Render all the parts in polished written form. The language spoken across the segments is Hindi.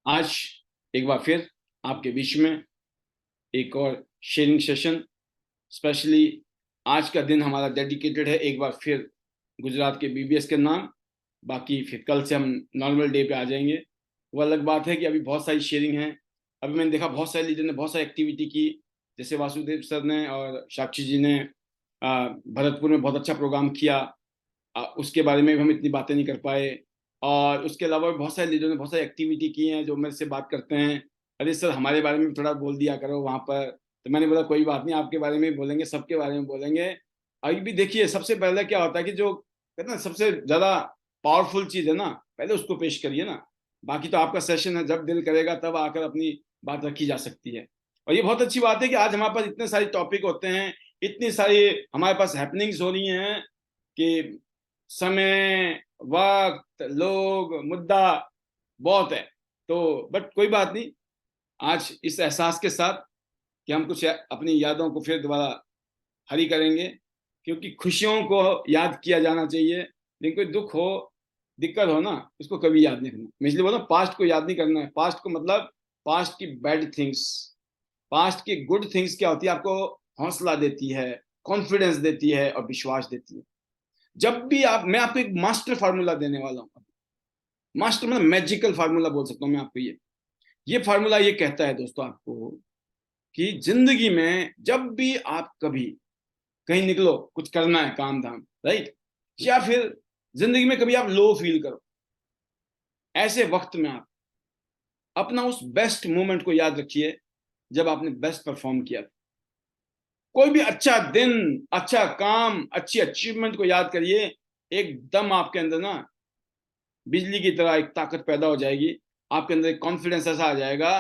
आज एक बार फिर आपके बीच में एक और शेयरिंग सेशन। स्पेशली आज का दिन हमारा डेडिकेटेड है एक बार फिर गुजरात के बीबीएस के नाम। बाकी फिर कल से हम नॉर्मल डे पे आ जाएंगे। वो अलग बात है कि अभी बहुत सारी शेयरिंग है। अभी मैंने देखा बहुत सारे लीडर ने बहुत सारी एक्टिविटी की, जैसे वासुदेव सर ने और साक्षी जी ने भरतपुर में बहुत अच्छा प्रोग्राम किया। उसके बारे में भी हम इतनी बातें नहीं कर पाए। और उसके अलावा भी बहुत सारे लीडरों ने बहुत सारी एक्टिविटी की हैं जो मेरे से बात करते हैं, अरे सर हमारे बारे में थोड़ा बोल दिया करो वहाँ पर। तो मैंने बोला कोई बात नहीं, आपके बारे में बोलेंगे, सबके बारे में बोलेंगे। अभी भी देखिए, सबसे पहले क्या होता है कि जो कहते हैं ना सबसे ज्यादा पावरफुल चीज है ना, पहले उसको पेश करिए ना। बाकी तो आपका सेशन है, जब दिल करेगा तब आकर अपनी बात रखी जा सकती है। और ये बहुत अच्छी बात है कि आज हमारे पास इतने सारे टॉपिक होते हैं, इतनी सारी हमारे पास हैपनिंग्स हो रही हैं कि समय, वक्त, लोग, मुद्दा बहुत है। तो बट कोई बात नहीं, आज इस एहसास के साथ कि हम कुछ अपनी यादों को फिर दोबारा हरी करेंगे, क्योंकि खुशियों को याद किया जाना चाहिए, लेकिन कोई दुख हो, दिक्कत हो ना, उसको कभी याद नहीं करना। मैं इसलिए बोला पास्ट को याद नहीं करना है। पास्ट को मतलब पास्ट की बैड थिंग्स। पास्ट की गुड थिंग्स क्या होती है, आपको हौसला देती है, कॉन्फिडेंस देती है और विश्वास देती है। जब भी मैं आपको एक मास्टर फार्मूला देने वाला हूं। मास्टर मतलब मैजिकल फार्मूला बोल सकता हूं मैं आपको। ये फार्मूला ये कहता है दोस्तों आपको कि जिंदगी में जब भी आप कभी कहीं निकलो, कुछ करना है, काम धाम, राइट, या फिर जिंदगी में कभी आप लो फील करो, ऐसे वक्त में आप अपना उस बेस्ट मोमेंट को याद रखिए जब आपने बेस्ट परफॉर्म किया था। कोई भी अच्छा दिन, अच्छा काम, अच्छी अचीवमेंट को याद करिए। एकदम आपके अंदर ना बिजली की तरह एक ताकत पैदा हो जाएगी। आपके अंदर एक कॉन्फिडेंस ऐसा आ जाएगा,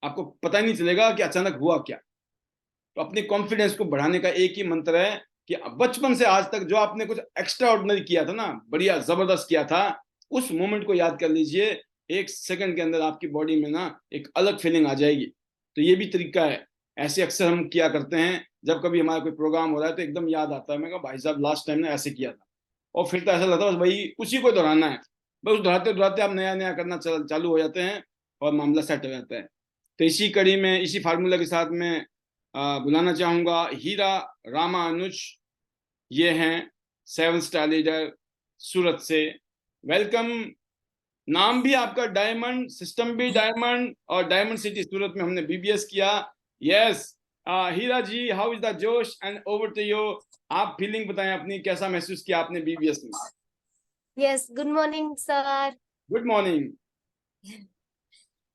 आपको पता ही नहीं चलेगा कि अचानक हुआ क्या। तो अपने कॉन्फिडेंस को बढ़ाने का एक ही मंत्र है कि बचपन से आज तक जो आपने कुछ एक्स्ट्रा ऑर्डिनरी किया था ना, बढ़िया जबरदस्त किया था, उस मोमेंट को याद कर लीजिए। एक सेकंड के अंदर आपकी बॉडी में ना एक अलग फीलिंग आ जाएगी। तो ये भी तरीका है। ऐसे अक्सर हम किया करते हैं, जब कभी हमारा कोई प्रोग्राम हो रहा है तो एकदम याद आता है, मैं कहा भाई साहब लास्ट टाइम ने ऐसे किया था। और फिर तो ऐसा लगता है बस वही उसी को दोहराना है। बस दोहराते दोहराते आप नया नया करना चालू हो जाते हैं और मामला सेट हो जाता है। तो इसी कड़ी में, इसी फार्मूला के साथ में बुलाना चाहूंगा हीरा रामानुज। ये हैं 7 स्टार लीडर सूरत से। वेलकम। नाम भी आपका डायमंड, सिस्टम भी डायमंड, और डायमंड सिटी सूरत में हमने बीबीएस किया। Yes. Heera ji, how is the जोश एंड ओवर टू यू। आप फीलिंग बताएं अपनी, कैसा महसूस किया आपने बीबीएस में। Yes, good morning sir. Good morning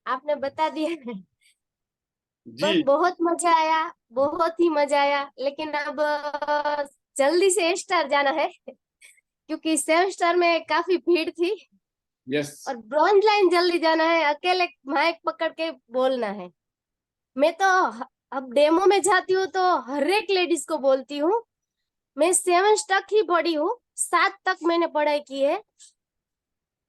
आपने बता दिया बट जी। बहुत मजा आया, बहुत ही मजा आया। लेकिन अब जल्दी से 8 स्टार जाना है क्योंकि 7 स्टार में काफी भीड़ थी। यस। और ब्रॉन्ज लाइन जल्दी जाना है, अकेले माइक पकड़ के बोलना है। मैं तो अब डेमो में जाती हूँ तो हर एक लेडीज को बोलती हूँ, मैं 7 तक ही पढ़ी हूँ, 7 तक मैंने पढ़ाई की है।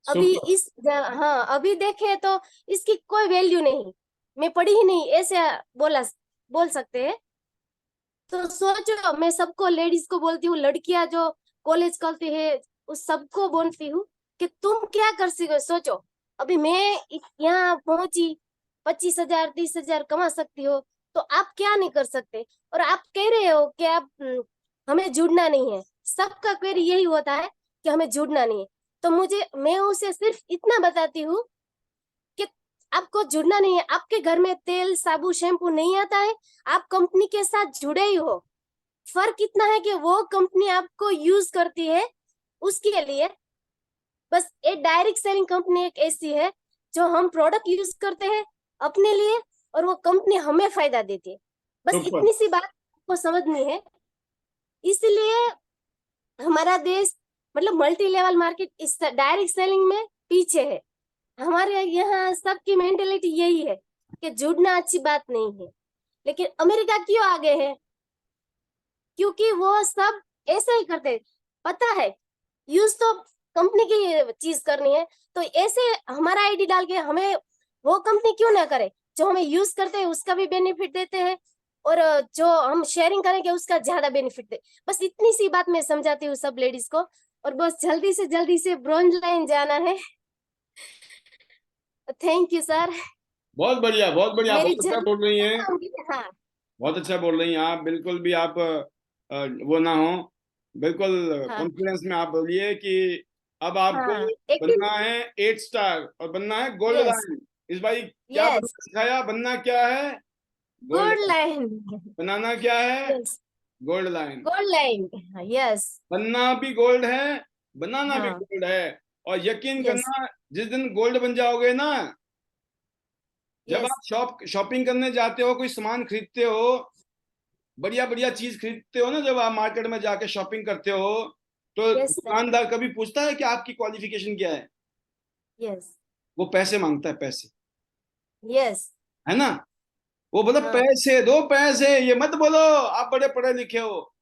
अभी सुपर। हाँ, अभी देखे तो इसकी कोई वैल्यू नहीं, मैं पढ़ी ही नहीं, ऐसे बोल सकते हैं। तो सोचो, मैं सबको लेडीज को बोलती हूँ, लड़कियां जो कॉलेज करती है उस सबको बोलती हूँ कि तुम क्या कर सकते हो। सोचो, अभी मैं यहाँ पहुंची, 25,000 30,000 कमा सकती हो, तो आप क्या नहीं कर सकते। और आप कह रहे हो कि आप हमें जुड़ना नहीं है। सबका क्वेरी यही होता है कि हमें जुड़ना नहीं है। तो मैं उसे सिर्फ इतना बताती हूँ कि आपको जुड़ना नहीं है। आपके घर में तेल साबुन शैम्पू नहीं आता है, आप कंपनी के साथ जुड़े ही हो। फर्क इतना है कि वो कंपनी आपको यूज करती है उसके लिए। बस एक डायरेक्ट सेलिंग कंपनी एक ऐसी है जो हम प्रोडक्ट यूज करते हैं अपने लिए, और वो कंपनी हमें फायदा देती है। बस सुपर। इतनी सी बात आपको समझनी है। इसलिए हमारा देश, मतलब मल्टी लेवल मार्केट, इस डायरेक्ट सेलिंग में पीछे है। हमारे यहाँ सबकी मेंटेलिटी यही है कि जुड़ना अच्छी बात नहीं है। लेकिन अमेरिका क्यों आगे है? क्योंकि वो सब ऐसे ही करते हैं। पता है, यूज तो कंपनी की चीज करनी है, तो ऐसे हमारा आईडी डाल के हमें वो कंपनी क्यों ना करे जो हमें यूज करते हैं उसका भी बेनिफिट देते हैं, और जो हम शेयरिंग करेंगे उसका ज्यादा बेनिफिट दे। बस इतनी सी बात मैं समझाती हूँ सब लेडीज को। और बस जल्दी से ब्रॉन्ज लाइन जाना है। Thank you sir. बहुत बढ़िया, बहुत बढ़िया, मेरी बहुत अच्छा जर्नी बोल रही हैं, हाँ बहुत अच्छा बोल रही हैं आप। बिल्कुल भी आप वो ना हो, बिल्कुल हाँ कॉन्फिडेंस में आप बोलिए कि अब आपको हाँ बनना एक्चुअली है 8 स्टार और बनना है गोल्ड यस लाइन। इस भाई क्या बनना यस सिखाया, बनना क्या है, गोल्ड गोल्ड लाइन। लाइन बनाना क्या है, yes gold line. Gold line yes बनना भी गोल्ड है, बनाना भी हाँ गोल्ड है। और यकीन यस करना, जिस दिन गोल्ड बन जाओगे ना, जब यस आप शॉपिंग करने जाते हो, कोई सामान खरीदते हो, बढ़िया बढ़िया चीज खरीदते हो ना, जब आप मार्केट में जाके शॉपिंग करते हो, तो यस सर दुकानदार कभी पूछता है कि आपकी क्वालिफिकेशन क्या है? यस वो पैसे मांगता है, पैसे, यस है ना। वो बोला हाँ पैसे दो, पैसे, ये मत बोलो आप बड़े पढ़े लिखे हो,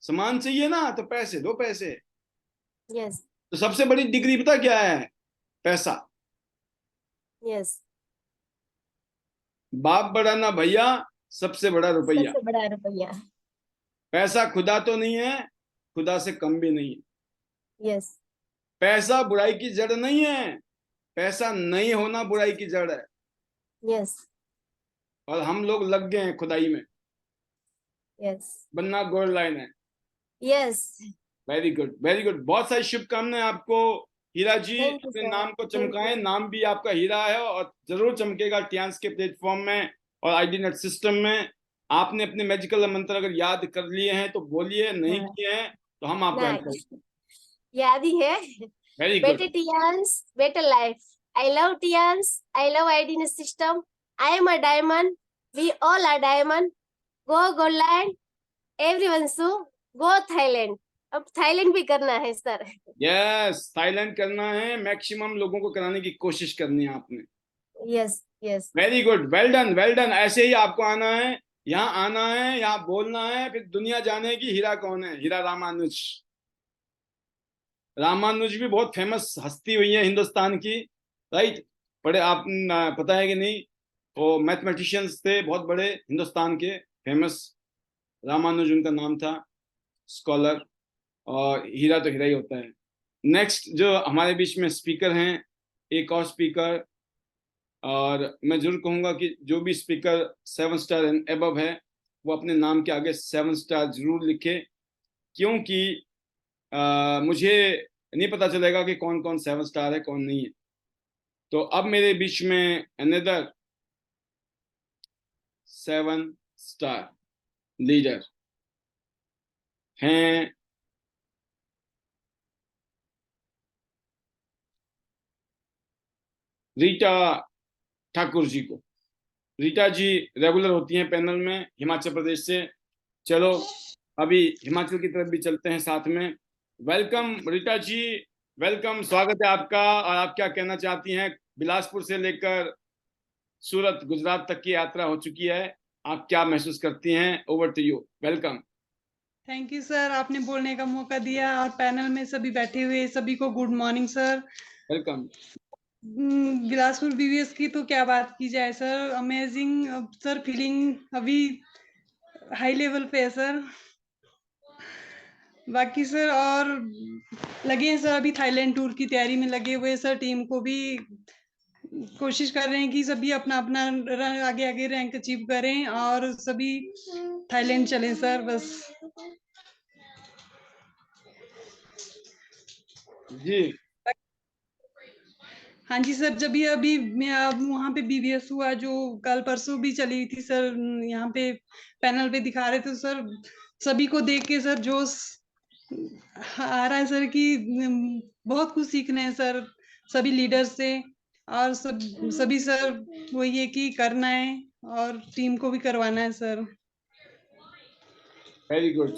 सामान चाहिए ना तो पैसे दो, पैसे। यस तो सबसे बड़ी डिग्री पता क्या है? पैसा। यस बाप बड़ा ना भैया, सबसे बड़ा रुपया। सबसे बड़ा रुपया पैसा खुदा तो नहीं है, खुदा से कम भी नहीं है। यस पैसा बुराई की जड़ नहीं है, पैसा नहीं होना बुराई की जड़ है। यस और हम लोग लग गए हैं खुदाई में। यस बनना गोल्ड लाइन है। Yes very good, very good, बहुत सारी शुभकामनाएं आपको। हीरा जी, थैंक यू अपने सर नाम को थैंक चमकाएं, यू नाम भी आपका हीरा है और जरूर चमकेगा टियान्स के प्लेटफॉर्म में और आईडी नेट सिस्टम में। आपने अपने मैजिकल मंत्र अगर याद कर लिए हैं तो बोलिए, नहीं हाँ किए हैं तो हम आपको हेल्प नहीं करेंगे। याद ही है very good. better Tians, better life. I love Tians. I love ID system. I am a diamond. We all are diamond. Go Goldland. Everyone so go Thailand. अब थाईलैंड भी करना है सर। यस, थाईलैंड करना है, मैक्सिमम लोगों को कराने की कोशिश करनी है आपने। Yes yes very good, well done, well done. ऐसे ही आपको आना है, यहाँ आना है, यहाँ बोलना है, फिर दुनिया जानेगी हीरा कौन है, हीरा रामानुज। रामानुज भी बहुत फेमस हस्ती हुई है हिंदुस्तान की, राइट। पढ़े आप, पता है कि नहीं? वो मैथमेटिशियंस थे बहुत बड़े हिंदुस्तान के, फेमस। रामानुज उनका नाम था, स्कॉलर। और हीरा तो हीरा ही होता है। नेक्स्ट जो हमारे बीच में स्पीकर हैं, एक और स्पीकर, और मैं जरूर कहूंगा कि जो भी स्पीकर 7 स्टार एंड एबव है, वो अपने नाम के आगे 7 स्टार जरूर लिखे, क्योंकि मुझे नहीं पता चलेगा कि कौन कौन 7 स्टार है, कौन नहीं है। तो अब मेरे बीच में अनदर 7 स्टार लीडर हैं, रीटा ठाकुर जी को। रीटा जी रेगुलर होती हैं पैनल में, हिमाचल प्रदेश से। चलो अभी हिमाचल की तरफ भी चलते हैं साथ में। वेलकम रीटा जी, वेलकम, स्वागत है आपका। और आप क्या कहना चाहती हैं? बिलासपुर से लेकर सूरत, गुजरात तक की यात्रा हो चुकी है, आप क्या महसूस करती हैं? Over to you, welcome. Thank you sir, आपने बोलने का मौका दिया। और पैनल में सभी बैठे हुए सभी को good morning sir. Welcome. Bilaspur BVS की तो क्या बात की जाए सर, अमेजिंग सर, फीलिंग अभी हाई लेवल पे है सर। बाकी सर और लगे हैं सर, अभी थाईलैंड टूर की तैयारी में लगे हुए सर। टीम को भी कोशिश कर रहे हैं कि सभी अपना अपना आगे आगे रैंक अचीव करें और सभी थाईलैंड चलें सर, बस। जी हाँ जी सर, जब ये अभी वहाँ पे बीवीएस हुआ जो कल परसों भी चली थी सर, यहाँ पे पैनल पे दिखा रहे थे सर, सभी को देख के सर जोश आ रहा है सर कि बहुत कुछ सीखने हैं सर सभी लीडर से। और सभी सर वो ये कि करना है और टीम को भी करवाना है सर। वेरी गुड,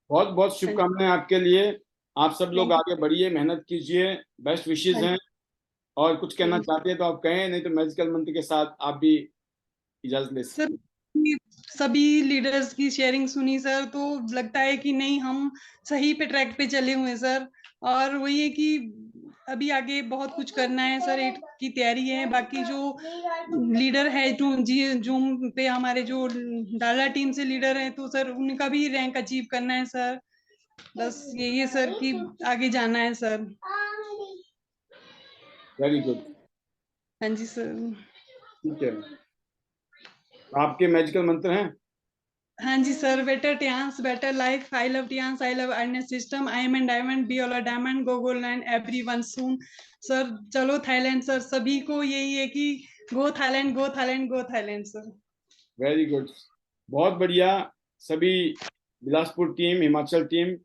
बहुत बहुत शुभकामनाएं आपके लिए। आप सब लोग थैंक आगे बढ़िए, मेहनत कीजिए, बेस्ट विशेस यू। हैं। और कुछ कहना चाहते हैं तो आप कहें, नहीं तो मैजिकल मंत्र के साथ आप भी इजाजत ले सर सकते हैं। सभी लीडर्स की शेयरिंग सुनी सर, तो लगता है कि नहीं, हम सही पे ट्रैक पे चले हुए हैं सर। और वही है कि अभी आगे बहुत कुछ करना है सर, 8 की तैयारी है। बाकी जो लीडर है जो जी जूम पे हमारे जो डाला टीम से लीडर है, तो सर उनका भी रैंक अचीव करना है सर। बस यही है सर कि आगे जाना है सर। वेरी गुड, हाँ जी सर। ठीक है, आपके मैजिकल मंत्र हैं? हाँ जी sir, better Tiens, better life, I love Tiens, I love earnest system, I am an diamond, be all a diamond, go gold everyone soon. Sir चलो थाईलैंड सर, सभी को यही है कि go Thailand, go Thailand, go Thailand sir. Very good, बहुत बढ़िया। सभी Bilaspur team, Himachal team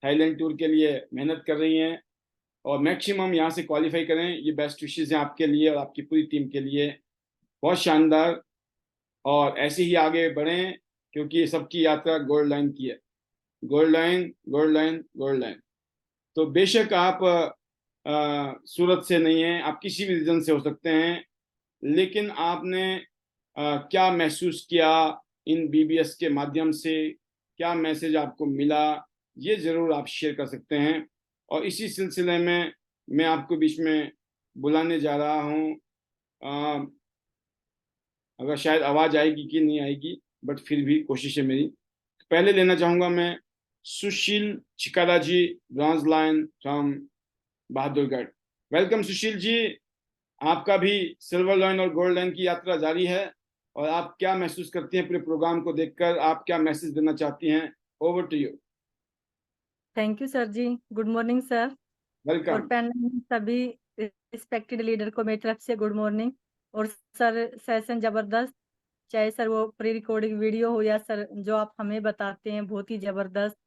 Thailand tour के लिए मेहनत कर रही हैं और मैक्सिमम यहाँ से क्वालिफाई करें, ये बेस्ट विशेस हैं आपके लिए और आपकी पूरी टीम के लिए। बहुत शानदार, और ऐसे ही आगे बढ़ें क्योंकि सबकी यात्रा गोल्ड लाइन की है। Gold line, gold line, gold line. तो बेशक आप सूरत से नहीं हैं, आप किसी भी रीजन से हो सकते हैं, लेकिन आपने क्या महसूस किया इन बीबीएस के माध्यम से, क्या मैसेज आपको मिला, ये ज़रूर आप शेयर कर सकते हैं। और इसी सिलसिले में मैं आपको बीच में बुलाने जा रहा हूँ, अगर शायद आवाज़ आएगी कि नहीं आएगी, बट फिर भी कोशिश है मेरी। पहले लेना चाहूँगा मैं Sushil Chikara ji, bronze line from Bahadurgarh. Welcome Sushil ji, आपका भी सिल्वर लाइन और गोल्ड लाइन की यात्रा जारी है, और आप क्या महसूस करती हैं पूरे प्रोग्राम को देखकर, आप क्या मैसेज देना चाहती हैं? Over to you. Thank you sir जी। गुड मॉर्निंग सर, और वेलकम। पैनल में सभी रिस्पेक्टेड लीडर को मेरी तरफ से गुड मॉर्निंग। और सर सेशन जबरदस्त, चाहे सर वो प्री रिकॉर्डिंग वीडियो हो या सर जो आप हमें बताते हैं, बहुत ही जबरदस्त।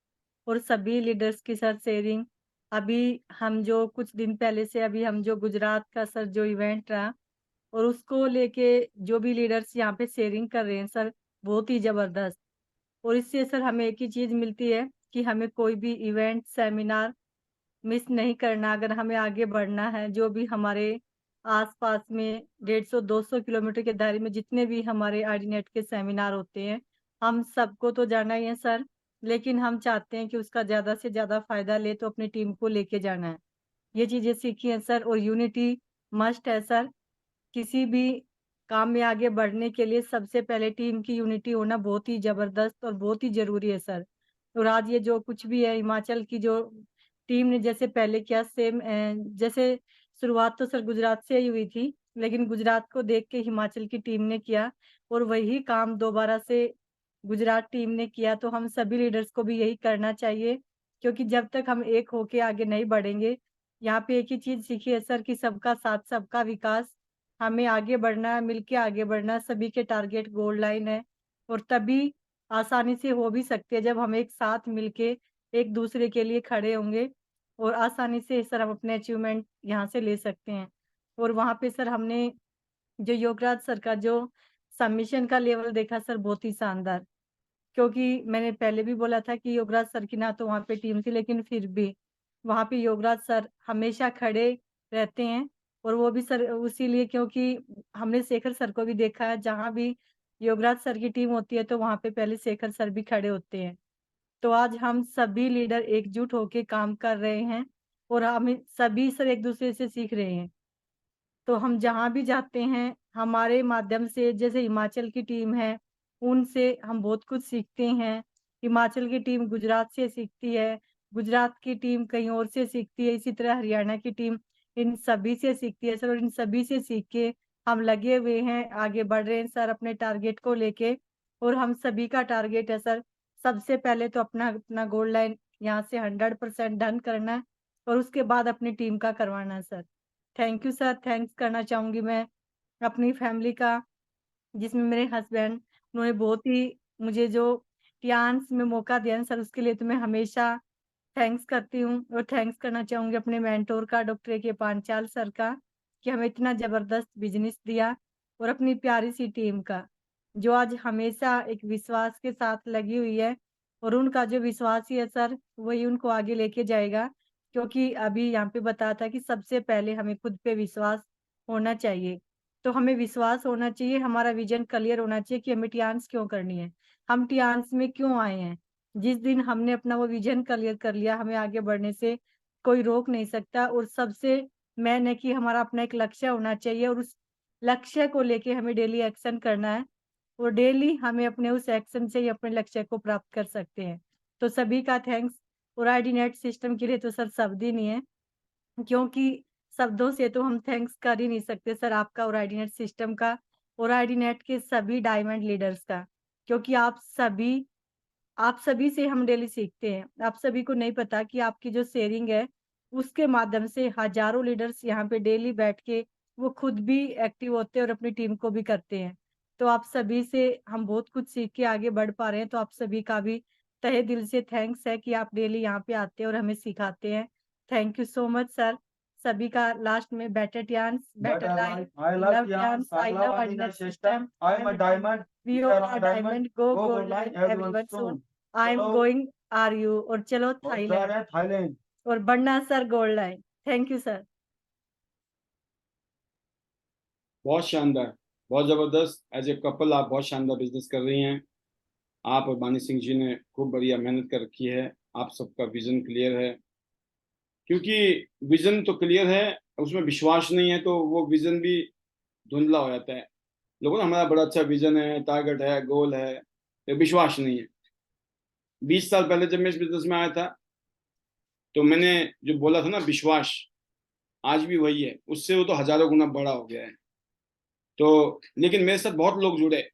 और सभी लीडर्स की सर शेयरिंग, अभी हम जो कुछ दिन पहले से अभी हम जो गुजरात का सर जो इवेंट रहा और उसको लेके जो भी लीडर्स यहाँ पे शेयरिंग कर रहे हैं सर, बहुत ही जबरदस्त। और इससे सर हमें एक ही चीज मिलती है कि हमें कोई भी इवेंट सेमिनार मिस नहीं करना। अगर हमें आगे बढ़ना है, जो भी हमारे आसपास में 150-200 किलोमीटर के दायरे में जितने भी हमारे आईडीनेट के सेमिनार होते हैं, हम सबको तो जाना ही है सर, लेकिन हम चाहते हैं कि उसका ज्यादा से ज्यादा फायदा ले तो अपनी टीम को लेके जाना है। ये चीजें सीखी है सर। और यूनिटी मस्ट है सर, किसी भी काम में आगे बढ़ने के लिए सबसे पहले टीम की यूनिटी होना बहुत ही जबरदस्त और बहुत ही जरूरी है सर। और आज ये जो कुछ भी है, हिमाचल की जो टीम ने जैसे पहले किया, सेम जैसे शुरुआत तो सर गुजरात से ही हुई थी, लेकिन गुजरात को देख के हिमाचल की टीम ने किया और वही काम दोबारा से गुजरात टीम ने किया। तो हम सभी लीडर्स को भी यही करना चाहिए, क्योंकि जब तक हम एक होके आगे नहीं बढ़ेंगे। यहाँ पे एक ही चीज सीखी है सर कि सबका साथ सबका विकास, हमें आगे बढ़ना है, मिलके आगे बढ़ना है, सभी के टारगेट गोल्ड लाइन है। और तभी आसानी से हो भी सकते हैं जब हम एक साथ मिलके एक दूसरे के लिए खड़े होंगे, और आसानी से सर हम अपने अचीवमेंट यहाँ से ले सकते हैं। और वहाँ पे सर हमने जो योगराज सर का जो सबमिशन का लेवल देखा सर, बहुत ही शानदार। क्योंकि मैंने पहले भी बोला था कि योगराज सर की ना तो वहाँ पे टीम थी, लेकिन फिर भी वहाँ पे योगराज सर हमेशा खड़े रहते हैं। और वो भी सर इसीलिए क्योंकि हमने शेखर सर को भी देखा है, जहाँ भी योगराज सर की टीम होती है तो वहाँ पे पहले शेखर सर भी खड़े होते हैं। तो आज हम सभी लीडर एकजुट होके काम कर रहे हैं और हम सभी सर एक दूसरे से सीख रहे हैं। तो हम जहाँ भी जाते हैं हमारे माध्यम से, जैसे हिमाचल की टीम है उनसे हम बहुत कुछ सीखते हैं, हिमाचल की टीम गुजरात से सीखती है, गुजरात की टीम कहीं और से सीखती है, इसी तरह हरियाणा की टीम इन सभी से सीखती है सर। और इन सभी से सीख के हम लगे हुए हैं, आगे बढ़ रहे हैं सर अपने टारगेट को लेके। और हम सभी का टारगेट है सर, सबसे पहले तो अपना अपना गोल्ड लाइन यहाँ से 100% डन करना है और उसके बाद अपनी टीम का करवाना है sir. Thank you sir. Thanks करना चाहूंगी मैं अपनी फैमिली का, जिसमें मेरे हस्बैंड, उन्होंने बहुत ही मुझे जो टियान्स में मौका दिया ना सर, उसके लिए तो मैं हमेशा थैंक्स करती हूँ। और थैंक्स करना चाहूंगी अपने मेंटोर का, डॉक्टर ए के पांचाल सर का, कि हमें इतना जबरदस्त बिजनेस दिया। और अपनी प्यारी सी टीम का, जो आज हमेशा एक विश्वास के साथ लगी हुई है। और उनका जो विश्वास ही है सर, वही उनको आगे लेके जाएगा। क्योंकि अभी यहाँ पे बताया था कि सबसे पहले हमें खुद पे विश्वास होना चाहिए। तो हमें विश्वास होना चाहिए, हमारा विजन क्लियर होना चाहिए कि हमें टियान्स क्यों करनी है, हम टियान्स में क्यों आए हैं। जिस दिन हमने अपना वो विजन क्लियर कर लिया, हमें आगे बढ़ने से कोई रोक नहीं सकता। और सबसे मेन है कि हमारा अपना एक लक्ष्य होना चाहिए और उस लक्ष्य को लेके हमें डेली एक्शन करना है। और डेली हमें अपने उस एक्शन से ही अपने लक्ष्य को प्राप्त कर सकते हैं। तो सभी का थैंक्स। और आईडी नेट सिस्टम के लिए तो सर शब्द ही नहीं है, क्योंकि शब्दों से तो हम थैंक्स कर ही नहीं सकते सर आपका और आईडीनेट सिस्टम का और आईडीनेट के सभी डायमंड लीडर्स का, क्योंकि आप सभी से हम डेली सीखते हैं। आप सभी को नहीं पता कि आपकी जो शेयरिंग है उसके माध्यम से हजारों लीडर्स यहाँ पे डेली बैठ के वो खुद भी एक्टिव होते हैं और अपनी टीम को भी करते हैं। तो आप सभी से हम बहुत कुछ सीख के आगे बढ़ पा रहे हैं। तो आप सभी का भी तहे दिल से थैंक्स है कि आप डेली यहाँ पे आते हैं और हमें सिखाते हैं। Thank you so much sir. सभी का लास्ट में better Tiens, better life, I love Tians, I love Adidas system. I'm a diamond. We are a diamond. Go gold line everyone soon. I'm going. Are you? और चलो थाईलैंड Thailand. और बढ़ना sir gold line. Thank you sir. बहुत शानदार, बहुत जबरदस्त। एज ए कपल आप बहुत शानदार बिजनेस कर रही हैं। आप और बानी सिंह जी ने खूब बढ़िया मेहनत कर रखी है। आप सबका विजन क्लियर है, क्योंकि विजन तो क्लियर है, उसमें विश्वास नहीं है तो वो विजन भी धुंधला हो जाता है। लोगों ने हमारा बड़ा अच्छा विजन है, टारगेट है, गोल है, तो विश्वास नहीं है। 20 साल पहले जब मैं इस बिजनेस में आया था तो मैंने जो बोला था ना विश्वास, आज भी वही है, उससे वो तो हजारों गुना बड़ा हो गया है। तो लेकिन मेरे साथ बहुत लोग जुड़े,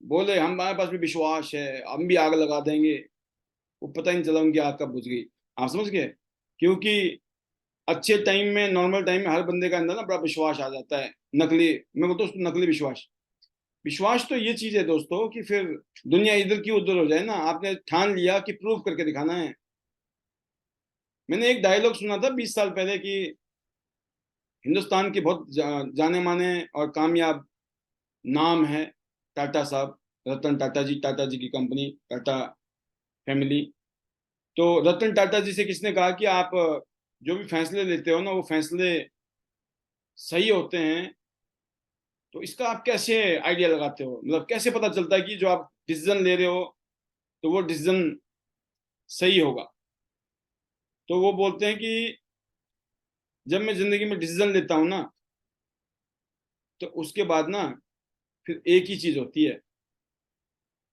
बोले हमारे पास भी विश्वास है, हम भी आग लगा देंगे। वो पता ही नहीं चला उनकी आग कब बुझ गई। आप समझ गए? क्योंकि अच्छे टाइम में, नॉर्मल टाइम में हर बंदे का अंदर ना बड़ा विश्वास आ जाता है, नकली, मैं बोलता हूँ नकली विश्वास। विश्वास तो ये चीज है दोस्तों कि फिर दुनिया इधर की उधर हो जाए ना, आपने ठान लिया कि प्रूव करके दिखाना है। मैंने एक डायलॉग सुना था 20 साल पहले कि हिंदुस्तान के बहुत जाने माने और कामयाब नाम है टाटा साहब, रतन टाटा जी, टाटा जी की कंपनी टाटा फैमिली। तो रतन टाटा जी से किसने कहा कि आप जो भी फैसले लेते हो ना वो फैसले सही होते हैं, तो इसका आप कैसे आइडिया लगाते हो, मतलब कैसे पता चलता है कि जो आप डिसीजन ले रहे हो तो वो डिसीजन सही होगा? तो वो बोलते हैं कि जब मैं जिंदगी में डिसीजन लेता हूं ना तो उसके बाद ना फिर एक ही चीज होती है,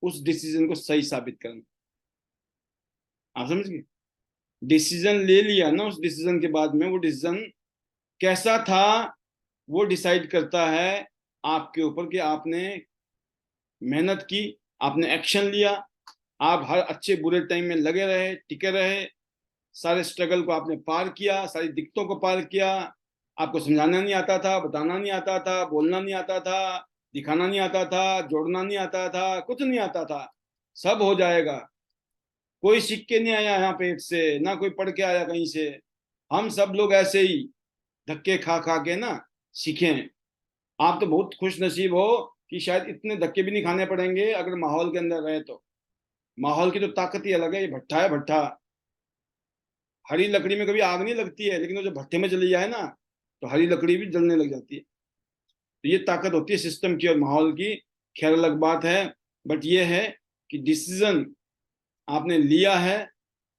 उस डिसीजन को सही साबित करना। आप समझ गए? डिसीजन ले लिया ना, उस डिसीजन के बाद में वो डिसीजन कैसा था वो डिसाइड करता है आपके ऊपर कि आपने मेहनत की, आपने एक्शन लिया, आप हर अच्छे बुरे टाइम में लगे रहे, टिके रहे, सारे स्ट्रगल को आपने पार किया, सारी दिक्कतों को पार किया। आपको समझाना नहीं आता था, बताना नहीं आता था, बोलना नहीं आता था, दिखाना नहीं आता था, जोड़ना नहीं आता था, कुछ नहीं आता था। सब हो जाएगा। कोई सीख के नहीं आया यहाँ पेट से, ना कोई पढ़ के आया कहीं से। हम सब लोग ऐसे ही धक्के खा खा के ना सीखे हैं। आप तो बहुत खुश नसीब हो कि शायद इतने धक्के भी नहीं खाने पड़ेंगे अगर माहौल के अंदर रहे तो। माहौल की तो ताकत ही अलग है। ये भट्ठा है, भट्ठा। हरी लकड़ी में कभी आग नहीं लगती है, लेकिन वो जो भट्टे में चली जाए ना तो हरी लकड़ी भी जलने लग जाती है। तो ये ताकत होती है सिस्टम की और माहौल की। खैर अलग बात है, बट ये है कि डिसीजन आपने लिया है,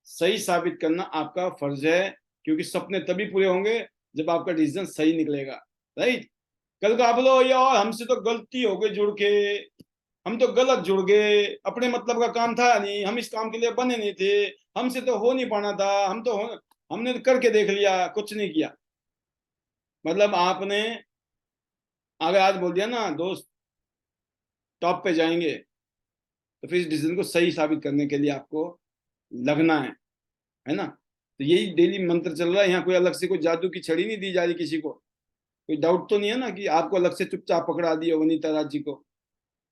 सही साबित करना आपका फर्ज है, क्योंकि सपने तभी पूरे होंगे जब आपका डिसीजन सही निकलेगा। राइट? कल का बोलो यार हमसे तो गलती हो गई जुड़ के, हम तो गलत जुड़ गए, अपने मतलब का काम था नहीं, हम इस काम के लिए बने नहीं थे, हमसे तो हो नहीं पाना था, हमने तो करके देख लिया, कुछ नहीं किया। मतलब आपने अगर आज बोल दिया ना दोस्त टॉप पे जाएंगे, तो फिर इस डिसीजन को सही साबित करने के लिए आपको लगना है ना? तो यही डेली मंत्र चल रहा है यहाँ। कोई अलग से कोई जादू की छड़ी नहीं दी जा रही किसी को। कोई डाउट तो नहीं है ना कि आपको अलग से चुपचाप पकड़ा दिया वनीता राज जी को,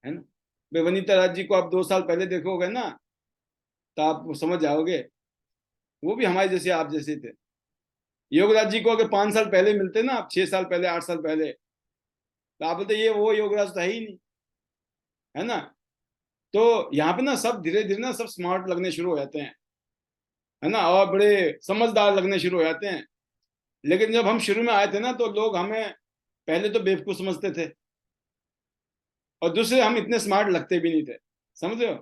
है ना? भाई वनीता राज जी को आप 2 साल पहले देखोगे ना तो आप समझ जाओगे वो भी हमारे जैसे, आप जैसे थे। योगराज जी को अगर 5 साल पहले मिलते ना, 6 साल पहले, 8 साल पहले, तो आप बोलते ये वो योगराज तो है ही नहीं, है ना? तो यहाँ पे ना सब धीरे धीरे ना सब स्मार्ट लगने शुरू हो जाते हैं, है ना, और बड़े समझदार लगने शुरू हो जाते हैं। लेकिन जब हम शुरू में आए थे ना तो लोग हमें पहले तो बेवकूफ समझते थे और दूसरे हम इतने स्मार्ट लगते भी नहीं थे। समझ रहे हो?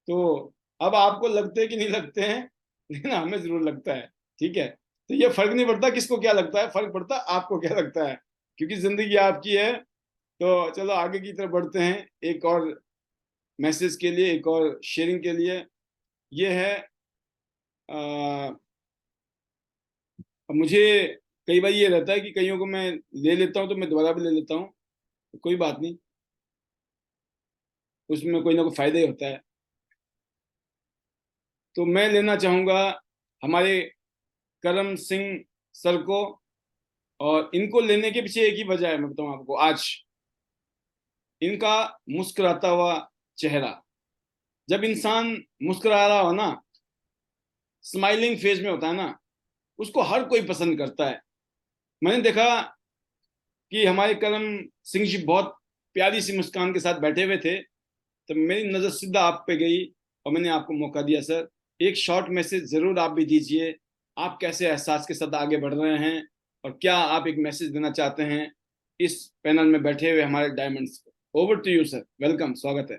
तो अब आपको लगते कि नहीं लगते हैं, लेकिन हमें जरूर लगता है। ठीक है? तो ये फर्क नहीं पड़ता किसको क्या लगता है, फर्क पड़ता है आपको क्या लगता है, क्योंकि जिंदगी आपकी है। तो चलो आगे की तरफ बढ़ते हैं एक और मैसेज के लिए, एक और शेयरिंग के लिए। ये है मुझे कई बार ये रहता है कि कईयों को मैं ले लेता हूँ तो मैं दोबारा भी ले लेता हूँ, तो कोई बात नहीं, उसमें कोई ना कोई फायदा ही होता है। तो मैं लेना चाहूंगा हमारे करम सिंह सर को, और इनको लेने के पीछे एक ही वजह है, मैं बताऊं आपको। आज इनका मुस्कुराता हुआ चेहरा, जब इंसान मुस्कुरा रहा हो ना, स्माइलिंग फेज में होता है ना, उसको हर कोई पसंद करता है। मैंने देखा कि हमारे करम सिंह जी बहुत प्यारी सी मुस्कान के साथ बैठे हुए थे, तो मेरी नजर सीधा आप पे गई और मैंने आपको मौका दिया। सर, एक शॉर्ट मैसेज जरूर आप भी दीजिए, आप कैसे एहसास के साथ आगे बढ़ रहे हैं और क्या आप एक मैसेज देना चाहते हैं इस पैनल में बैठे हुए हमारे डायमंड्स को। Over to you sir, welcome, स्वागत है।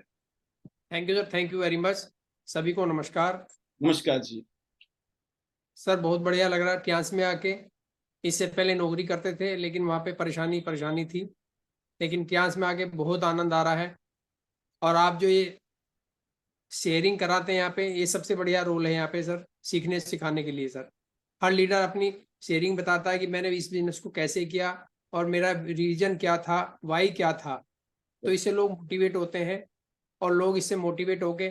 Thank you sir, thank you very much. सभी को नमस्कार। नमस्कार जी। सर बहुत बढ़िया लग रहा है ट्यास में आके। इससे पहले नौकरी करते थे लेकिन वहाँ पे परेशानी थी, लेकिन ट्यास में आके बहुत आनंद आ रहा है। और आप जो ये शेयरिंग कराते हैं यहाँ पे, ये सबसे बढ़िया रोल है यहाँ पे सर, सीखने सिखाने के लिए। सर हर लीडर अपनी शेयरिंग बताता है कि मैंने इस बिजनेस को कैसे किया और मेरा रीजन क्या था, वाई क्या था। तो इससे लोग मोटिवेट होते हैं और लोग इससे मोटिवेट होके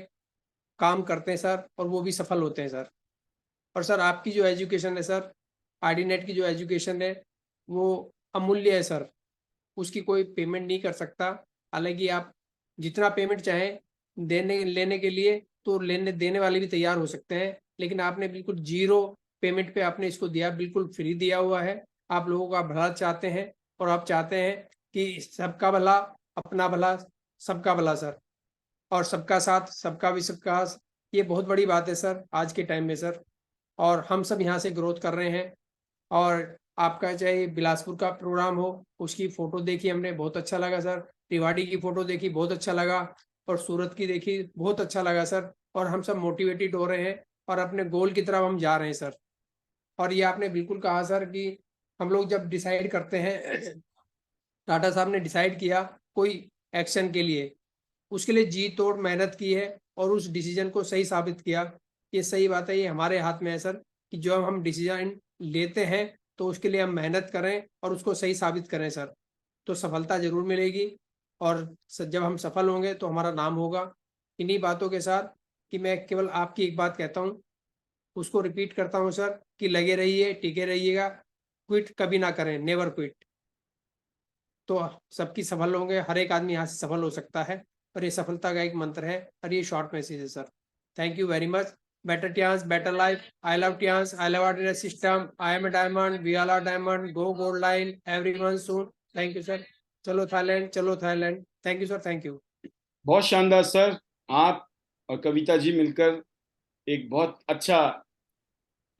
काम करते हैं सर, और वो भी सफल होते हैं सर। और सर आपकी जो एजुकेशन है सर, आईडीनेट की जो एजुकेशन है वो अमूल्य है सर, उसकी कोई पेमेंट नहीं कर सकता। हालांकि आप जितना पेमेंट चाहें देने लेने के लिए तो लेने देने वाले भी तैयार हो सकते हैं, लेकिन आपने बिल्कुल जीरो पेमेंट पे आपने इसको दिया, बिल्कुल फ्री दिया हुआ है। आप लोगों का भला चाहते हैं और आप चाहते हैं कि सबका भला, अपना भला, सबका भला सर, और सबका साथ सबका विश्वास, ये बहुत बड़ी बात है सर आज के टाइम में सर। और हम सब यहाँ से ग्रोथ कर रहे हैं। और आपका चाहे बिलासपुर का प्रोग्राम हो, उसकी फ़ोटो देखी हमने, बहुत अच्छा लगा सर। रेवाड़ी की फ़ोटो देखी, बहुत अच्छा लगा। और सूरत की देखी, बहुत अच्छा लगा सर। और हम सब मोटिवेटेड हो रहे हैं और अपने गोल की तरफ हम जा रहे हैं सर। और ये आपने बिल्कुल कहा सर कि हम लोग जब डिसाइड करते हैं, टाटा साहब ने डिसाइड किया कोई एक्शन के लिए, उसके लिए जी तोड़ मेहनत की है और उस डिसीजन को सही साबित किया। ये सही बात है, ये हमारे हाथ में है सर कि जो हम डिसीजन लेते हैं तो उसके लिए हम मेहनत करें और उसको सही साबित करें सर, तो सफलता जरूर मिलेगी। और जब हम सफल होंगे तो हमारा नाम होगा। इन्हीं बातों के साथ कि मैं केवल आपकी एक बात कहता हूँ, उसको रिपीट करता हूँ सर कि लगे रहिए, टिके रहिएगा, क्विट कभी ना करें, नेवर क्विट। तो सबकी सफल होंगे, हर एक आदमी यहाँ से सफल हो सकता है, और ये सफलता का एक मंत्र है और ये शॉर्ट मैसेज है sir. Thank you very much. Better Tiens, better life. I love Tiens, I love our system, I am a diamond, we all are diamond, go gold line, everyone soon. Thank you sir. चलो थाईलैंड, चलो Thailand. Thank you sir, thank you. बहुत शानदार सर, आप और कविता जी मिलकर एक बहुत अच्छा,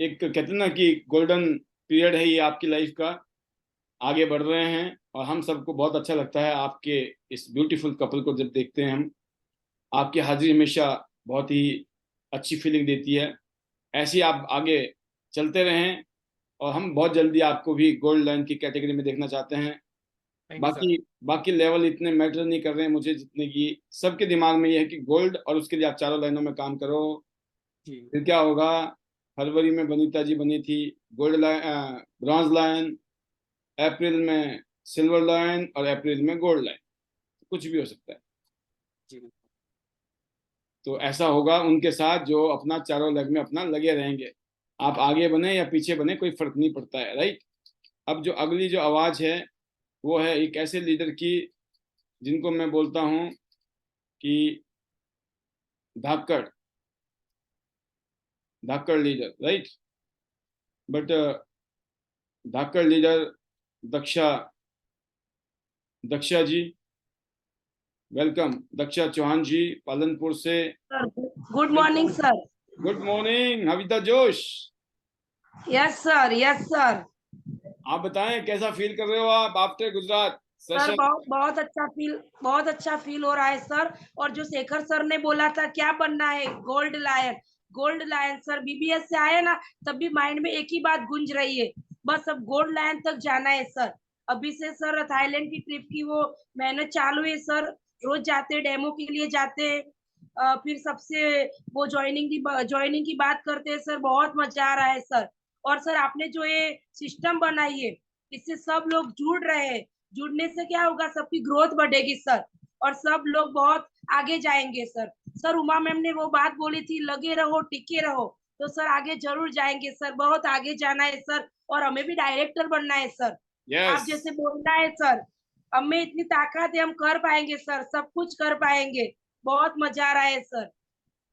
एक कहते हैं ना कि गोल्डन पीरियड है ये आपकी लाइफ का, आगे बढ़ रहे हैं। और हम सबको बहुत अच्छा लगता है आपके इस ब्यूटीफुल कपल को जब देखते हैं हम। आपकी हाजिरी हमेशा बहुत ही अच्छी फीलिंग देती है। ऐसे ही आप आगे चलते रहें, और हम बहुत जल्दी आपको भी गोल्ड लाइन की कैटेगरी में देखना चाहते हैं। Thank you sir. बाकी लेवल इतने मैटर नहीं कर रहे हैं मुझे, जितने की सबके दिमाग में ये है कि गोल्ड, और उसके लिए आप चारों लाइनों में काम करो। जी फिर क्या होगा, फरवरी में वनीता जी बनी थी गोल्ड लाइन, ब्रॉन्ज लाइन, अप्रैल में सिल्वर लाइन, और अप्रैल में गोल्ड लाइन। कुछ भी हो सकता है। जी तो ऐसा होगा उनके साथ जो अपना चारों लेग में अपना लगे रहेंगे। आप आगे बने या पीछे बने, कोई फर्क नहीं पड़ता है, राइट। अब जो अगली जो आवाज है वो है एक ऐसे लीडर की जिनको मैं बोलता हूं कि धाकड़ धाकड़ लीडर, राइट। बट धाकड़ लीडर दक्षा जी, वेलकम। दक्षा चौहान जी पालनपुर से। Good morning sir. Good morning हविता जोश। Yes sir, yes sir. आप बताएं कैसा फील कर रहे हो आप आफ्टर गुजरात सर सेशन। बहुत अच्छा फील हो रहा है सर। और जो शेखर सर ने बोला था क्या बनना है, गोल्ड लायन सर, बीबीएस से आए ना तब भी माइंड में एक ही बात गूंज रही है, बस अब गोल्ड लायन तक जाना है सर। अभी से सर थाईलैंड की ट्रिप की वो मेहनत चालू है सर। रोज जाते, डेमो के लिए जाते, फिर सबसे वो ज्वाइनिंग की बात करते हैं सर। बहुत मजा आ रहा है सर। और सर आपने जो ये सिस्टम बनाई है, इससे सब लोग जुड़ रहे हैं। जुड़ने से क्या होगा, सबकी ग्रोथ बढ़ेगी सर, और सब लोग बहुत आगे जाएंगे सर। सर उमा मैम ने वो बात बोली थी, लगे रहो टिके रहो, तो सर आगे जरूर जाएंगे सर, बहुत आगे जाना है सर, और हमें भी डायरेक्टर बनना है सर। आप यस, जैसे बोलना है सर, हमें इतनी ताकत है, हम कर पाएंगे सर, सब कुछ कर पाएंगे। बहुत मजा आ रहा है सर,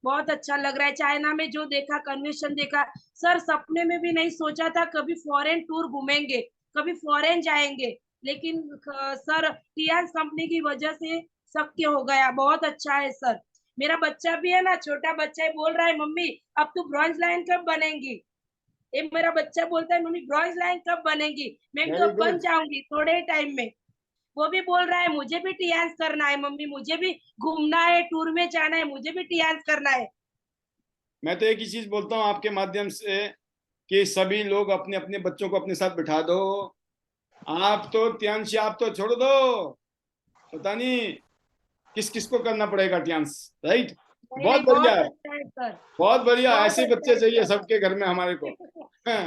बहुत अच्छा लग रहा है। चाइना में जो देखा, कन्वेंशन देखा सर, सपने में भी नहीं सोचा था कभी फॉरेन टूर घूमेंगे, कभी फॉरेन जाएंगे, लेकिन सर टियान्स कंपनी की वजह से शक्य हो गया। बहुत अच्छा है सर। मेरा बच्चा भी है ना, छोटा बच्चा है, बोल रहा है मम्मी अब तू ब्रॉन्ज लाइन कब बनेंगी। ये मेरा बच्चा बोलता है मम्मी ब्रॉन्ज लाइन कब बनेगी। मैं Very कब बन good. जाऊंगी, थोड़े टाइम में। वो भी बोल रहा है मुझे भी टियान्स करना है मम्मी, मुझे भी घूमना है, टूर में जाना है, मुझे भी टियान्स करना है। मैं तो एक ही चीज बोलता हूँ आपके माध्यम से कि सभी लोग अपने अपने बच्चों को अपने साथ बिठा दो। आप तो टियांश, आप तो छोड़ दो, पता नहीं किस किस को करना पड़ेगा टियांश, राइट। बहुत बढ़िया है, अच्छा है सर, बहुत बढ़िया, बहुत ऐसे ही अच्छा बच्चे है चाहिए सर। सबके घर में हमारे को।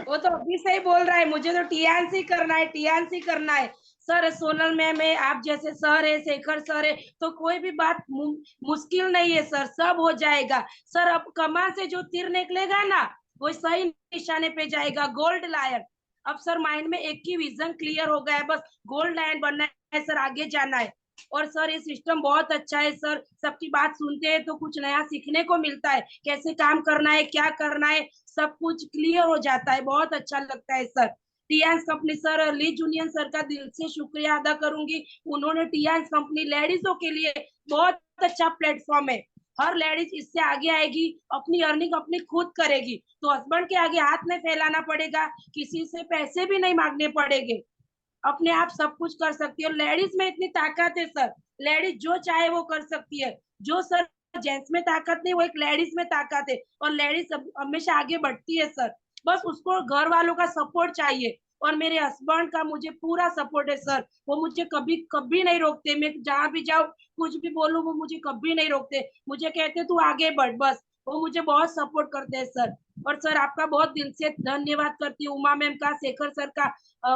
वो तो अभी से ही बोल रहा है मुझे तो टियान्स ही करना है, टियान्स ही करना है सर। सोनल मैम है, आप जैसे सर है, शेखर सर है, तो कोई भी बात मुश्किल नहीं है सर, सब हो जाएगा सर। अब कमान से जो तीर निकलेगा ना, वो सही निशाने पे जाएगा, गोल्ड लायन। अब सर माइंड में एक ही विजन क्लियर हो गया है, बस गोल्ड लायन बनना है सर, आगे जाना है। और सर ये सिस्टम बहुत अच्छा है सर, सबकी बात सुनते हैं तो कुछ नया सीखने को मिलता है, कैसे काम करना है, क्या करना है, सब कुछ क्लियर हो जाता है। बहुत अच्छा लगता है सर। टियान्स कंपनी सर, ली जूनियन सर का दिल से शुक्रिया अदा करूंगी। उन्होंने टियान्स कंपनी लेडीजों के लिए बहुत अच्छा प्लेटफॉर्म है। हर लेडीज इससे आगे आएगी, अपनी अर्निंग अपनी खुद करेगी, तो हस्बैंड के आगे हाथ नहीं फैलाना पड़ेगा, किसी से पैसे भी नहीं मांगने पड़ेंगे, अपने आप सब कुछ कर सकती है। और लेडीज में इतनी ताकत है सर, लेडीज जो चाहे वो कर सकती है। जो सर जेंट्स में ताकत नहीं, वो एक लेडीज में ताकत है, और लेडीज हमेशा आगे बढ़ती है सर। बस उसको घर वालों का सपोर्ट चाहिए, और मेरे हस्बैंड का मुझे पूरा सपोर्ट है सर। वो मुझे कभी कभी नहीं रोकते, मैं जहाँ भी जाऊँ कुछ भी बोलूँ, वो मुझे कभी नहीं रोकते, मुझे कहते तू आगे बढ़ बस। वो मुझे बहुत सपोर्ट करते हैं सर। और सर आपका बहुत दिल से धन्यवाद करती हूँ, उमा मैम का, शेखर सर का,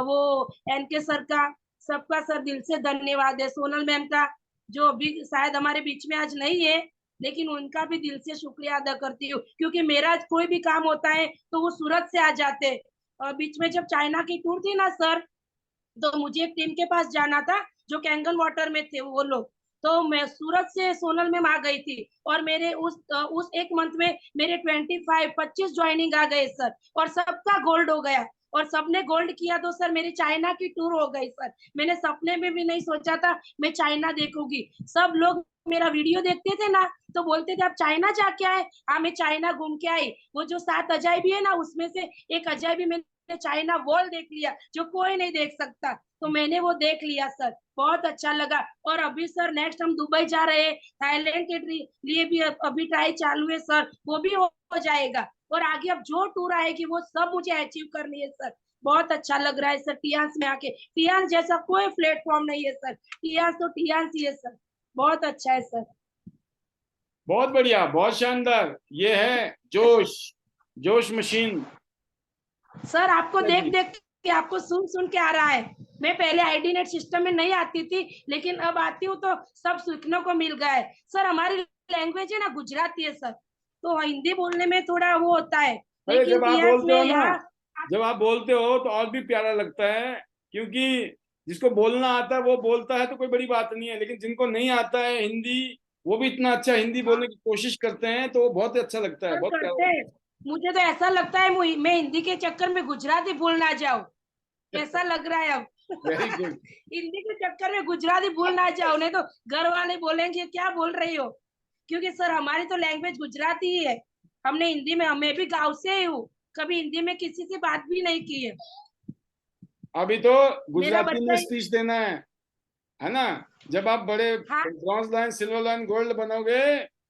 वो एनके सर का, सबका सर दिल से धन्यवाद है। सोनल मैम का, जो अभी शायद हमारे बीच में आज नहीं है, लेकिन उनका भी दिल से शुक्रिया अदा करती हूँ, क्योंकि मेरा कोई भी काम होता है तो वो सूरत से आ जाते हैं। बीच में जब चाइना की टूर थी ना सर, तो मुझे एक टीम के पास जाना था जो कैंगन वाटर में थे वो लोग, तो मैं सूरत से सोनल में आ गई थी, और मेरे उस एक मंथ में मेरे 25 ज्वाइनिंग आ गए सर, और सबका गोल्ड हो गया, और सबने गोल्ड किया, तो सर मेरी चाइना की टूर हो गई सर। मैंने सपने में भी नहीं सोचा था मैं चाइना देखूंगी। सब लोग मेरा वीडियो देखते थे ना, तो बोलते थे आप चाइना जाके आए। हाँ मैं चाइना घूम के आई, वो जो 7 अजायबी है ना, उसमें से एक अजायबी मैंने चाइना वॉल देख लिया, जो कोई नहीं देख सकता, तो मैंने वो देख लिया सर, बहुत अच्छा लगा। और अभी सर नेक्स्ट हम दुबई जा रहे हैं, थाईलैंड के लिए भी अभी ट्राई चालू है सर, वो भी हो जाएगा। और आगे अब जो टूर आएगी वो सब मुझे अचीव करनी है सर। बहुत अच्छा लग रहा है सर टियान्स में आके, टियान्स जैसा कोई प्लेटफॉर्म नहीं है सर, टियान्स तो टियान्स ही है सर। बहुत अच्छा है सर। बहुत बढ़िया, बहुत शानदार, ये है जोश, जोश मशीन। सर आपको जी। देख देख के, आपको सुन सुन के आ रहा है। मैं पहले आईडी नेट सिस्टम में नहीं आती थी, लेकिन अब आती हूँ तो सब सीखने को मिल गया है सर। हमारी लैंग्वेज है ना गुजराती है सर, तो हिंदी बोलने में थोड़ा वो होता है, अरे लेकिन जब आप टियान्स बोलते में हो ना, यहाँ जब आप बोलते हो तो और भी प्यारा लगता है, क्योंकि जिसको बोलना आता है वो बोलता है तो कोई बड़ी बात नहीं है, लेकिन जिनको नहीं आता है हिंदी, वो भी इतना अच्छा हिंदी बोलने की कोशिश करते हैं, तो वो बहुत अच्छा लगता है, सर बहुत प्यारा करते हैं। लगता मुझे तो ऐसा लगता है मैं हिंदी के चक्कर में गुजराती भूल ना जाऊं, ऐसा लग रहा है अब। है। Very good. हिंदी के चक्कर में गुजराती भूल ना जाओ, नहीं तो घर वाले बोलेंगे क्या बोल रही हो, क्योंकि सर हमारी तो लैंग्वेज गुजराती ही है। हमने हिंदी में, मैं भी गांव से ही हूँ, कभी हिंदी में किसी से बात भी नहीं की है। अभी तो मेरा गुजराती में बच्चा स्पीच देना है ना, जब आप बड़े हाँ bronze line, silver line, gold बनोगे,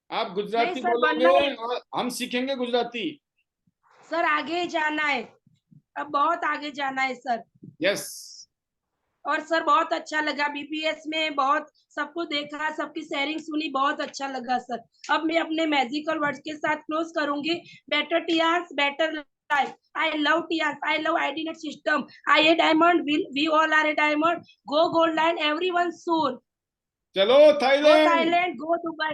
आप नहीं गुजराती सर बनना बोलोगे है और हम सीखेंगे गुजराती। सर, आगे ही जाना है, अब बहुत आगे जाना है सर। यस। और सर बहुत अच्छा लगा, बीपीएस में बहुत सबको देखा, सबकी शेयरिंग सुनी, बहुत अच्छा लगा सर। अब मैं अपने मैजिकल वर्ड्स के साथ क्लोज करूंगी। Better Tiens, better life. I love TRP. I love IDNet system. I a diamond. We all are a diamond. Go gold line. Everyone soon. चलो Go Thailand. Thailand. Go Dubai.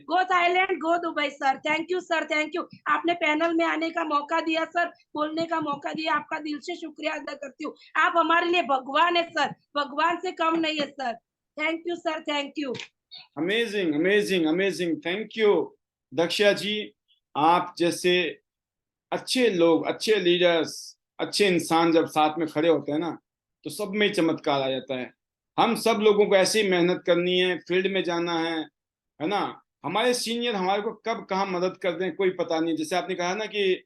Go Thailand. Go Dubai, sir. Thank you, sir. Thank you. आपने पैनल में आने का मौका दिया सर, बोलने का मौका दिया, आपका दिल से शुक्रिया अदा करती हूँ। आप हमारे लिए भगवान है सर, भगवान से कम नहीं है sir. Thank you sir, thank you. Amazing amazing amazing, thank you Daksha ji. आप जैसे अच्छे लोग, अच्छे लीडर्स, अच्छे इंसान जब साथ में खड़े होते हैं ना, तो सब में चमत्कार आ जाता है। हम सब लोगों को ऐसी मेहनत करनी है, फील्ड में जाना है ना। हमारे सीनियर हमारे को कब कहाँ मदद कर दें कोई पता नहीं। जैसे आपने कहा ना कि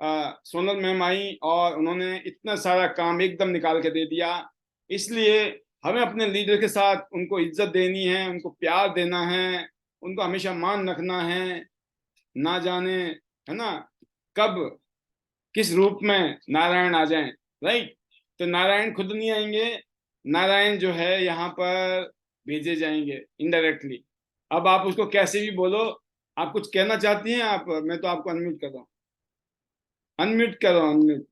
सोनल मैम आई और उन्होंने इतना सारा काम एकदम निकाल के दे दिया, इसलिए हमें अपने लीडर के साथ उनको इज्जत देनी है, उनको प्यार देना है, उनको हमेशा मान रखना है। ना जाने है ना कब किस रूप में नारायण आ जाएं, राइट। तो नारायण खुद नहीं आएंगे, नारायण जो है यहाँ पर भेजे जाएंगे इनडायरेक्टली। अब आप उसको कैसे भी बोलो, आप कुछ कहना चाहती हैं आप? मैं तो आपको अनम्यूट कर रहा हूँ, अनम्यूट करो, अनम्यूट।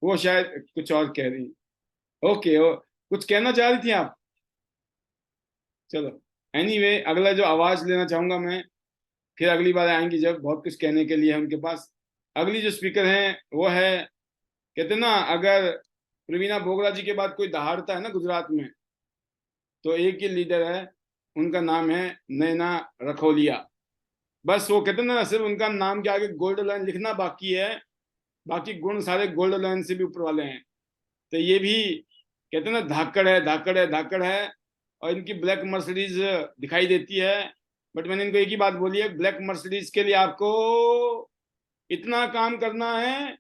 वो शायद कुछ और कह रही। ओके, कुछ कहना चाह रही थी आप? चलो एनीवे, अगला जो आवाज लेना चाहूंगा मैं, फिर अगली बार आएंगी जब बहुत कुछ कहने के लिए है उनके पास। अगली जो स्पीकर हैं वो है, कहते ना अगर प्रवीणा बोगरा जी के बाद कोई दहाड़ता है ना गुजरात में, तो एक ही लीडर है, उनका नाम है नैना रखोलिया। बस वो कहते ना, सिर्फ उनका नाम के आगे गोल्ड लाइन लिखना बाकी है, बाकी गुण सारे गोल्ड लाइन से भी ऊपर वाले हैं। तो ये भी कहते ना धाकड़ है, धाकड़ है, धाकड़ है। और इनकी ब्लैक मर्सिडीज दिखाई देती है, बट मैंने इनको एक ही बात बोली है, ब्लैक मर्सिडीज के लिए आपको इतना काम करना है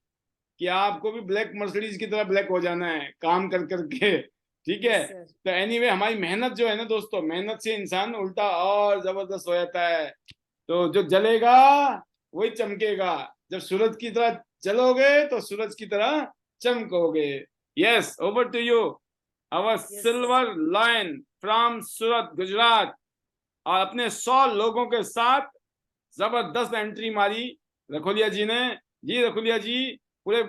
कि आपको भी ब्लैक मर्सिडीज की तरह ब्लैक हो जाना है काम कर करके, ठीक है। तो एनीवे हमारी मेहनत जो है ना दोस्तों, मेहनत से इंसान उल्टा और जबरदस्त हो जाता है। तो जो जलेगा वही चमकेगा। जब सूरज की तरह जलोगे तो सूरज की तरह चमकोगे। Yes, over to you, our silver lion from Surat Gujarat. और अपने 100 लोगों के साथ जबरदस्त एंट्री मारी रखोलिया जी ने। जी रखोलिया जी, पूरे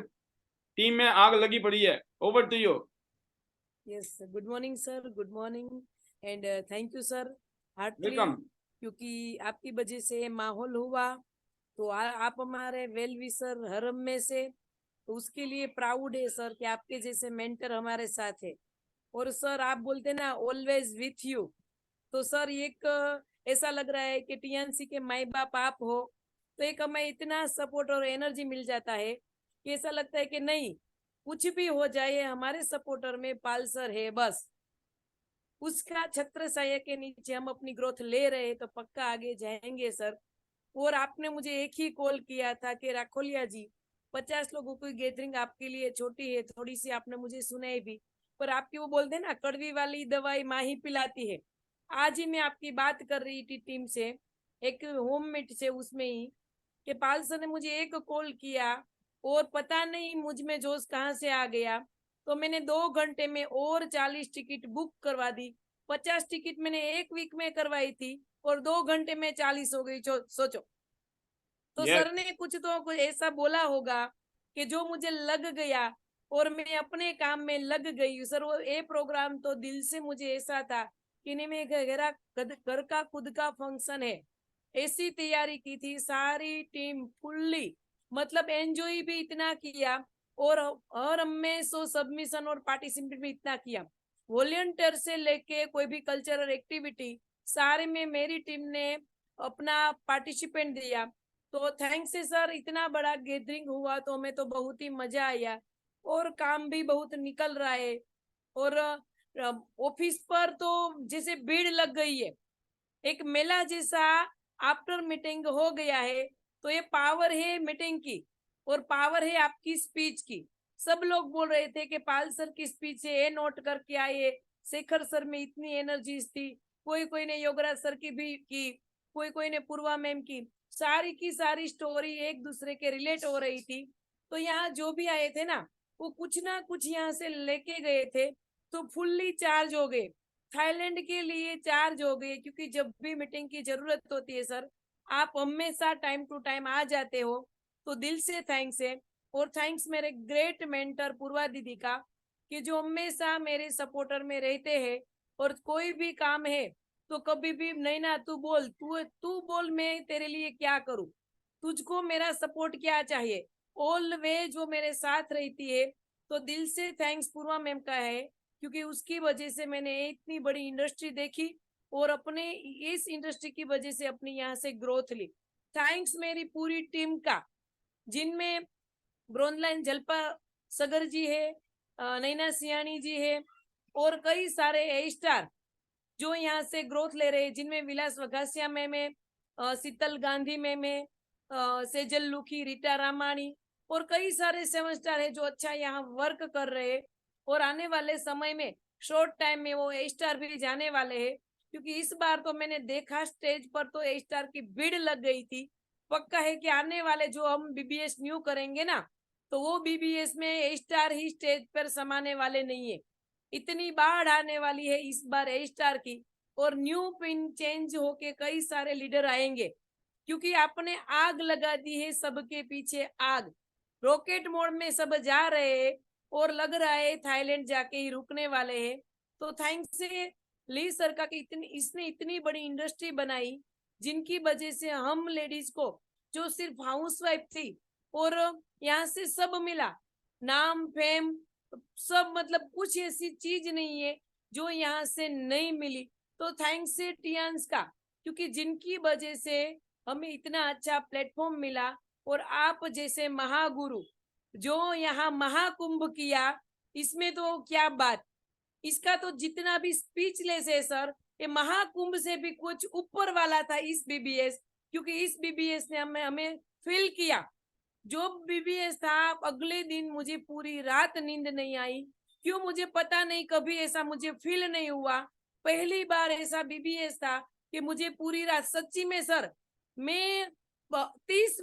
टीम में आग लगी पड़ी है। Over to you. Yes, good morning sir, good morning and thank you sir heartily, welcome. क्योंकि आपकी वजह से माहौल हुआ, तो आप हमारे वेल विशर हर में से, तो उसके लिए प्राउड है सर कि आपके जैसे मेंटर हमारे साथ है। और सर आप बोलते ना ऑलवेज विथ यू, तो सर एक ऐसा लग रहा है कि टीएनसी के माई बाप आप हो, तो एक हमें इतना सपोर्ट और एनर्जी मिल जाता है कि ऐसा लगता है कि नहीं, कुछ भी हो जाए हमारे सपोर्टर में पाल सर है, बस उसका छत्र छाया के नीचे हम अपनी ग्रोथ ले रहे तो पक्का आगे जाएंगे सर। और आपने मुझे एक ही कॉल किया था कि राखोलिया जी 50 लोगों की गैदरिंग आपके लिए छोटी है, थोड़ी सी आपने मुझे सुनाई भी, पर आपकी वो बोलते ना कड़वी वाली दवाई माँ ही पिलाती है। आज ही मैं आपकी बात कर रही थी टीम से, एक होम मीट से, उसमें ही कि पाल सर ने मुझे एक कॉल किया और पता नहीं मुझ में जोश कहाँ से आ गया, तो मैंने 2 घंटे में और 40 टिकट बुक करवा दी। 50 टिकट मैंने एक वीक में करवाई थी और 2 घंटे में 40 हो गई, सोचो। तो Yes. सर ने कुछ तो कुछ ऐसा बोला होगा कि जो मुझे लग गया और मैं अपने काम में लग गई सर। वो ये प्रोग्राम तो दिल से मुझे ऐसा था कि नहीं, मैं घर का खुद का फंक्शन है, ऐसी तैयारी की थी, सारी टीम फुल्ली, मतलब एंजॉय भी इतना किया और हमें सो सबमिशन और पार्टिसिपेट भी इतना किया। वॉलंटियर से लेके कोई भी कल्चरल एक्टिविटी सारे में मेरी टीम ने अपना पार्टिसिपेट दिया। तो थैंक्स है सर, इतना बड़ा गैदरिंग हुआ तो हमें तो बहुत ही मजा आया और काम भी बहुत निकल रहा है। और ऑफिस पर तो जैसे भीड़ लग गई है, एक मेला जैसा आफ्टर मीटिंग हो गया है। तो ये पावर है मीटिंग की और पावर है आपकी स्पीच की। सब लोग बोल रहे थे कि पाल सर की स्पीच है, ये नोट करके आए, शेखर सर में इतनी एनर्जी थी, कोई ने योगराज सर की भी की, कोई ने पूर्वा मैम की, सारी की सारी स्टोरी एक दूसरे के रिलेट हो रही थी। तो यहाँ जो भी आए थे ना, वो कुछ ना कुछ यहाँ से लेके गए थे, तो फुल्ली चार्ज हो गए। थाईलैंड के लिए चार्ज हो गए, क्योंकि जब भी मीटिंग की जरूरत होती है सर, आप हमेशा टाइम टू टाइम आ जाते हो, तो दिल से थैंक्स है। और थैंक्स मेरे ग्रेट मेंटर पूर्वा दीदी का, कि जो हमेशा मेरे सपोर्टर में रहते हैं, और कोई भी काम है तो कभी भी नहीं ना तू बोल, तू बोल मैं तेरे लिए क्या करूं, तुझको मेरा सपोर्ट क्या चाहिए, ऑलवेज वो मेरे साथ रहती है। तो दिल से थैंक्स पूर्वा मैम का है, क्योंकि उसकी वजह से मैंने इतनी बड़ी इंडस्ट्री देखी, और अपने इस इंडस्ट्री की वजह से अपनी यहाँ से ग्रोथ ली। थैंक्स मेरी पूरी टीम का, जिनमें ब्रोनलाइन जलपा सगर जी है, नैना सियानी जी है, और कई सारे ए स्टार जो यहाँ से ग्रोथ ले रहे हैं, जिनमें विलास वघासिया मैम है, शीतल गांधी मैम है, सेजल लुखी, रीटा रामाणी, और कई सारे 7 स्टार है जो अच्छा यहाँ वर्क कर रहे हैं। और आने वाले समय में शॉर्ट टाइम में वो ए स्टार भी जाने वाले हैं, क्योंकि इस बार तो मैंने देखा स्टेज पर तो ए स्टार की भीड़ लग गई थी। पक्का है कि आने वाले जो हम बीबीएस न्यू करेंगे ना, तो वो बीबीएस में ए स्टार ही स्टेज पर समाने वाले नहीं है। इतनी बाढ़ आने वाली है इस बार ए स्टार की, और न्यू पिन चेंज होके कई सारे लीडर आएंगे, क्योंकि आपने आग लगा दी है सबके पीछे आग। रॉकेट मोड में सब जा रहे हैं, और लग रहा है थाईलैंड जाके ही रुकने वाले हैं। तो थैंक्स से ली सर का कि इसने इतनी बड़ी इंडस्ट्री बनाई, जिनकी वजह से हम लेडीज को, जो सिर्फ हाउसवाइफ थी, और यहाँ से सब मिला, नाम फेम सब, मतलब कुछ ऐसी चीज नहीं है जो यहाँ से नहीं मिली। तो थैंक्स से टियान्स का, क्योंकि जिनकी वजह से हमें इतना अच्छा प्लेटफॉर्म मिला, और आप जैसे महागुरु जो यहाँ महाकुंभ किया, इसमें तो क्या बात, इसका तो जितना भी स्पीचलेस है सर, ये महाकुंभ से भी कुछ ऊपर वाला था इस बीबीएस, क्योंकि इस बीबीएस ने हमें फील किया। जो बीबीएस था, अगले दिन मुझे पूरी रात नींद नहीं आई, क्यों मुझे पता नहीं, कभी ऐसा मुझे फील नहीं हुआ। पहली बार ऐसा बीबीएस था कि मुझे पूरी रात, सच्ची में सर, मैं 30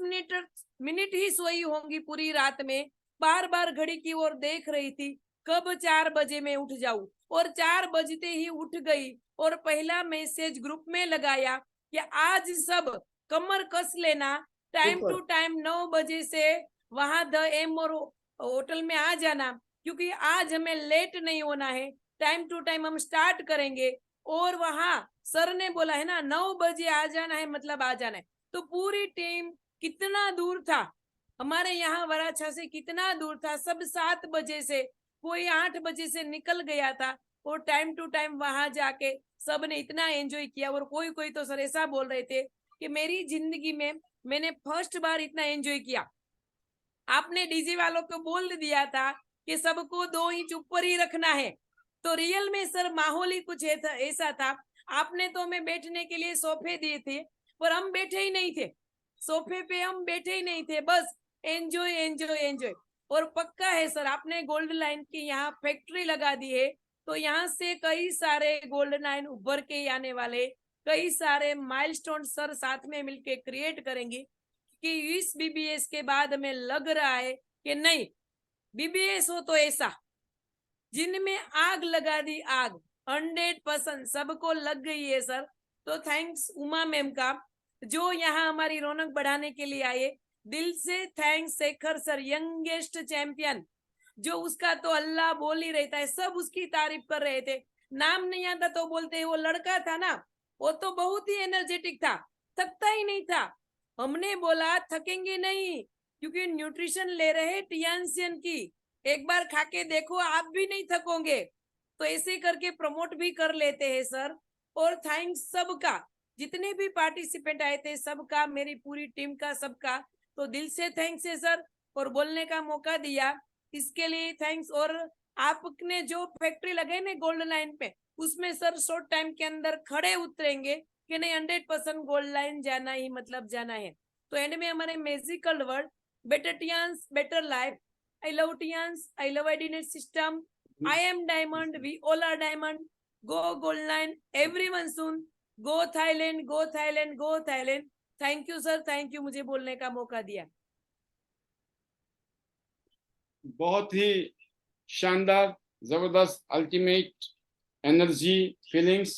मिनट ही सोई होंगी पूरी रात में, बार बार घड़ी की ओर देख रही थी, कब 4 बजे मैं उठ जाऊं, और 4 बजते ही उठ गई, और पहला मैसेज ग्रुप में लगाया कि आज सब कमर कस लेना, टाइम टू टाइम 9 बजे से वहां द एम और होटल में आ जाना, क्योंकि आज हमें लेट नहीं होना है, टाइम टू टाइम हम स्टार्ट करेंगे। और वहां सर ने बोला है ना 9 बजे आ जाना है, मतलब आ जाना है। तो पूरी टीम कितना दूर था, हमारे यहाँ वराछा से कितना दूर था, सब 7 बजे से, कोई 8 बजे से निकल गया था, और टाइम टू टाइम वहां जाके सब ने इतना एंजॉय किया। और कोई कोई तो सर ऐसा बोल रहे थे कि मेरी जिंदगी में मैंने फर्स्ट बार इतना एंजॉय किया। आपने डीजे वालों को बोल दिया था कि सबको 2 इंच ऊपर ही रखना है, तो रियल में सर माहौल ही कुछ ऐसा था। आपने तो हमें बैठने के लिए सोफे दिए थे, पर हम बैठे ही नहीं थे सोफे पे, हम बैठे ही नहीं थे, बस एंजॉय एंजॉय एंजॉय। और पक्का है सर, आपने गोल्ड लाइन की यहाँ फैक्ट्री लगा दी है, तो यहाँ से कई सारे गोल्ड लाइन उभर के आने वाले, कई सारे माइलस्टोन सर साथ में मिलके क्रिएट करेंगे, कि इस बीबीएस के बाद हमें लग रहा है कि नहीं, बीबीएस हो तो ऐसा, जिनमें आग लगा दी आग, 100% सबको लग गई है सर। तो थैंक्स उमा मैम का, जो यहाँ हमारी रौनक बढ़ाने के लिए आए। दिल से thanks Shekhar sir, youngest champion, जो उसका तो अल्लाह बोल ही रहता है, सब उसकी तारीफ कर रहे थे। नाम नहीं आता तो बोलते वो लड़का था ना, वो तो बहुत ही एनर्जेटिक था, थकता ही नहीं था। हमने बोला थकेंगे नहीं, क्योंकि न्यूट्रिशन ले रहे टियान्सियन की, एक बार खा के देखो, आप भी नहीं थकोगे। तो ऐसे करके प्रमोट भी कर लेते हैं सर। और थैंक्स सबका, जितने भी पार्टिसिपेंट आए थे सबका, मेरी पूरी टीम का, सबका तो दिल से थैंक्स है सर। और बोलने का मौका दिया इसके लिए थैंक्स। और आपने जो फैक्ट्री लगाई ना गोल्ड लाइन पे, उसमें सर शॉर्ट टाइम के अंदर खड़े उतरेंगे कि नहीं, 100% गोल्ड लाइन जाना ही मतलब जाना है। तो एंड में हमारे magical word, better Tiens better life, I love Tians, I love IDNet system, I am diamond, we all are diamond, go gold line, everyone soon, go Thailand, go Thailand, go Thailand। Thank you sir, thank you मुझे बोलने का मौका दिया। बहुत ही शानदार, जबरदस्त, अल्टीमेट एनर्जी, फीलिंग्स।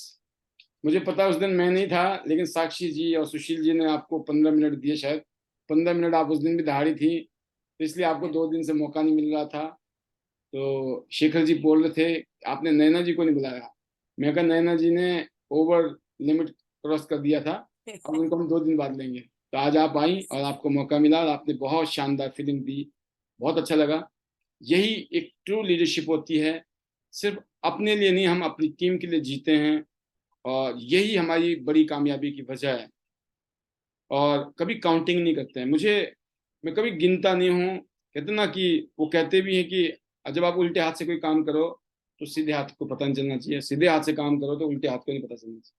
मुझे पता उस दिन मैं नहीं था, लेकिन साक्षी जी और सुशील जी ने आपको 15 मिनट दिए, शायद 15 मिनट। आप उस दिन भी दहाड़ी थी, तो इसलिए आपको 2 दिन से मौका नहीं मिल रहा था। तो शेखर जी बोल रहे थे आपने नैना जी को नहीं बुलाया। मैं कहा नैना जी ने ओवर लिमिट क्रॉस कर दिया था, अब उनको हम 2 दिन बाद लेंगे। तो आज आप आई और आपको मौका मिला और आपने बहुत शानदार फीलिंग दी, बहुत अच्छा लगा। यही एक ट्रू लीडरशिप होती है, सिर्फ अपने लिए नहीं, हम अपनी टीम के लिए जीते हैं, और यही हमारी बड़ी कामयाबी की वजह है। और कभी काउंटिंग नहीं करते हैं। मैं कभी गिनता नहीं हूँ। कहते ना कि वो कहते भी हैं कि जब आप उल्टे हाथ से कोई काम करो तो सीधे हाथ को पता नहीं चलना चाहिए, सीधे हाथ से काम करो तो उल्टे हाथ को नहीं पता चलना चाहिए।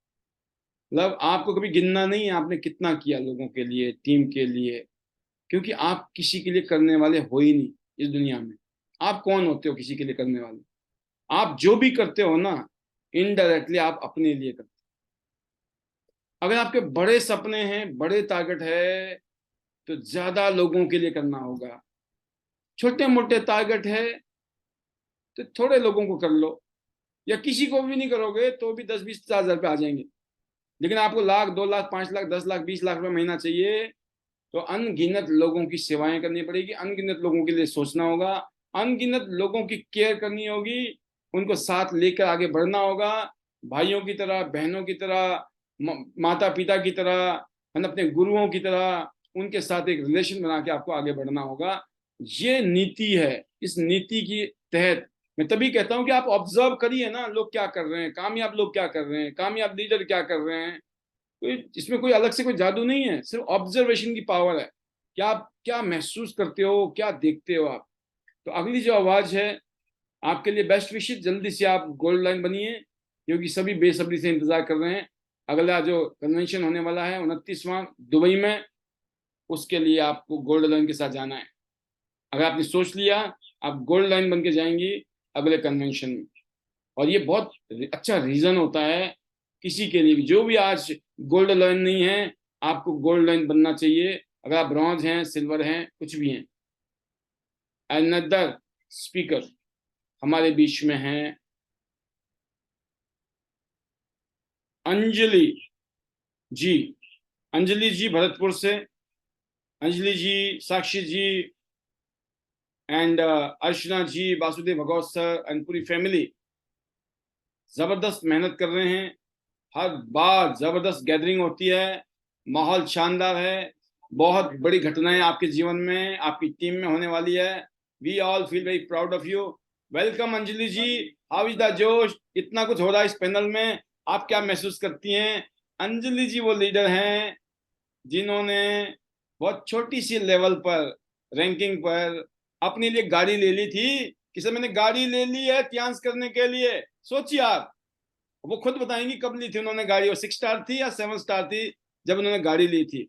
मतलब आपको कभी गिनना नहीं है आपने कितना किया लोगों के लिए, टीम के लिए, क्योंकि आप किसी के लिए करने वाले हो ही नहीं इस दुनिया में। आप कौन होते हो किसी के लिए करने वाले? आप जो भी करते हो ना, इनडायरेक्टली आप अपने लिए करते हो। अगर आपके बड़े सपने हैं, बड़े टारगेट है, तो ज्यादा लोगों के लिए करना होगा। छोटे मोटे टारगेट है तो थोड़े लोगों को कर लो, या किसी को भी नहीं करोगे तो भी 10-20-50 हजार रुपये आ जाएंगे। लेकिन आपको 1 लाख, 2 लाख, 5 लाख, 10 लाख, 20 लाख रुपए महीना चाहिए, तो अनगिनत लोगों की सेवाएं करनी पड़ेगी, अनगिनत लोगों के लिए सोचना होगा, अनगिनत लोगों की केयर करनी होगी, उनको साथ लेकर आगे बढ़ना होगा, भाइयों की तरह, बहनों की तरह, माता पिता की तरह, अपने गुरुओं की तरह, उनके साथ एक रिलेशन बना के आपको आगे बढ़ना होगा। ये नीति है। इस नीति के तहत मैं तभी कहता हूं कि आप ऑब्जर्व करिए ना, लोग क्या कर रहे हैं, कामयाब लोग क्या कर रहे हैं, कामयाब लीडर क्या कर रहे हैं। कोई इसमें कोई अलग से कोई जादू नहीं है, सिर्फ ऑब्जर्वेशन की पावर है कि आप क्या महसूस करते हो, क्या देखते हो आप। तो अगली जो आवाज है आपके लिए बेस्ट विशेष, जल्दी से आप गोल्ड लाइन बनिए, क्योंकि सभी बेसब्री से इंतजार कर रहे हैं। अगला जो कन्वेंशन होने वाला है 29वां दुबई में, उसके लिए आपको गोल्ड लाइन के साथ जाना है। अगर आपने सोच लिया, आप गोल्ड लाइन बन के जाएंगी अगले कन्वेंशन में। और ये बहुत अच्छा रीजन होता है किसी के लिए भी, जो भी आज गोल्ड लाइन नहीं है, आपको गोल्ड लाइन बनना चाहिए। अगर आप ब्रॉन्ज हैं, सिल्वर हैं, कुछ भी हैं। अनदर स्पीकर हमारे बीच में है अंजलि जी। अंजलि जी भरतपुर से, Anjali ji, Sakshi ji and Archana ji, Vasudev Bhagwat sir and पूरी फैमिली जबरदस्त मेहनत कर रहे हैं। हर बार जबरदस्त गैदरिंग होती है, माहौल शानदार है। बहुत बड़ी घटनाएं आपके जीवन में, आपकी टीम में होने वाली है। We all feel very proud of you. Welcome Anjali ji, how is the जोश? इतना कुछ हो रहा है इस पैनल में, आप क्या महसूस करती हैं? अंजलि जी वो लीडर हैं जिन्होंने बहुत छोटी सी लेवल पर, रैंकिंग पर अपने लिए गाड़ी ले ली थी। किसे मैंने गाड़ी ले ली है त्यांस करने के लिए? सोचिए आप, वो खुद बताएंगी कब ली थी उन्होंने गाड़ी, और 6 स्टार थी या 7 स्टार थी जब उन्होंने गाड़ी ली थी?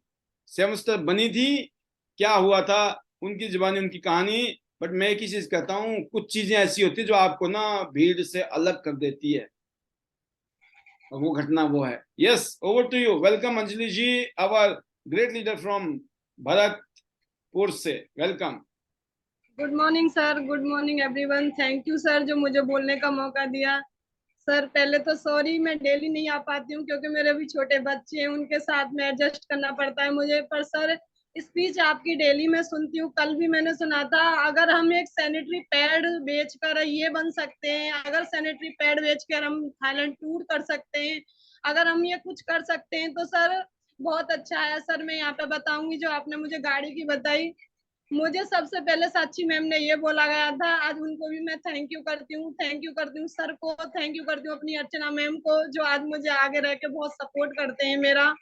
7 स्टार बनी थी, क्या हुआ था उनकी जुबानी, उनकी कहानी। बट मैं एक ही चीज कहता हूँ, कुछ चीजें ऐसी होती है जो आपको ना भीड़ से अलग कर देती है, और वो घटना वो है। Yes, over to you. Welcome Anjali ji, our great leader from Bharatpur से, welcome. Good morning sir, good morning everyone. Thank you sir जो मुझे बोलने का मौका दिया। सर पहले तो सॉरी, मैं डेली नहीं आ पाती हूँ क्योंकि मेरे भी छोटे बच्चे हैं, उनके साथ में एडजस्ट करना पड़ता है मुझे। पर सर स्पीच आपकी डेली मैं सुनती हूँ, कल भी मैंने सुना था अगर हम एक सैनिटरी पैड बेचकर ये बन सकते हैं, अगर सैनिटरी पैड बेचकर हम थाईलैंड टूर कर सकते हैं, अगर हम ये कुछ कर सकते हैं तो सर बहुत अच्छा है। सर मैं यहाँ पे बताऊंगी जो आपने मुझे गाड़ी की बताई, मुझे सबसे पहले साक्षी मैम ने ये बोला गया था, आज उनको भी मैं थैंक यू करती हूँ, थैंक यू करती हूँ सर को, थैंक यू करती हूँ अपनी अर्चना मैम को जो आज मुझे आगे रह के बहुत सपोर्ट करते हैं मेरा।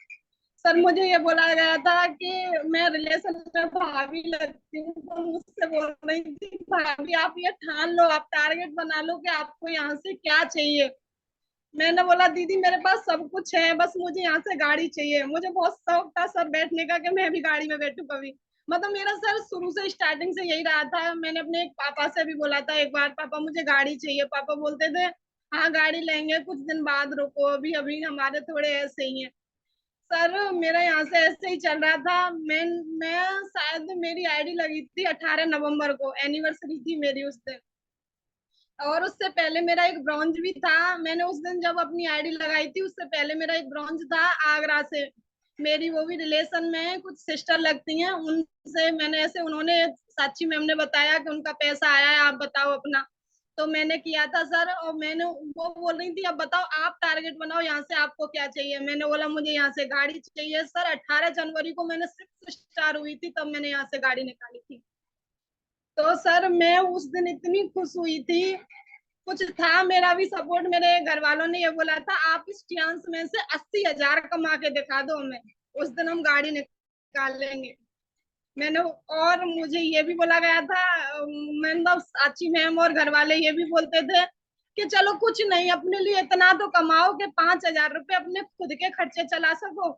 सर मुझे ये बोला गया था कि मैं रिलेशन में भाभी लगती हूँ, तो मुझसे बोल रही थी भाभी आप ये ठान लो, आप टारगेट बना लो कि आपको यहाँ से क्या चाहिए। मैंने बोला दीदी मेरे पास सब कुछ है, बस मुझे यहाँ से गाड़ी चाहिए। मुझे बहुत शौक था सर बैठने का कि मैं भी गाड़ी में बैठूं कभी। मतलब मेरा सर शुरू से स्टार्टिंग से यही रहा था। मैंने अपने एक पापा से भी बोला था एक बार, पापा मुझे गाड़ी चाहिए। पापा बोलते थे हाँ गाड़ी लेंगे, कुछ दिन बाद रुको, अभी अभी हमारे थोड़े ऐसे ही हैं। सर मेरा यहाँ से ऐसे ही चल रहा था। मैं शायद मेरी आईडी लगी थी 18 नवंबर को, एनिवर्सरी थी मेरी उस दिन। और उससे पहले मेरा एक ब्रॉन्ज भी था। मैंने उस दिन जब अपनी आईडी लगाई थी उससे पहले मेरा एक ब्रॉन्ज था आगरा से, मेरी वो भी रिलेशन में है, कुछ सिस्टर लगती हैं, उनसे मैंने ऐसे, उन्होंने साक्षी मैम ने बताया कि उनका पैसा आया है, आप बताओ अपना, तो मैंने किया था सर। और मैंने, वो बोल रही थी अब बताओ आप टारगेट बनाओ, यहाँ से आपको क्या चाहिए। मैंने बोला मुझे यहाँ से गाड़ी चाहिए सर। 18 जनवरी को मैंने 6 स्टार हुई थी तब मैंने यहाँ से गाड़ी निकाली थी। तो सर मैं उस दिन इतनी खुश हुई थी, कुछ था मेरा भी सपोर्ट, मेरे घर वालों ने ये बोला था आप इस टियांस में से 80,000 कमा के दिखा दो हमें, उस दिन हम गाड़ी निकाल लेंगे। मैंने, और मुझे ये भी बोला गया था, मैंने साची मैम और घर वाले ये भी बोलते थे कि चलो कुछ नहीं, अपने लिए इतना तो कमाओ कि 5,000 रुपए अपने खुद के खर्चे चला सको।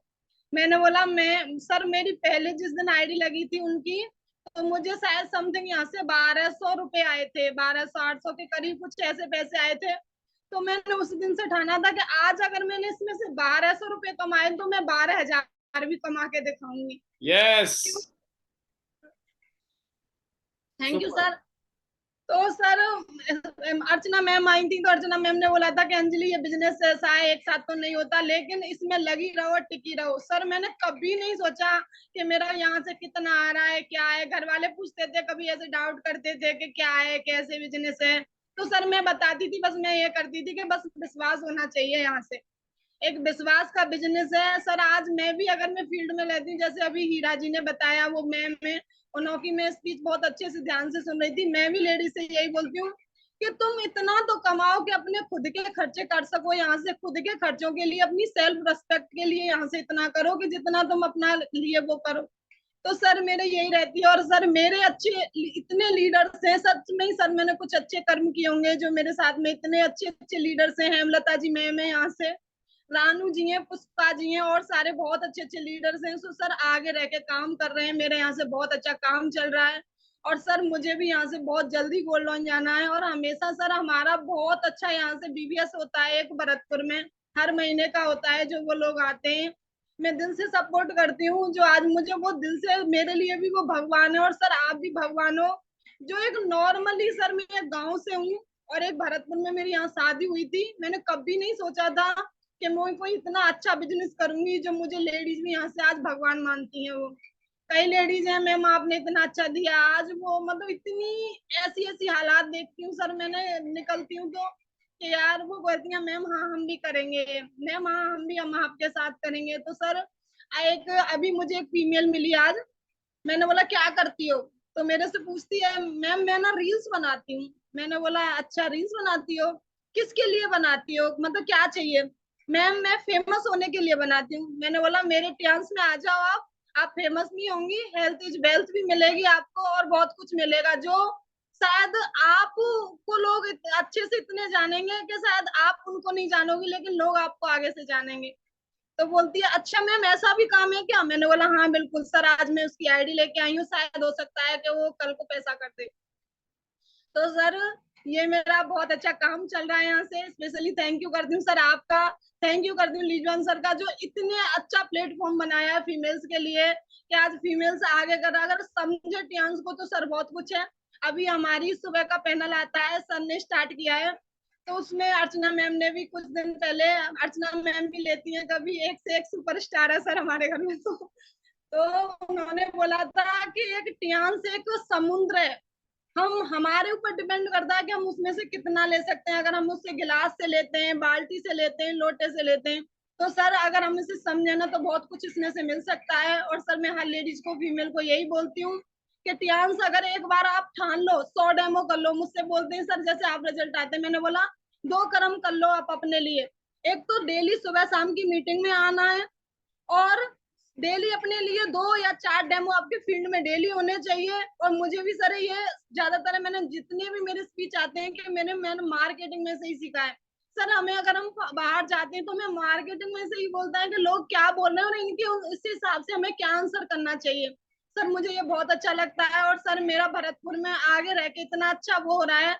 मैंने बोला मैं सर, मेरी पहले जिस दिन आईडी लगी थी उनकी, तो मुझे शायद समथिंग यहाँ से 1,200 रुपए आए थे, 1,200-800 के करीब कुछ ऐसे पैसे आए थे। तो मैंने उस दिन से ठाना था कि आज अगर मैंने इसमें से 1,200 रुपए कमाए तो मैं 12,000 भी कमा के दिखाऊंगी। Yes, thank you sir. तो सर अर्चना मैम आई थी, तो अर्चना मैम ने बोला था कि अंजलि ये बिजनेस ऐसा है, एक साथ तो नहीं होता, लेकिन इसमें लगी रहो, टिकी रहो। सर मैंने कभी नहीं सोचा कि मेरा यहाँ से कितना आ रहा है, क्या है। घर वाले पूछते थे, कभी ऐसे डाउट करते थे कि क्या है, कैसे बिजनेस है, तो सर मैं बताती थी, बस मैं ये करती थी कि बस विश्वास होना चाहिए, यहाँ से एक विश्वास का बिजनेस है। सर आज मैं भी अगर मैं फील्ड में रहती हूँ, जैसे अभी हीरा जी ने बताया, वो मैम में उनकी मैं स्पीच बहुत अच्छे से ध्यान से सुन रही थी, मैं भी लेडीज से यही बोलती हूँ कि तुम इतना तो कमाओ कि अपने खुद के खर्चे कर सको, यहाँ से खुद के खर्चों के लिए, अपनी सेल्फ रिस्पेक्ट के लिए यहाँ से इतना करो कि जितना तुम अपना लिए वो करो। तो सर मेरे यही रहती है। और सर मेरे अच्छे इतने लीडर्स हैं, सच में ही सर मैंने कुछ अच्छे कर्म किए होंगे जो मेरे साथ में इतने अच्छे अच्छे लीडर्स हैं। हेमलता जी मैम है यहाँ से, रानू जी हैं, पुष्पा जी हैं, और सारे बहुत अच्छे अच्छे लीडर्स हैं। सो सर आगे रह के काम कर रहे हैं, मेरे यहाँ से बहुत अच्छा काम चल रहा है। और सर मुझे भी यहाँ से बहुत जल्दी गोल्ड लोन जाना है, और हमेशा सर हमारा बहुत अच्छा यहाँ से बीबीएस होता है एक भरतपुर में, हर महीने का होता है, जो वो लोग आते हैं, मैं दिल से सपोर्ट करती हूँ। जो आज मुझे वो दिल से, मेरे लिए भी वो भगवान है, और सर आप भी भगवान हो। जो एक नॉर्मली, सर मैं एक गाँव से हूँ और एक भरतपुर में मेरी यहाँ शादी हुई थी, मैंने कभी नहीं सोचा था कि मैं कोई इतना अच्छा बिजनेस करूंगी, जो मुझे लेडीज भी यहाँ से आज भगवान मानती हैं। वो कई लेडीज हैं, मैम आपने इतना अच्छा दिया, आज वो मतलब इतनी ऐसी ऐसी हालात देखती हूँ सर, मैंने निकलती हूँ तो कि यार वो बोलती हैं मैम हाँ हम भी करेंगे, मैम हाँ हम आपके साथ करेंगे। तो सर एक अभी मुझे एक फीमेल मिली आज, मैंने बोला क्या करती हो, तो मेरे से पूछती है मैम मैं ना रील्स बनाती हूँ। मैंने बोला अच्छा रील्स बनाती हो, किसके लिए बनाती हो, मतलब क्या चाहिए। मैम मैं फेमस होने के लिए बनाती हूँ। मैंने बोला मेरे टियांस में आ जाओ आप फेमस नहीं होंगी, हेल्थ इज वेल्थ भी मिलेगी आपको, और बहुत कुछ मिलेगा जो शायद आपको लोग अच्छे से इतने जानेंगे कि शायद आप उनको नहीं जानोगी, लेकिन लोग आपको आगे से जानेंगे। तो बोलती है अच्छा मैम ऐसा भी काम है क्या। मैंने बोला हाँ बिल्कुल सर, आज मैं उसकी आईडी लेके आई हूँ, शायद हो सकता है कि वो कल को पैसा कर दे। तो सर ये मेरा बहुत अच्छा काम चल रहा है यहाँ से। स्पेशली थैंक यू करती हूँ सर आपका, थैंक यू करती हूँ लीजवान सर का, जो इतने अच्छा प्लेटफॉर्म बनाया है फीमेल्स के लिए, कि आज फीमेल्स आगे कर रहा है। अगर समझे टियांस को तो सर बहुत कुछ है। अभी हमारी सुबह का पैनल आता है, सर ने स्टार्ट किया है, तो उसमें अर्चना मैम ने भी कुछ दिन पहले, अर्चना मैम भी लेती हैं कभी, एक से एक सुपरस्टार है सर हमारे घर में। तो उन्होंने बोला था कि एक टियांस एक समुद्र है, हम हमारे ऊपर डिपेंड करता है कि हम उसमें से कितना ले सकते हैं। अगर हम उससे गिलास से लेते हैं, बाल्टी से लेते हैं, लोटे से लेते हैं, तो सर अगर हम इसे समझे ना तो बहुत कुछ इसमें से मिल सकता है। और सर मैं हर लेडीज को, फीमेल को यही बोलती हूँ कि टियांस अगर एक बार आप ठान लो, 100 डेमो कर लो। मुझसे बोलते हैं सर जैसे आप रिजल्ट आते हैं, मैंने बोला 2 कर्म कर लो आप अपने लिए, एक तो डेली सुबह शाम की मीटिंग में आना है, और डेली अपने लिए 2 या 4 डेमो आपके फील्ड में डेली होने चाहिए। और मुझे भी सर ये ज्यादातर मैंने जितने भी मेरे स्पीच आते हैं कि मैंने मार्केटिंग में से ही सीखा है सर। हमें अगर हम बाहर जाते हैं तो हमें मार्केटिंग में से ही बोलता है कि लोग क्या बोल रहे हैं और इनके इस हिसाब से हमें क्या आंसर करना चाहिए। सर मुझे ये बहुत अच्छा लगता है। और सर मेरा भरतपुर में आगे रह के इतना अच्छा वो हो रहा है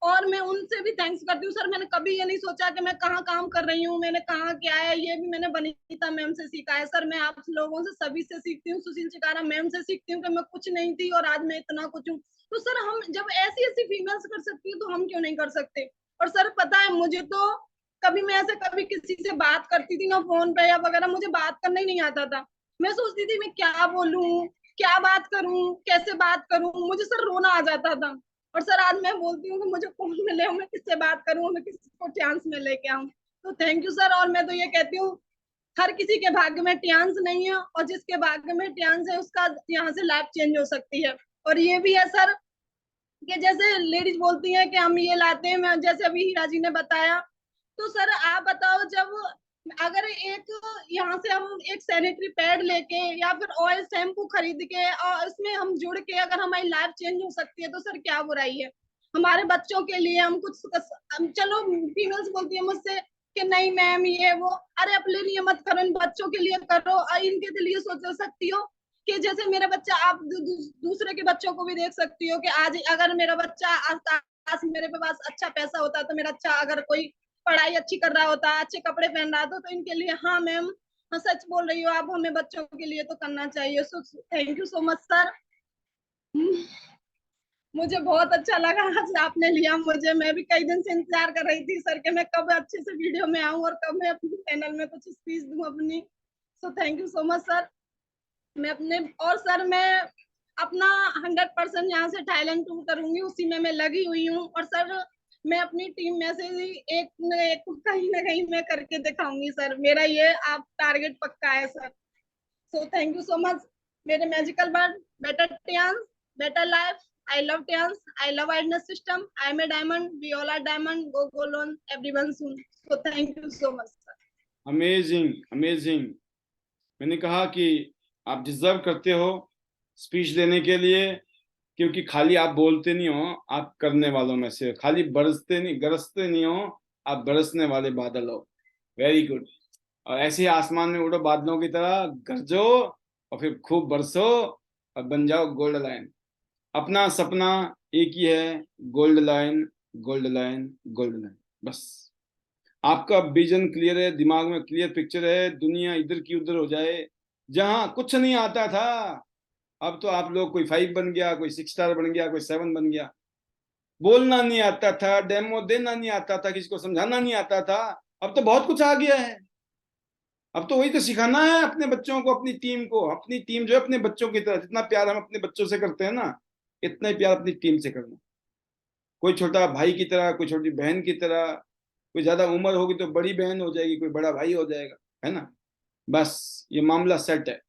और मैं उनसे भी थैंक्स करती हूँ सर। मैंने कभी ये नहीं सोचा कि मैं कहाँ काम कर रही हूँ, मैंने कहाँ क्या है, ये भी मैंने बनीता मैम से सीखा है सर। मैं आप लोगों से सभी से सीखती हूँ, सुशील चिकारा मैम से सीखती हूँ कि मैं कुछ नहीं थी और आज मैं इतना कुछ हूँ। तो सर हम जब ऐसी ऐसी फीमेल्स कर सकती है तो हम क्यों नहीं कर सकते। और सर पता है मुझे तो कभी मैं ऐसे कभी किसी से बात करती थी ना फोन पे या वगैरह, मुझे बात करना ही नहीं आता था। मैं सोचती थी मैं क्या बोलूं, क्या बात करूं, कैसे बात करूं, मुझे सर रोना आ जाता था। और सर आज मैं बोलती हूँ कि मुझे कौन मिले, मैं किससे बात करूं, मैं किसको चांस में लेके आऊं। तो थैंक यू सर। और मैं तो ये कहती हूँ हर किसी के भाग्य में टियांस नहीं है, और जिसके भाग्य में टियांस है उसका यहाँ से लाइफ चेंज हो सकती है। और ये भी है सर कि जैसे लेडीज बोलती हैं कि हम ये लाते हैं, मैं जैसे अभी हीरा जी ने बताया, तो सर आप बताओ जब अगर एक यहाँ से हम एक सैनिटरी पैड लेके या फिर ऑयल शैम्पू खरीद के और इसमें हम जुड़ के अगर हमारी लाइफ चेंज हो सकती है तो सर क्या बुराई है। हमारे बच्चों के लिए हम कुछ चलो फीमेल्स बोलती है मुझसे कि नहीं मैम ये वो, अरे अपने लिए मत करो, इन बच्चों के लिए करो। और इनके लिए सोच सकती हो कि जैसे मेरा बच्चा, आप दूसरे के बच्चों को भी देख सकती हो कि आज अगर मेरा बच्चा आज मेरे पास अच्छा पैसा होता तो मेरा अच्छा अगर कोई पढ़ाई अच्छी कर रहा होता, अच्छे कपड़े पहन रहा था, तो इनके लिए हाँ मैम, हाँ सच बोल रही हो आप, हमें बच्चों के लिए तो करना चाहिए। सो thank you so much sir. मुझे बहुत अच्छा लगा आज आपने लिया मुझे। मैं भी कई दिन से इंतजार कर रही थी सर कि मैं कब अच्छे से वीडियो में आऊं और कब मैं अपने चैनल में कुछ स्पीच दूं अपनी। सो thank you so much sir. मैं अपने और सर मैं अपना 100% यहाँ से थाईलैंड टूर करूंगी, उसी में मैं लगी हुई हूँ। और सर मैं अपनी टीम में से भी एक न एक कहीं ना कहीं मैं करके दिखाऊंगी सर, मेरा ये आप टारगेट पक्का है sir. So thank you so much मेरे magical word, better Tiens, better life. I love Tians. I love Idness System. I'm a diamond. We all are diamond. Go gold on everyone soon. So thank you so much, sir. Amazing amazing. मैंने कहा कि आप डिजर्व करते हो स्पीच देने के लिए, क्योंकि खाली आप बोलते नहीं हो, आप करने वालों में से, खाली गरजते नहीं हो, आप बरसने वाले बादल हो। Very good. और ऐसे ही आसमान में उड़ो बादलों की तरह, गरजो और फिर खूब बरसो और बन जाओ गोल्ड लाइन। अपना सपना एक ही है, gold line gold line gold line. बस आपका विजन क्लियर है, दिमाग में क्लियर पिक्चर है, दुनिया इधर की उधर हो जाए। जहां कुछ नहीं आता था अब तो आप लोग, कोई 5 बन गया, कोई 6 स्टार बन गया, कोई 7 बन गया। बोलना नहीं आता था, डेमो देना नहीं आता था, किसी को समझाना नहीं आता था, अब तो बहुत कुछ आ गया है। अब तो वही तो सिखाना है अपने बच्चों को, अपनी टीम को। अपनी टीम जो है अपने बच्चों की तरह, जितना प्यार हम अपने बच्चों से करते हैं ना, इतना ही प्यार अपनी टीम से करना। कोई छोटा भाई की तरह, कोई छोटी बहन की तरह, कोई ज्यादा उम्र होगी तो बड़ी बहन हो जाएगी, कोई बड़ा भाई हो जाएगा, है ना। बस ये मामला सेट है।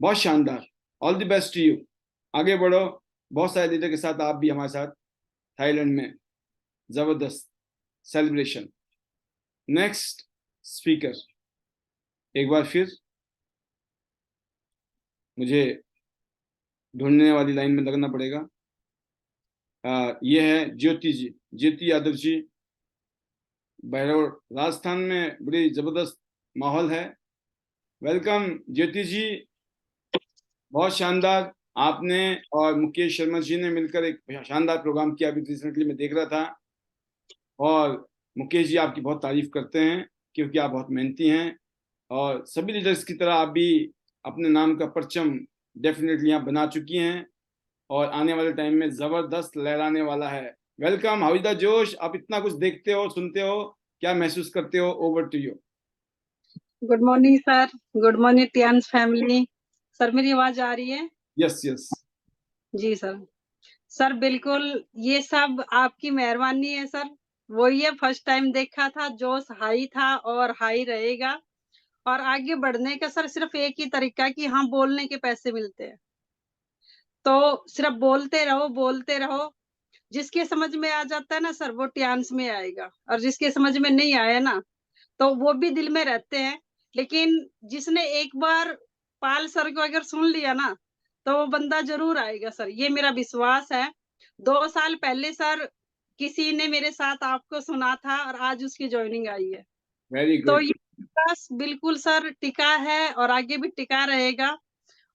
बहुत शानदार। All the best to you. आगे बढ़ो, बहुत सारे लीडर के साथ आप भी हमारे साथ थाईलैंड में जबरदस्त सेलिब्रेशन। नेक्स्ट स्पीकर, एक बार फिर मुझे ढूंढने वाली लाइन में लगना पड़ेगा। ये है ज्योति जी, ज्योति यादव जी, भैरव राजस्थान में बड़ी जबरदस्त माहौल है। वेलकम ज्योति जी। बहुत शानदार। आपने और मुकेश शर्मा जी ने मिलकर एक शानदार प्रोग्राम किया, अभी रिसेंटली मैं देख रहा था। और मुकेश जी आपकी बहुत तारीफ करते हैं क्योंकि आप बहुत मेहनती हैं, और सभी लीडर्स की तरह आप भी अपने नाम का परचम डेफिनेटली यहाँ बना चुकी हैं, और आने वाले टाइम में जबरदस्त लहराने वाला है। वेलकम, हाउ इज द जोश। आप इतना कुछ देखते हो, सुनते हो, क्या महसूस करते हो? Over to you. Good morning sir, good morning Tiens family. Sir मेरी आवाज आ रही है? यस यस जी सर। सर बिल्कुल ये सब आपकी मेहरबानी है सर। वही है, फर्स्ट टाइम देखा था, जोश हाई था और हाई रहेगा। और आगे बढ़ने का सर सिर्फ एक ही तरीका कि हाँ, बोलने के पैसे मिलते हैं, तो सिर्फ बोलते रहो बोलते रहो। जिसके समझ में आ जाता है ना सर, वो टियांस में आएगा, और जिसके समझ में नहीं आया ना, तो वो भी दिल में रहते हैं। लेकिन जिसने एक बार पाल सर को अगर सुन लिया ना, तो वो बंदा जरूर आएगा सर, ये मेरा विश्वास है। 2 साल पहले सर किसी ने मेरे साथ आपको सुना था और आज उसकी ज्वाइनिंग आई है। वेरी तो गुड। ये विश्वास बिल्कुल सर टिका है और आगे भी टिका रहेगा।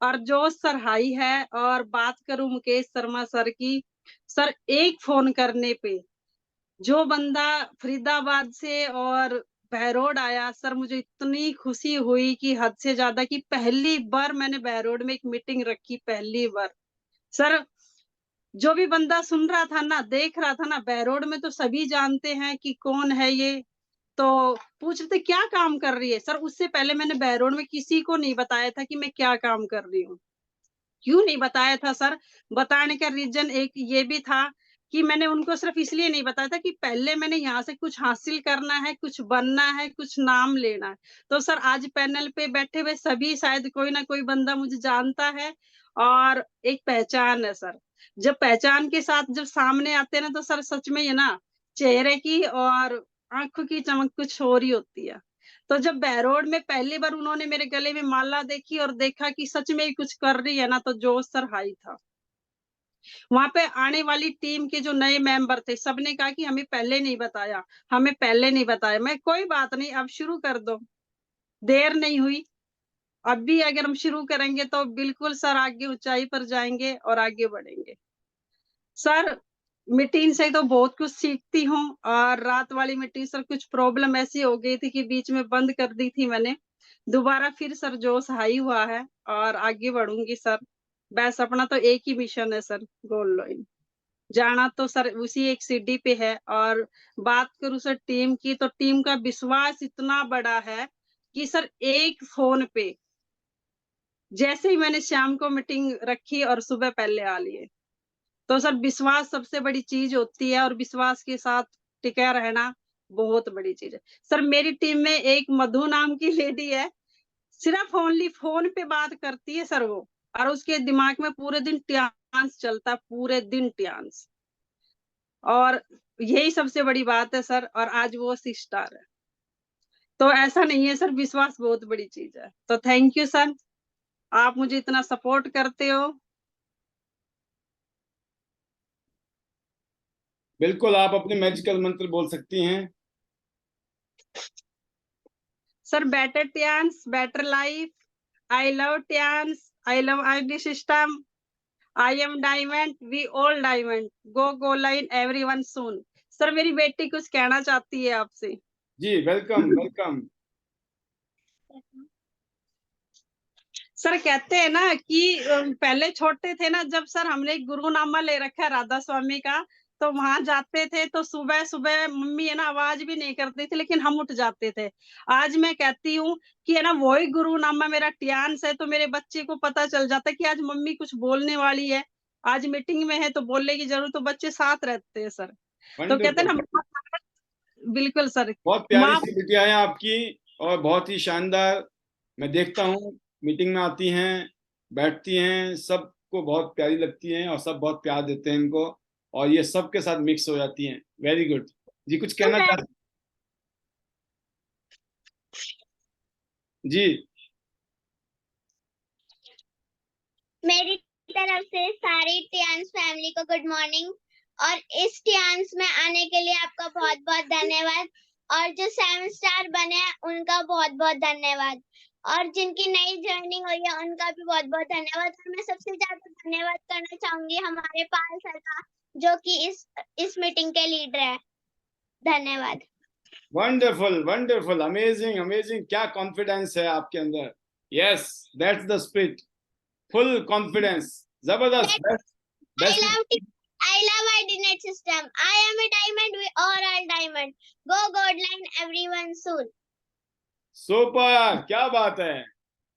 और जो सर हाई है। और बात करूं मुकेश शर्मा सर की, सर एक फोन करने पे जो बंदा फरीदाबाद से और बहरोड आया सर, मुझे इतनी खुशी हुई कि हद से ज्यादा, कि पहली बार मैंने बहरोड में एक मीटिंग रखी, पहली बार। सर जो भी बंदा सुन रहा था ना, देख रहा था ना, बहरोड में तो सभी जानते हैं कि कौन है ये, तो पूछ रहे थे क्या काम कर रही है। सर उससे पहले मैंने बहरोड में किसी को नहीं बताया था कि मैं क्या काम कर रही हूँ। क्यों नहीं बताया था सर? बताने का रीजन एक ये भी था कि मैंने उनको सिर्फ इसलिए नहीं बताया था कि पहले मैंने यहाँ से कुछ हासिल करना है, कुछ बनना है, कुछ नाम लेना है। तो सर आज पैनल पे बैठे हुए सभी शायद कोई ना कोई बंदा मुझे जानता है और एक पहचान है सर। जब पहचान के साथ जब सामने आते हैं ना, तो सर सच में ये ना चेहरे की और आँखों की चमक कुछ और ही होती है। तो जब बहरोड में पहली बार उन्होंने मेरे गले में माला देखी और देखा कि सच में ही कुछ कर रही है ना, तो जोश सर हाई था। वहां पे आने वाली टीम के जो नए मेंबर थे, सबने कहा कि हमें पहले नहीं बताया, हमें पहले नहीं बताया। मैं कोई बात नहीं, अब शुरू कर दो, देर नहीं हुई। अब भी अगर हम शुरू करेंगे तो बिल्कुल सर आगे ऊंचाई पर जाएंगे और आगे बढ़ेंगे। सर मीटिंग से तो बहुत कुछ सीखती हूँ, और रात वाली मीटिंग सर कुछ प्रॉब्लम ऐसी हो गई थी कि बीच में बंद कर दी थी मैंने। दोबारा फिर सर जोश हाई हुआ है और आगे बढ़ूंगी सर। बस अपना तो एक ही मिशन है सर, गोल्ड लॉइन जाना, तो सर उसी एक सीढ़ी पे है। और बात करूं सर टीम की, तो टीम का विश्वास इतना बड़ा है कि सर एक फोन पे जैसे ही मैंने शाम को मीटिंग रखी और सुबह पहले आ लिए, तो सर विश्वास सबसे बड़ी चीज होती है और विश्वास के साथ टिका रहना बहुत बड़ी चीज है। सर मेरी टीम में एक मधु नाम की लेडी है, सिर्फ ओनली फोन पे बात करती है सर वो, और उसके दिमाग में पूरे दिन ट्यांस चलता है, पूरे दिन ट्यांस। और यही सबसे बड़ी बात है सर, और आज वो सिस्टर है। तो ऐसा नहीं है सर, विश्वास बहुत बड़ी चीज है। तो थैंक यू सर, आप मुझे इतना सपोर्ट करते हो। बिल्कुल, आप अपने मैजिकल मंत्र बोल सकती हैं। Sir better Tiens, better life, I love Tiens, I love ID system, I am diamond, we all diamond, go line everyone soon. Sir मेरी बेटी कुछ कहना चाहती है आपसे। जी वेलकम वेलकम। सर कहते हैं ना कि पहले छोटे थे ना, जब सर हमने गुरुनामा ले रखा है राधा स्वामी का, तो वहां जाते थे तो सुबह सुबह मम्मी है ना आवाज भी नहीं करती थी, लेकिन हम उठ जाते थे। आज मैं कहती हूँ कि है ना वही गुरुनामा मेरा ट्यांस है, तो मेरे बच्चे को पता चल जाता है कि आज मम्मी कुछ बोलने वाली है, आज मीटिंग में है तो बोलने की जरूरत, तो बच्चे साथ रहते हैं सर। तो कहते हैं वंडरफुल, ना, बिल्कुल सर। बहुत प्यारी माँ, सी बिटिया है आपकी और बहुत ही शानदार। मैं देखता हूँ मीटिंग में आती हैं, बैठती हैं, सबको बहुत प्यारी लगती हैं और सब बहुत प्यार देते हैं इनको, और ये सबके साथ मिक्स हो जाती हैं। Very good. जी कुछ कहना चाहते जी? मेरी तरफ से सारी टियान्स फैमिली को गुड मॉर्निंग, और इस टियान्स में आने के लिए आपका बहुत बहुत धन्यवाद, और जो 7 स्टार बने हैं उनका बहुत बहुत धन्यवाद, और जिनकी नई ज्वाइनिंग हुई है उनका भी बहुत बहुत धन्यवाद। और मैं सबसे ज्यादा धन्यवाद करना चाहूंगी हमारे पाल सर का, जो कि इस मीटिंग के लीडर है। धन्यवाद। वंडरफुल वंडरफुल, अमेजिंग अमेजिंग, क्या कॉन्फिडेंस है आपके अंदर। Yes, that's the spirit, full confidence, जबरदस्त। I love IDNet system. I am a diamond. We are all diamond. Go Godline everyone soon. Super, क्या बात है।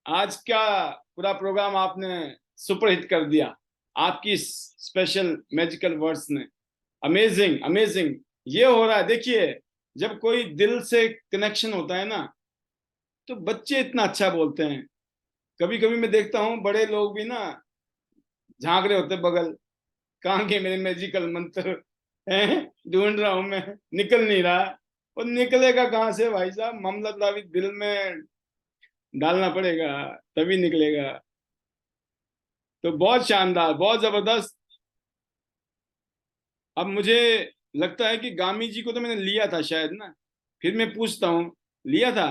आज का पूरा प्रोग्राम आपने सुपर हिट कर दिया, आपकी स्पेशल मैजिकल वर्ड्स ने। Amazing amazing. ये हो रहा है, देखिए जब कोई दिल से कनेक्शन होता है ना, तो बच्चे इतना अच्छा बोलते हैं। कभी कभी मैं देखता हूँ बड़े लोग भी ना झांक रहे होते बगल, कहाँ के मेरे मैजिकल मंत्र हैं, ढूंढ रहा हूं मैं, निकल नहीं रहा। और निकलेगा कहाँ से भाई साहब, मामला दावी दिल में डालना पड़ेगा तभी निकलेगा। तो बहुत शानदार, बहुत जबरदस्त। अब मुझे लगता है कि गामी जी को तो मैंने लिया था शायद ना, फिर मैं पूछता हूँ, लिया था?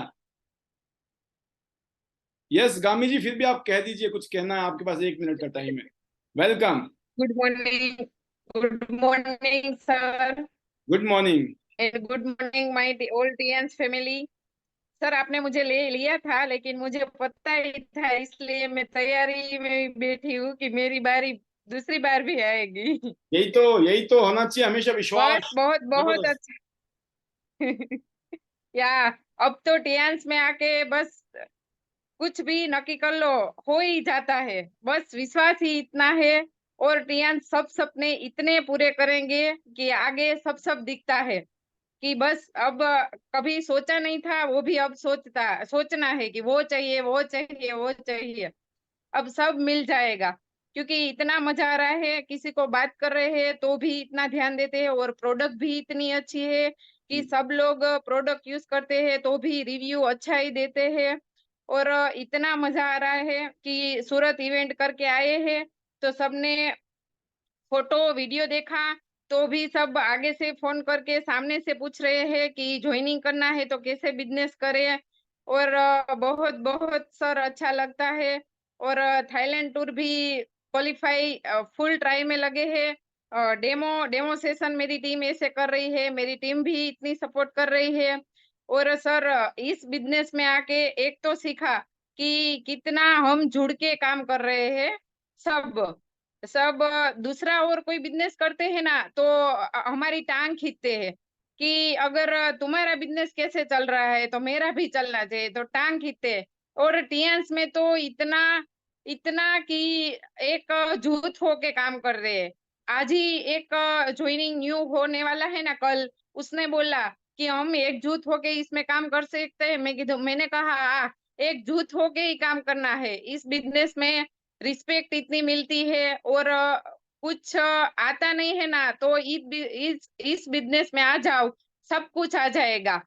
यस गामी जी, फिर भी आप कह दीजिए, कुछ कहना है, आपके पास 1 मिनट का टाइम है। Welcome. Good morning sir. Good morning. And good morning my all Tiens family. Sir आपने मुझे ले लिया था, लेकिन मुझे पता ही था, इसलिए मैं तैयारी में बैठी हूँ कि मेरी बारी दूसरी बार भी आएगी। यही तो होना चाहिए, हमेशा बस विश्वास। बहुत बहुत जबरदस्त। अच्छा। या अब तो टीएंस में आके बस कुछ भी नक्की कर लो, हो ही जाता है, बस विश्वास ही इतना है। और टीएंस सब सपने इतने पूरे करेंगे कि आगे सब दिखता है कि बस अब कभी सोचा नहीं था वो भी अब सोचना है कि वो चाहिए वो चाहिए वो चाहिए। अब सब मिल जाएगा, क्योंकि इतना मजा आ रहा है, किसी को बात कर रहे हैं तो भी इतना ध्यान देते हैं, और प्रोडक्ट भी इतनी अच्छी है कि सब लोग प्रोडक्ट यूज करते हैं तो भी रिव्यू अच्छा ही देते हैं। और इतना मजा आ रहा है कि सूरत इवेंट करके आए हैं तो सबने फोटो वीडियो देखा, तो भी सब आगे से फोन करके सामने से पूछ रहे हैं कि ज्वाइनिंग करना है तो कैसे बिजनेस करें। और बहुत बहुत सर अच्छा लगता है। और थाईलैंड टूर भी क्वालिफाई फुल ट्राई में लगे हैं। डेमो सेशन मेरी टीम ऐसे कर रही है, मेरी टीम भी इतनी सपोर्ट कर रही है। और सर इस बिजनेस में आके एक तो सीखा कि कितना हम जुड़ के काम कर रहे हैं सब सब। दूसरा और कोई बिजनेस करते हैं ना तो हमारी टांग खींचते हैं कि अगर तुम्हारा बिजनेस कैसे चल रहा है तो मेरा भी चलना चाहिए, तो टांग खींचते हैं। और टीएंस में तो इतना इतना कि एक जुट होके काम कर रहे हैं। आज ही एक ज्वाइनिंग न्यू होने वाला है ना कल, उसने बोला कि हम एकजुट होके इसमें काम कर सकते हैं। मैंने कहा एकजुट होके ही काम करना है, इस बिजनेस में रिस्पेक्ट इतनी मिलती है। और कुछ आता नहीं है ना तो इस बिजनेस में आ जाओ, सब कुछ आ जाएगा।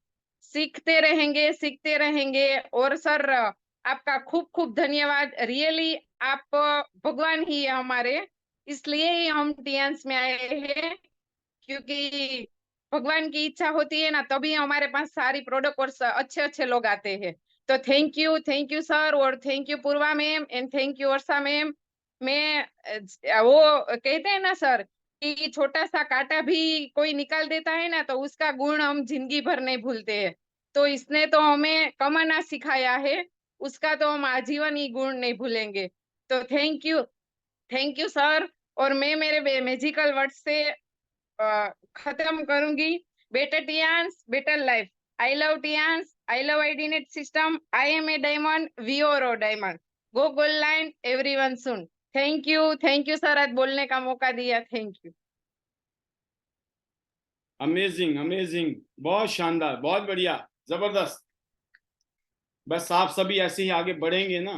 सीखते रहेंगे। और सर आपका खूब खूब धन्यवाद, रियली आप भगवान ही है हमारे, इसलिए ही हम टीएंस में आए हैं, क्योंकि भगवान की इच्छा होती है ना तभी हमारे पास सारी प्रोडक्ट और अच्छे अच्छे लोग आते हैं। तो थैंक यू सर, और thank you Purva ma'am, and thank you Varsha ma'am. मैं वो कहते हैं ना सर कि छोटा सा कांटा भी कोई निकाल देता है ना तो उसका गुण हम जिंदगी भर नहीं भूलते हैं। तो इसने तो हमें कमाना सिखाया है, उसका तो हम आजीवन ही गुण नहीं भूलेंगे। तो थैंक यू सर। और मैं मेरे मैजिकल वर्ड से खत्म करूंगी। Better Tiens better life. I love Tiens, I love IDNet system, I am a diamond, we are all diamond, go gold line everyone soon. Thank you sir, आज बोलने का मौका दिया, थैंक यू। अमेजिंग अमेजिंग, बहुत शानदार, बहुत बढ़िया, जबरदस्त। बस आप सभी ऐसे ही आगे बढ़ेंगे ना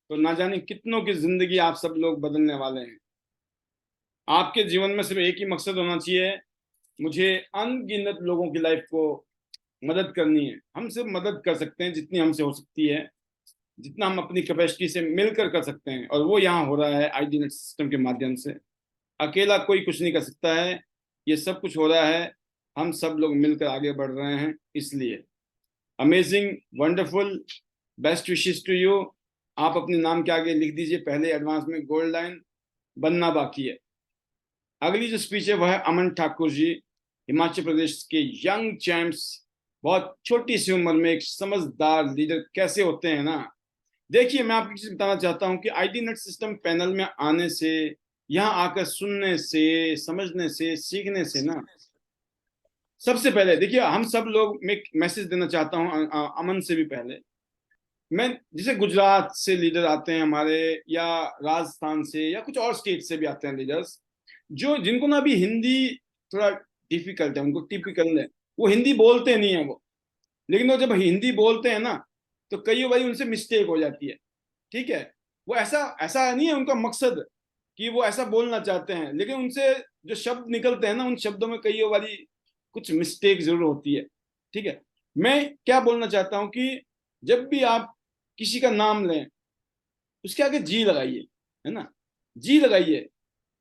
तो ना जाने कितनों की जिंदगी आप सब लोग बदलने वाले हैं। आपके जीवन में सिर्फ एक ही मकसद होना चाहिए, मुझे अनगिनत लोगों की लाइफ को मदद करनी है। हम सिर्फ मदद कर सकते हैं जितनी हमसे हो सकती है, जितना हम अपनी कैपेसिटी से मिलकर कर सकते हैं, और वो यहाँ हो रहा है आईडीनेट सिस्टम के माध्यम से। अकेला कोई कुछ नहीं कर सकता है, ये सब कुछ हो रहा है हम सब लोग मिलकर आगे बढ़ रहे हैं, इसलिए amazing, wonderful, best wishes to you. आप अपने नाम के आगे लिख दीजिए पहले एडवांस में गोल्ड लाइन, बनना बाकी है। अगली जो स्पीच है वह है अमन ठाकुर जी, हिमाचल प्रदेश के यंग चैंप्स। बहुत छोटी सी उम्र में एक समझदार लीडर कैसे होते हैं ना। देखिए मैं आपको चीज बताना चाहता हूँ कि आईडीनेट सिस्टम पैनल में आने से, यहाँ आकर सुनने से, समझने से, सीखने से ना, सबसे पहले देखिए हम सब लोग, मैं मैसेज देना चाहता हूँ अमन से भी पहले। मैं जैसे गुजरात से लीडर आते हैं हमारे, या राजस्थान से, या कुछ और स्टेट से भी आते हैं लीडर्स, जो जिनको ना अभी हिंदी थोड़ा डिफिकल्ट है, उनको टिपिकल है, वो हिंदी बोलते नहीं है वो, लेकिन वो जब हिंदी बोलते हैं ना तो कई बार उनसे मिस्टेक हो जाती है। ठीक है, वो ऐसा नहीं है उनका मकसद कि वो ऐसा बोलना चाहते हैं, लेकिन उनसे जो शब्द निकलते हैं ना, उन शब्दों में कई बारी कुछ मिस्टेक जरूर होती है। ठीक है, मैं क्या बोलना चाहता हूं कि जब भी आप किसी का नाम लें उसके आगे जी लगाइए, है ना, जी लगाइए।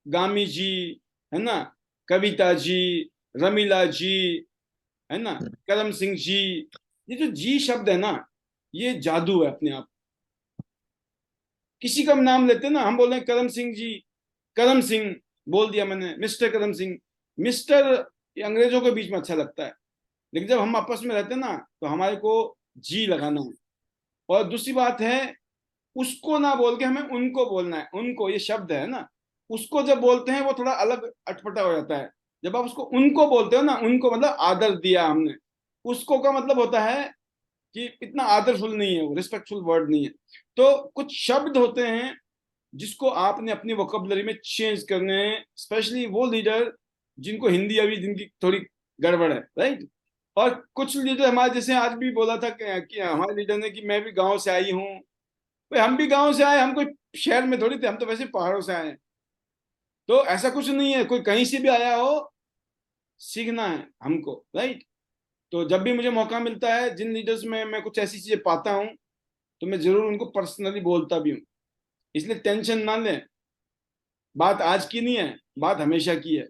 गामी जी, है ना, कविता जी, रमीला जी, है ना, करम सिंह जी, ये जो जी शब्द है ना, ये जादू है अपने आप। किसी का नाम लेते हैं ना, हम बोल रहे हैं करम सिंह जी, करम सिंह बोल दिया मैंने, मिस्टर करम सिंह। मिस्टर ये अंग्रेजों के बीच में अच्छा लगता है, लेकिन जब हम आपस में रहते हैं ना तो हमारे को जी लगाना है। और दूसरी बात है, उसको ना बोल के हमें उनको बोलना है। उनको, ये शब्द है ना, उसको जब बोलते हैं वो थोड़ा अलग अटपटा हो जाता है। जब आप उसको उनको बोलते हो ना, उनको मतलब आदर दिया हमने, उसको का मतलब होता है कि इतना आदरफुल नहीं है, वो रिस्पेक्टफुल वर्ड नहीं है। तो कुछ शब्द होते हैं जिसको आपने अपनी वोकैबुलरी में चेंज करने हैं, स्पेशली वो लीडर जिनको हिंदी अभी जिनकी थोड़ी गड़बड़ है, राइट। और कुछ लीडर हमारे जैसे आज भी बोला था कि हमारे लीडर ने कि मैं भी गांव से आई हूँ। भाई हम भी गांव से आए, हम कोई शहर में थोड़ी थे, हम तो वैसे पहाड़ों से आए हैं। तो ऐसा कुछ नहीं है, कोई कहीं से भी आया हो, सीखना है हमको, राइट। तो जब भी मुझे मौका मिलता है, जिन लीडर्स में मैं कुछ ऐसी चीजें पाता हूँ तो मैं जरूर उनको पर्सनली बोलता भी हूँ। इसलिए टेंशन ना लें, बात आज की नहीं है, बात हमेशा की है।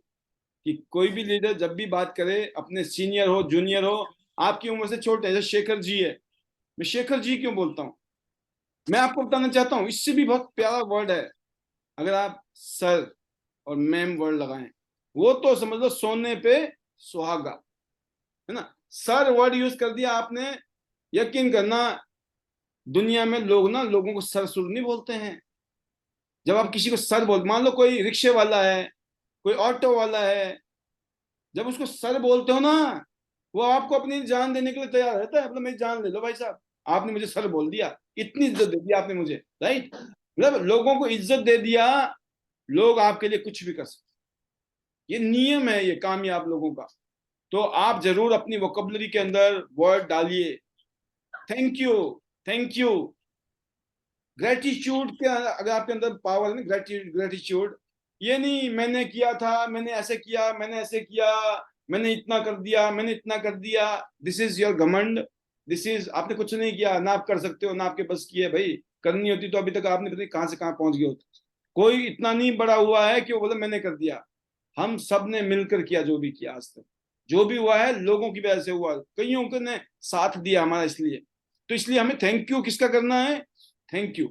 कि कोई भी लीडर जब भी बात करे, अपने सीनियर हो जूनियर हो, आपकी उम्र से छोटे, जैसे शेखर जी है, मैं शेखर जी क्यों बोलता हूँ, मैं आपको बताना चाहता हूँ, इससे भी बहुत प्यारा वर्ड है। अगर आप सर और मैम वर्ड लगाएं, वो तो समझ लो सोने पे सुहागा, है ना। सर वर्ड यूज कर दिया आपने, यकीन करना दुनिया में लोग ना लोगों को सर सुर नहीं बोलते हैं। जब आप किसी को सर बोल, मान लो कोई रिक्शे वाला है, कोई ऑटो वाला है, जब उसको सर बोलते हो ना, वो आपको अपनी जान देने के लिए तैयार रहता है। मतलब मेरी जान ले लो भाई साहब, आपने मुझे सर बोल दिया, इतनी इज्जत दे दी आपने मुझे, राइट। मतलब लोगों को इज्जत दे दिया, लोग आपके लिए कुछ भी कर सकते। ये नियम है, ये कामयाब लोगों का। तो आप जरूर अपनी वोकैबुलरी के अंदर वर्ड डालिए। Thank you, thank you, gratitude के अगर आपके अंदर पावर है ना, ग्रेटिट्यूड, ये नहीं मैंने किया था, मैंने ऐसे किया, मैंने ऐसे किया, मैंने इतना कर दिया, मैंने इतना कर दिया, दिस इज योर घमंड। दिस इज, आपने कुछ नहीं किया, ना आप कर सकते हो, ना आपके बस की है। भाई करनी होती तो अभी तक आपने पता नहीं कहां से कहां पहुंच गए होते। कोई इतना नहीं बड़ा हुआ है कि वो बोले मैंने कर दिया। हम सब ने मिलकर किया जो भी किया आज तक, जो भी हुआ है लोगों की वजह से हुआ, कईयों को ने साथ दिया हमारा, इसलिए। तो इसलिए हमें थैंक यू किसका करना है? थैंक यू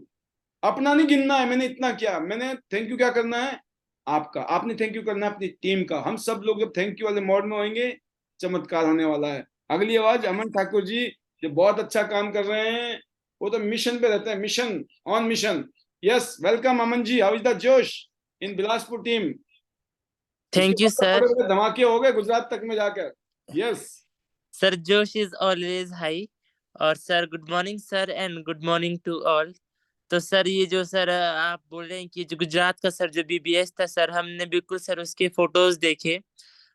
अपना नहीं गिनना है, मैंने इतना किया, मैंने थैंक यू क्या करना है? आपका। आपने थैंक यू करना है अपनी टीम का। हम सब लोग जब थैंक यू वाले मोड में होंगे, चमत्कार होने वाला है। अगली आवाज अमन ठाकुर जी, जो बहुत अच्छा काम कर रहे हैं, वो तो मिशन पे रहते हैं, mission on mission. Yes, welcome Aman ji, how is the जोश in Bilaspur team? Thank you sir. बड़े बड़े धमाके हो गए गुजरात तक में जाकर। यस सर, जोश इज ऑलवेज हाई। और sir good morning sir, and good morning to all. तो सर ये जो सर आप बोल रहे हैं कि जो गुजरात का सर जो बीबीएस था सर, हमने बिल्कुल सर उसके फोटोज देखे।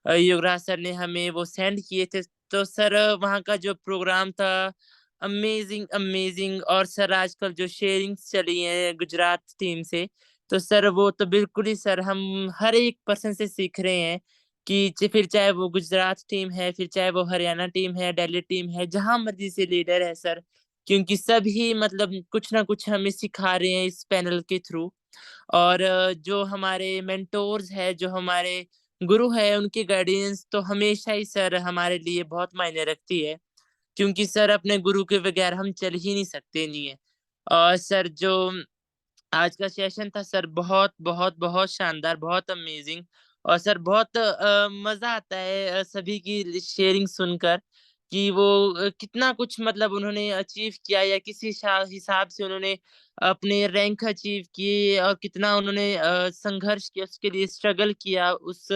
युवराज सर ने हमें वो सेंड किए थे। तो सर वहाँ का जो प्रोग्राम था, अमेजिंग अमेजिंग। और सर आजकल जो शेयरिंग्स चली हैं गुजरात टीम से, तो सर वो तो बिल्कुल ही सर हम हर एक पर्सन से सीख रहे हैं कि फिर चाहे वो गुजरात टीम है, फिर चाहे वो हरियाणा टीम है, दिल्ली टीम है, जहां मर्जी से लीडर है सर, क्योंकि सभी मतलब कुछ ना कुछ हमें सिखा रहे हैं इस पैनल के थ्रू। और जो हमारे मेंटोर्स है, जो हमारे गुरु है, उनकी गाइडेंस तो हमेशा ही सर हमारे लिए बहुत मायने रखती है, क्योंकि सर अपने गुरु के बगैर हम चल ही नहीं सकते नहीं है। और सर जो आज का सेशन था सर, बहुत बहुत बहुत शानदार, बहुत अमेजिंग। और सर बहुत मजा आता है सभी की शेयरिंग सुनकर कि वो कितना कुछ मतलब उन्होंने अचीव किया, या किस हिसाब से उन्होंने अपने रैंक अचीव किए, और कितना उन्होंने संघर्ष किया, उसके लिए स्ट्रगल किया उस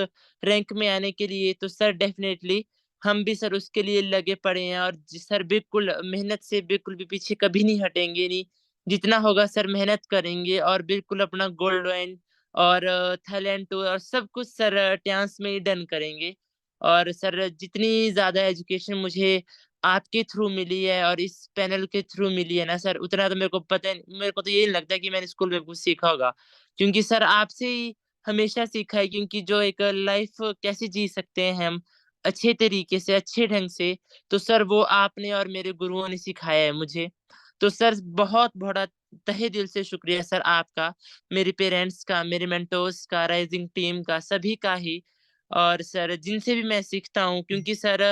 रैंक में आने के लिए। तो सर डेफिनेटली हम भी सर उसके लिए लगे पड़े हैं, और सर बिल्कुल मेहनत से बिल्कुल भी पीछे कभी नहीं हटेंगे, नहीं जितना होगा सर मेहनत करेंगे, और बिल्कुल अपना गोल्ड लाइन और थाईलैंड टूर और सब कुछ सर ट्रांस में ही डन करेंगे। और सर जितनी ज्यादा एजुकेशन मुझे आपके थ्रू मिली है और इस पैनल के थ्रू मिली है ना सर, उतना तो मेरे को पता नहीं, मेरे को तो यही लगता है कि मैंने स्कूल में कुछ सीखा होगा, क्योंकि सर आपसे ही हमेशा सीखा है। क्योंकि जो एक लाइफ कैसे जी सकते हैं हम अच्छे तरीके से, अच्छे ढंग से, तो सर वो आपने और मेरे गुरुओं ने सिखाया है मुझे। तो सर बहुत बड़ा तहे दिल से शुक्रिया सर आपका, मेरे पेरेंट्स का, मेरे मेंटोर्स का, राइजिंग टीम का, सभी का ही। और सर जिनसे भी मैं सीखता हूँ, क्योंकि सर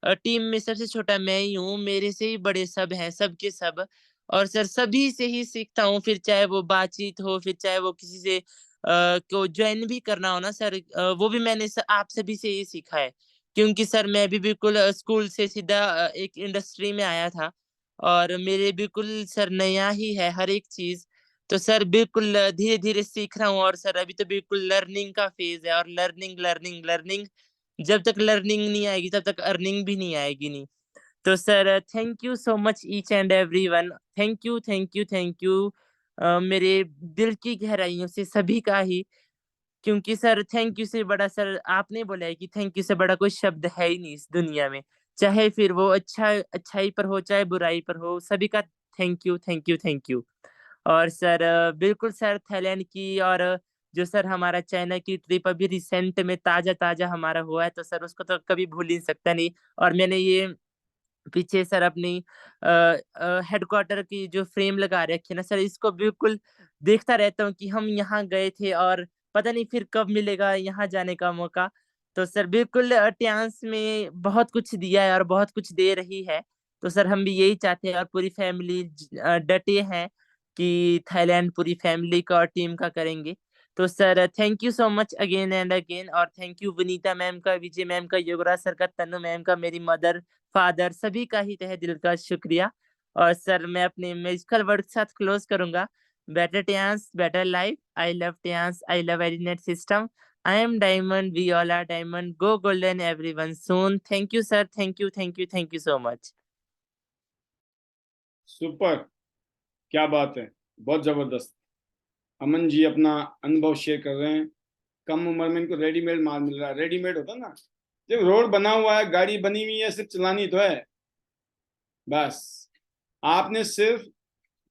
टीम में सबसे छोटा मैं ही हूँ, मेरे से ही बड़े सब हैं, सब के सब। और सर सभी से ही सीखता हूँ, फिर चाहे वो बातचीत हो, फिर चाहे वो किसी से को ज्वाइन भी करना हो ना सर, वो भी मैंने आप सभी से ही सीखा है। क्योंकि सर मैं भी बिल्कुल स्कूल से सीधा एक इंडस्ट्री में आया था और मेरे बिल्कुल सर नया ही है हर एक चीज। तो सर बिल्कुल धीरे धीरे सीख रहा हूँ और सर अभी तो बिल्कुल लर्निंग का फेज है और लर्निंग लर्निंग लर्निंग। जब तक लर्निंग नहीं आएगी तब तक अर्निंग भी नहीं आएगी नहीं। तो sir thank you so much each and everyone. Thank you thank you thank you मेरे दिल की गहराइयों से सभी का ही। क्योंकि सर थैंक यू से बड़ा सर आपने बोला है कि थैंक यू से बड़ा कोई शब्द है ही नहीं इस दुनिया में। चाहे फिर वो अच्छाई पर हो चाहे बुराई पर हो, सभी का thank you thank you thank you. और सर बिल्कुल सर थाईलैंड की और जो सर हमारा चाइना की ट्रिप अभी रिसेंट में ताजा हमारा हुआ है तो सर उसको तो कभी भूल ही सकता नहीं। और मैंने ये पीछे सर अपनी हेडक्वार्टर की जो फ्रेम लगा रखी है ना सर, इसको बिल्कुल देखता रहता हूँ कि हम यहाँ गए थे और पता नहीं फिर कब मिलेगा यहाँ जाने का मौका। तो सर बिल्कुल ट्रांस में बहुत कुछ दिया है और बहुत कुछ दे रही है। तो सर हम भी यही चाहते हैं और पूरी फैमिली डटे हैं कि थाईलैंड पूरी फैमिली का और टीम का करेंगे। तो sir thank you so much again and again. और थैंक यू विनीता मैम का, विजय मैम का, योगराज सर का, तन्नू मैम का, मेरी मदर फादर सभी का ही तहे दिल का शुक्रिया। और सर मैं अपने म्यूजिकल वर्ड के साथ क्लोज करूंगा। Better Tiens better life, I love Tiens, I love IDNet system, I am diamond, we all are diamond, go golden everyone soon. Thank you sir, thank you thank you thank you so much. Super, क्या बात है, बहुत जबरदस्त। अमन जी अपना अनुभव शेयर कर रहे हैं। कम उम्र में इनको रेडीमेड माल मिल रहा है। रेडीमेड होता ना, जब रोड बना हुआ है, गाड़ी बनी हुई है, सिर्फ चलानी तो है बस। आपने सिर्फ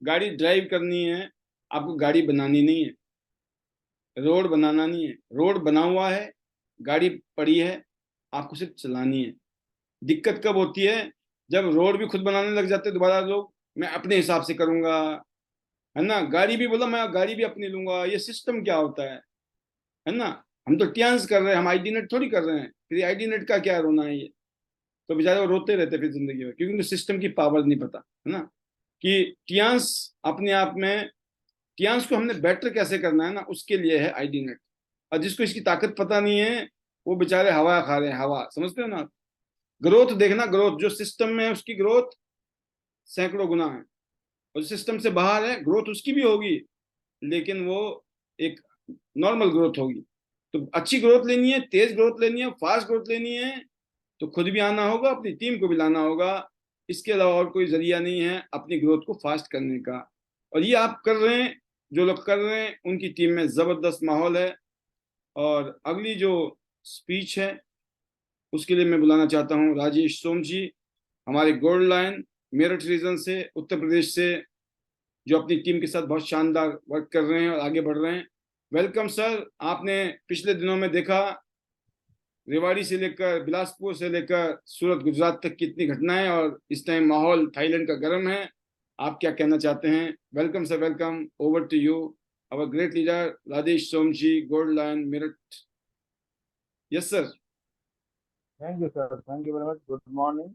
गाड़ी ड्राइव करनी है, आपको गाड़ी बनानी नहीं है, रोड बनाना नहीं है। रोड बना हुआ है, गाड़ी पड़ी है, आपको सिर्फ चलानी है। दिक्कत कब होती है? जब रोड भी खुद बनाने लग जाते हैं दोबारा लोग, मैं अपने हिसाब से करूंगा, है ना। गाड़ी भी बोला मैं गाड़ी भी अपनी लूंगा। ये सिस्टम क्या होता है ना। हम तो टियांस कर रहे हैं, हम आईडी नेट थोड़ी कर रहे हैं। फिर आईडी नेट का क्या रोना है? ये तो बेचारे वो रोते रहते फिर जिंदगी में, क्योंकि उनको सिस्टम की पावर नहीं पता, है ना, कि टियांस अपने आप में, टियांस को हमने बेटर कैसे करना है ना, उसके लिए है आईडी नेट। और जिसको इसकी ताकत पता नहीं है वो बेचारे हवा खा रहे हैं, हवा, समझते हो ना। ग्रोथ देखना, ग्रोथ जो सिस्टम में है उसकी ग्रोथ सैकड़ों गुना है, और सिस्टम से बाहर है ग्रोथ उसकी भी होगी, लेकिन वो एक नॉर्मल ग्रोथ होगी। तो अच्छी ग्रोथ लेनी है, तेज ग्रोथ लेनी है, फास्ट ग्रोथ लेनी है, तो खुद भी आना होगा, अपनी टीम को भी लाना होगा। इसके अलावा और कोई जरिया नहीं है अपनी ग्रोथ को फास्ट करने का। और ये आप कर रहे हैं, जो लोग कर रहे हैं उनकी टीम में जबरदस्त माहौल है। और अगली जो स्पीच है उसके लिए मैं बुलाना चाहता हूँ राजेश सोम जी, हमारे गोल्ड लायन मेरठ रीजन से, उत्तर प्रदेश से, जो अपनी टीम के साथ बहुत शानदार वर्क कर रहे हैं और आगे बढ़ रहे हैं। Welcome sir. आपने पिछले दिनों में देखा रेवाड़ी से लेकर बिलासपुर से लेकर सूरत गुजरात तक कितनी घटनाएं, और इस टाइम माहौल थाईलैंड का गर्म है। आप क्या कहना चाहते हैं? Welcome sir, welcome. Over to you, our great leader Rajesh Som ji, gold lion Meerut. Yes sir. Thank you sir, thank you very much. Good morning.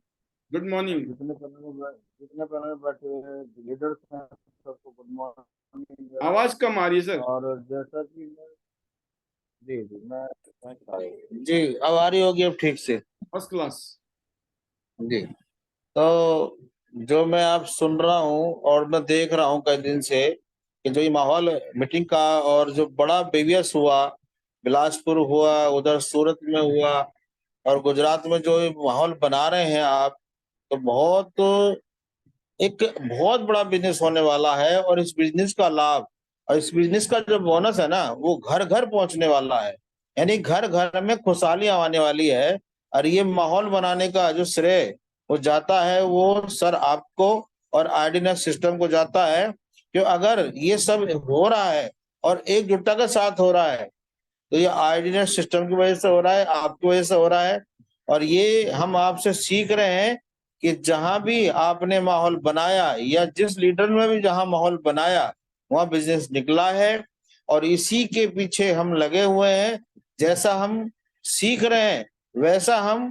Good morning. जितने पैनल में बैठे लीडर्स हैं सबको गुड मॉर्निंग। आवाज कम आ रही है सर। और जैसा कि जी जी अब आ रही होगी अब ठीक से? फर्स्ट क्लास जी। तो जो मैं आप सुन रहा हूँ और मैं देख रहा हूँ कई दिन से कि जो ये माहौल मीटिंग का और जो बड़ा बेवियस हुआ, बिलासपुर हुआ, उधर सूरत में हुआ, और गुजरात में जो माहौल बना रहे हैं आप, तो एक बहुत बड़ा बिजनेस होने वाला है। और इस बिजनेस का लाभ और इस बिजनेस का जो बोनस है ना, वो घर घर पहुंचने वाला है। यानी घर घर में खुशहालियां आने वाली है। और ये माहौल बनाने का जो श्रेय वो जाता है, वो सर आपको और आईडीनेट सिस्टम को जाता है। कि अगर ये सब हो रहा है और एकजुटता के साथ हो रहा है, तो ये आईडीनेट सिस्टम की वजह से हो रहा है, आपकी वजह से हो रहा है। और ये हम आपसे सीख रहे हैं कि जहां भी आपने माहौल बनाया या जिस लीडर ने भी जहां माहौल बनाया वहां बिजनेस निकला है। और इसी के पीछे हम लगे हुए हैं। जैसा हम सीख रहे हैं वैसा हम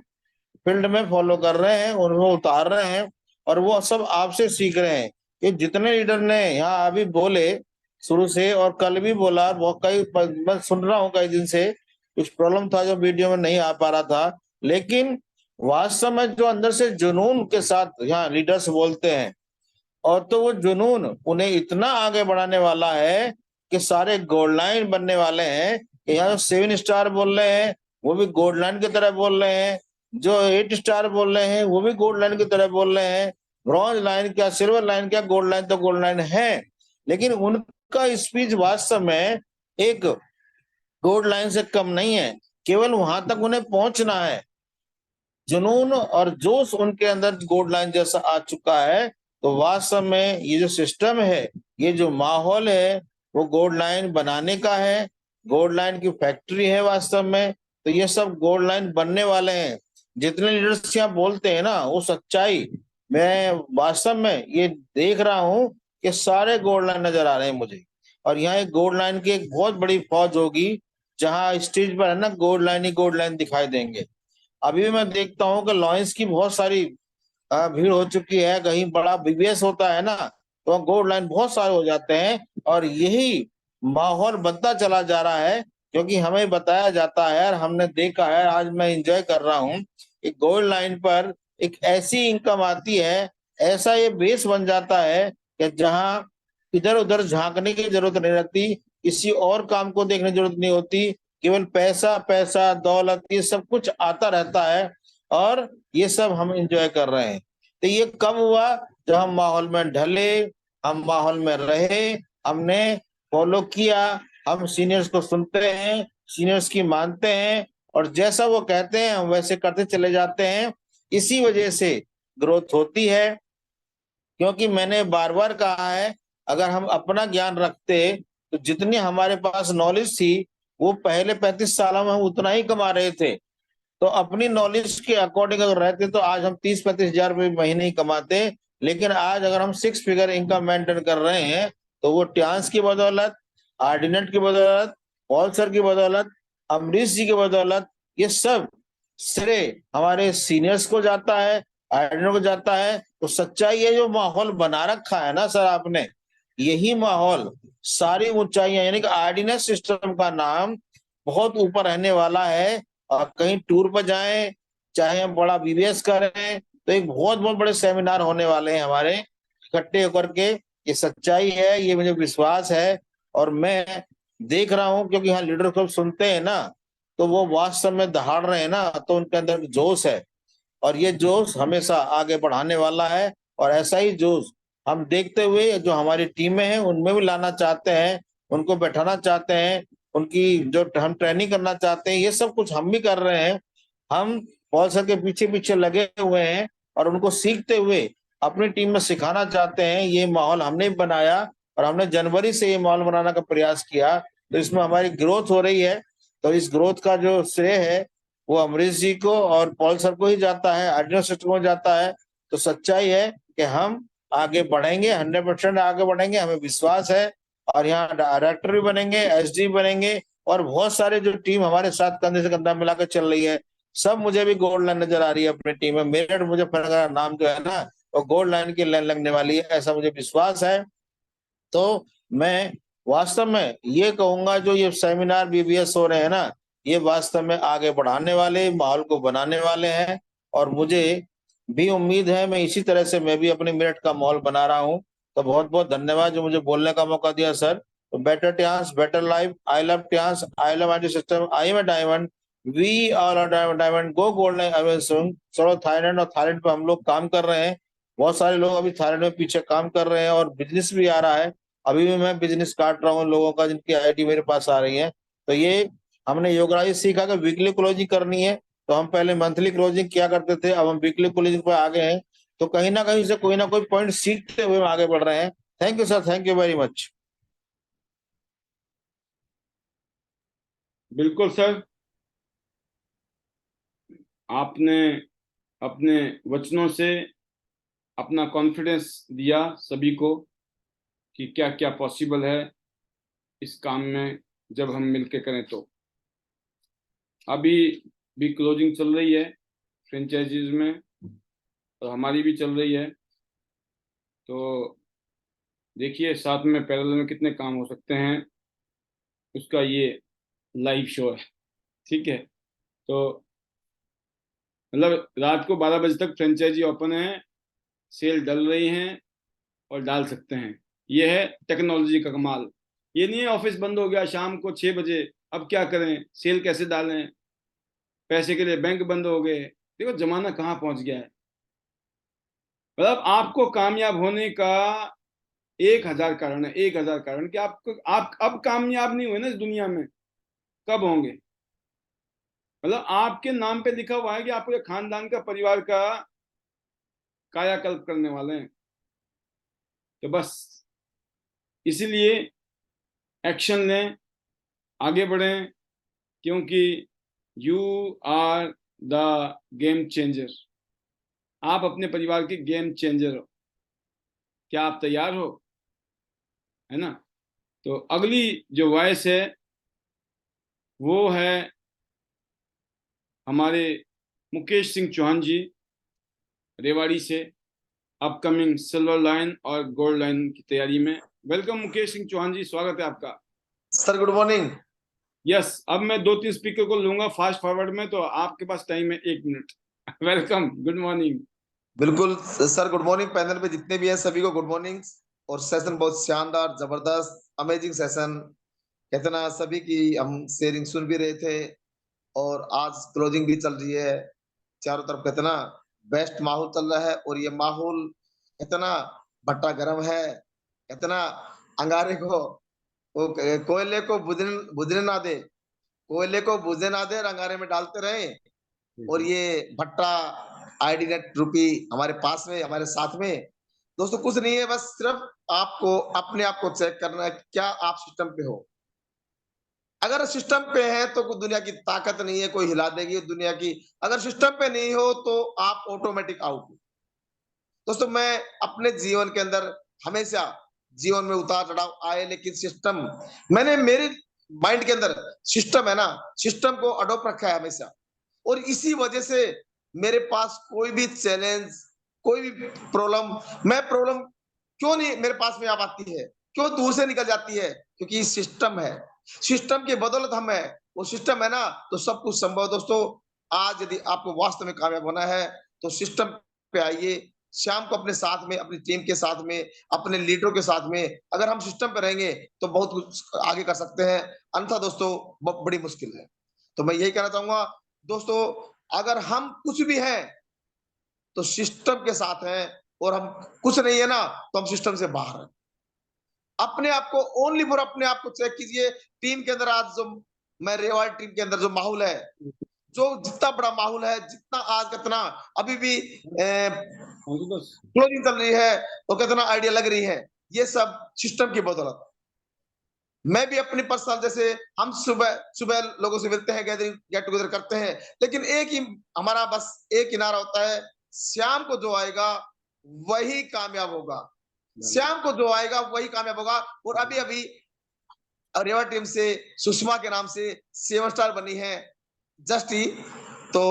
फील्ड में फॉलो कर रहे हैं, उनको उतार रहे हैं, और वो सब आपसे सीख रहे हैं। कि जितने लीडर ने यहाँ अभी बोले शुरू से और कल भी बोला, बहुत मैं सुन रहा हूँ कई दिन से, कुछ प्रॉब्लम था जो वीडियो में नहीं आ पा रहा था, लेकिन वास्तव में जो अंदर से जुनून के साथ यहाँ लीडर्स बोलते हैं, और तो वो जुनून उन्हें इतना आगे बढ़ाने वाला है कि सारे गोल्ड लाइन बनने वाले हैं। यहाँ जो 7 स्टार बोल रहे हैं वो भी गोल्ड लाइन की तरह बोल रहे हैं, जो 8 स्टार बोल रहे हैं वो भी गोल्ड लाइन की तरह बोल रहे हैं। ब्रॉन्ज लाइन क्या, सिल्वर लाइन क्या, गोल्ड लाइन तो गोल्ड लाइन है, लेकिन उनका स्पीच वास्तव में एक गोल्ड लाइन से कम नहीं है। केवल वहां तक उन्हें पहुंचना है। जुनून और जोश उनके अंदर गोल्ड लाइन जैसा आ चुका है। तो वास्तव में ये जो सिस्टम है, ये जो माहौल है, वो गोल्ड लाइन बनाने का है, गोल्ड लाइन की फैक्ट्री है वास्तव में। तो ये सब गोल्ड लाइन बनने वाले हैं। जितने लीडर्स यहाँ बोलते हैं ना, वो सच्चाई, मैं वास्तव में ये देख रहा हूँ कि सारे गोल्ड लाइन नजर आ रहे हैं मुझे। और यहाँ एक गोल्ड लाइन की एक बहुत बड़ी फौज होगी, जहाँ स्टेज पर है ना गोल्ड लाइन ही गोल्ड लाइन दिखाई देंगे। अभी भी मैं देखता हूँ कि लॉयंस की बहुत सारी भीड़ हो चुकी है। कहीं बड़ा बीबीएस होता है ना, तो गोल्ड लाइन बहुत सारे हो जाते हैं। और यही माहौल बनता चला जा रहा है, क्योंकि हमें बताया जाता है और हमने देखा है, आज मैं एंजॉय कर रहा हूँ कि गोल्ड लाइन पर एक ऐसी इनकम आती है, ऐसा ये बेस बन जाता है कि जहाँ इधर उधर झांकने की जरूरत नहीं रहती, किसी और काम को देखने की जरूरत नहीं होती, केवल पैसा पैसा दौलत ये सब कुछ आता रहता है, और ये सब हम एंजॉय कर रहे हैं। तो ये कब हुआ? जब हम माहौल में ढले, हम माहौल में रहे, हमने फॉलो किया, हम सीनियर्स को सुनते हैं, सीनियर्स की मानते हैं, और जैसा वो कहते हैं हम वैसे करते चले जाते हैं। इसी वजह से ग्रोथ होती है। क्योंकि मैंने बार बार कहा है, अगर हम अपना ज्ञान रखते तो जितनी हमारे पास नॉलेज थी, वो पहले 35 सालों में हम उतना ही कमा रहे थे। तो अपनी नॉलेज के अकॉर्डिंग अगर रहते तो आज हम 30-35 हजार रुपये महीने ही कमाते। लेकिन आज अगर हम 6 फिगर इनकम मेंटेन कर रहे हैं, तो वो ट्यान्स की बदौलत, आर्डिनेट की बदौलत, पॉल सर की बदौलत, अमरीश जी की बदौलत, ये सब श्रेय हमारे सीनियर्स को जाता है, आर्डिनेट को जाता है। तो सच्चाई है, जो माहौल बना रखा है ना सर आपने, यही माहौल सारी ऊंचाइयां, यानी कि आर्डिनेट सिस्टम का नाम बहुत ऊपर रहने वाला है। और कहीं टूर पर जाएं, चाहे हम बड़ा बीबीएस करें, तो एक बहुत बहुत बड़े सेमिनार होने वाले हैं हमारे इकट्ठे होकर के। ये सच्चाई है, ये मुझे विश्वास है, और मैं देख रहा हूँ, क्योंकि यहाँ लीडर को सुनते हैं ना, तो वो वास्तव में दहाड़ रहे हैं ना, तो उनके अंदर जोश है, और ये जोश हमेशा आगे बढ़ाने वाला है। और ऐसा ही जोश हम देखते हुए जो हमारी टीमें हैं उनमें भी लाना चाहते हैं, उनको बैठाना चाहते हैं, उनकी जो हम ट्रेनिंग करना चाहते हैं, ये सब कुछ हम भी कर रहे हैं। हम पॉल सर के पीछे पीछे लगे हुए हैं, और उनको सीखते हुए अपनी टीम में सिखाना चाहते हैं। ये माहौल हमने बनाया, और हमने जनवरी से ये माहौल बनाने का प्रयास किया, तो इसमें हमारी ग्रोथ हो रही है। तो इस ग्रोथ का जो श्रेय है वो अमरीश जी को और पॉल सर को ही जाता है, आर्डिनेट सिस्टम को जाता है। तो सच्चाई है कि हम आगे बढ़ेंगे, 100% आगे बढ़ेंगे, हमें विश्वास है। और यहाँ डायरेक्टर भी बनेंगे, एसडी बनेंगे, और बहुत सारे जो टीम हमारे साथ कंधे से कंधा मिलाकर चल रही है, सब मुझे भी गोल्ड लाइन नजर आ रही है अपनी टीम में। मेरठ मुजफ्फरनगर नाम जो है ना, वो गोल्ड लाइन की लाइन लगने वाली है, ऐसा मुझे विश्वास है। तो मैं वास्तव में ये कहूंगा, जो ये सेमिनार बीबीएस हो रहे हैं ना, ये वास्तव में आगे बढ़ाने वाले, माहौल को बनाने वाले हैं। और मुझे भी उम्मीद है, मैं इसी तरह से मैं भी अपने मेरठ का माहौल बना रहा हूँ। तो बहुत बहुत धन्यवाद जो मुझे बोलने का मौका दिया सर। तो better Tiens, better life, I love Tiens, I love IT system, I am a diamond, we all are diamond, go golden. चलो थाईलैंड, और थाईलैंड पे हम लोग काम कर रहे हैं। बहुत सारे लोग अभी थाईलैंड में पीछे काम कर रहे हैं, और बिजनेस भी आ रहा है। अभी भी मैं बिजनेस काट रहा हूँ लोगों का, जिनकी आईडी मेरे पास आ रही है। तो ये हमने योगराज सीखा कि वीकली क्लोजिंग करनी है। तो हम पहले मंथली क्लोजिंग किया करते थे, अब हम वीकली क्लोजिंग पर आ गए हैं। तो कहीं ना कहीं से कोई ना कोई पॉइंट सीखते हुए हम आगे बढ़ रहे हैं। Thank you sir, thank you very much. बिल्कुल सर, आपने अपने वचनों से अपना कॉन्फिडेंस दिया सभी को कि क्या क्या पॉसिबल है इस काम में जब हम मिलकर करें। तो अभी भी क्लोजिंग चल रही है फ्रेंचाइजीज में, और हमारी भी चल रही है। तो देखिए साथ में पैरेलल में कितने काम हो सकते हैं, उसका ये लाइव शो है। ठीक है, तो मतलब रात को 12 बजे तक फ्रेंचाइजी ओपन है, सेल डल रही हैं और डाल सकते हैं। ये है टेक्नोलॉजी का कमाल। ये नहीं है ऑफिस बंद हो गया शाम को 6 बजे, अब क्या करें, सेल कैसे डालें, पैसे के लिए बैंक बंद हो गए। देखो जमाना कहाँ पहुंच गया है। मतलब आपको कामयाब होने का 1000 कारण है, 1000 कारण कि आपको आप अब कामयाब नहीं हुए ना इस दुनिया में, कब होंगे। मतलब आपके नाम पे लिखा हुआ है कि आपके खानदान का, परिवार का कायाकल्प करने वाले हैं। तो बस इसीलिए एक्शन लें, आगे बढ़ें, क्योंकि you are the game changer. आप अपने परिवार के गेम चेंजर हो। क्या आप तैयार हो? है ना? तो अगली जो वॉइस है वो है हमारे मुकेश सिंह चौहान जी, रेवाड़ी से, अपकमिंग सिल्वर लाइन और गोल्ड लाइन की तैयारी में। वेलकम मुकेश सिंह चौहान जी, स्वागत है आपका। Sir good morning. यस, अब मैं 2-3 स्पीकर को लूंगा फास्ट फॉरवर्ड में, तो आपके पास टाइम है 1 मिनट। Welcome, good morning. बिल्कुल सर, गुड मॉर्निंग। पैनल पे जितने भी हैं सभी को गुड मॉर्निंग। और सेशन बहुत शानदार, जबरदस्त, अमेजिंग सेशन। कहते ना, सभी की हम शेयरिंग सुन भी रहे थे और आज क्लोजिंग भी चल रही है। चारों तरफ कहते ना बेस्ट माहौल चल रहा है। और ये माहौल कहते ना भट्टा गर्म है, कहते ना अंगारे को, वो कोयले को बुझने ना दे, कोयले को बुझने ना दे, अंगारे में डालते रहे। और ये भट्टा आईडी नेट रूपी हमारे पास में, हमारे साथ में। दोस्तों कुछ नहीं है, बस सिर्फ आपको अपने आप को चेक करना है कि क्या आप सिस्टम पे हो। अगर सिस्टम पे है तो कोई दुनिया की ताकत नहीं है कोई हिला देगी दुनिया की। अगर सिस्टम पे नहीं हो तो आप ऑटोमेटिक आउट हो। दोस्तों मैं अपने जीवन के अंदर हमेशा, जीवन में उतार चढ़ाव आए, लेकिन सिस्टम, मैंने मेरे माइंड के अंदर सिस्टम है ना, सिस्टम को अडोप्ट रखा है हमेशा। और इसी वजह से मेरे पास कोई भी चैलेंज, कोई भी प्रॉब्लम, मैं प्रॉब्लम क्यों नहीं मेरे पास में आ पाती है, क्यों दूर से निकल जाती है, क्योंकि सिस्टम है। सिस्टम की बदौलत हम है, वो सिस्टम है ना, तो सब कुछ संभव है। दोस्तों आज यदि आपको वास्तव में कामयाब होना है तो सिस्टम पे आइए। शाम को अपने साथ में, अपनी टीम के साथ में, अपने लीडरों के साथ में अगर हम सिस्टम पे रहेंगे तो बहुत कुछ आगे कर सकते हैं। अन्यथा दोस्तों बड़ी मुश्किल है। तो मैं यही कहना चाहूंगा दोस्तों, अगर हम कुछ भी हैं तो सिस्टम के साथ हैं, और हम कुछ नहीं है ना तो हम सिस्टम से बाहर हैं। अपने आप को ओनली फॉर अपने आप को चेक कीजिए। टीम के अंदर आज जो मैं रेवाड़ टीम के अंदर जो माहौल है, जो जितना बड़ा माहौल है, जितना आज कितना अभी भी क्लोजिंग चल रही है तो कितना आइडिया लग रही है, ये सब सिस्टम की बदौलत। मैं भी अपनी पर्सनल, जैसे हम सुबह सुबह लोगों से मिलते हैं, गैदरिंग, गेट टुगेदर करते हैं, लेकिन एक ही हमारा बस एक ही नारा होता है, शाम को जो आएगा वही कामयाब होगा। शाम को जो आएगा वही कामयाब होगा। और अभी अभी रेवा टीम से सुषमा के नाम से 7 स्टार बनी है जस्टी। तो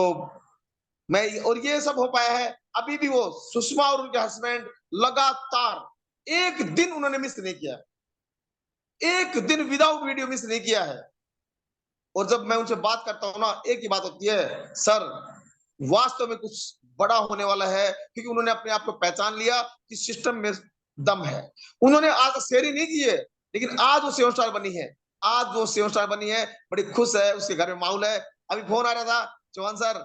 मैं, और ये सब हो पाया है, अभी भी वो सुषमा और उनके हस्बैंड लगातार एक दिन उन्होंने मिस नहीं किया, एक दिन विदाउट वीडियो मिस नहीं किया है। और जब मैं उनसे बात करता हूं ना, एक ही बात होती है, सर वास्तव में कुछ बड़ा होने वाला है, क्योंकि उन्होंने अपने आप को पहचान लिया कि सिस्टम में दम है। उन्होंने आज शेयरिंग नहीं की है, लेकिन आज वो 7 स्टार बनी है। आज वो 7 स्टार बनी है, बड़ी खुश है, उसके घर में माहौल है। अभी फोन आ रहा था, चौहान सर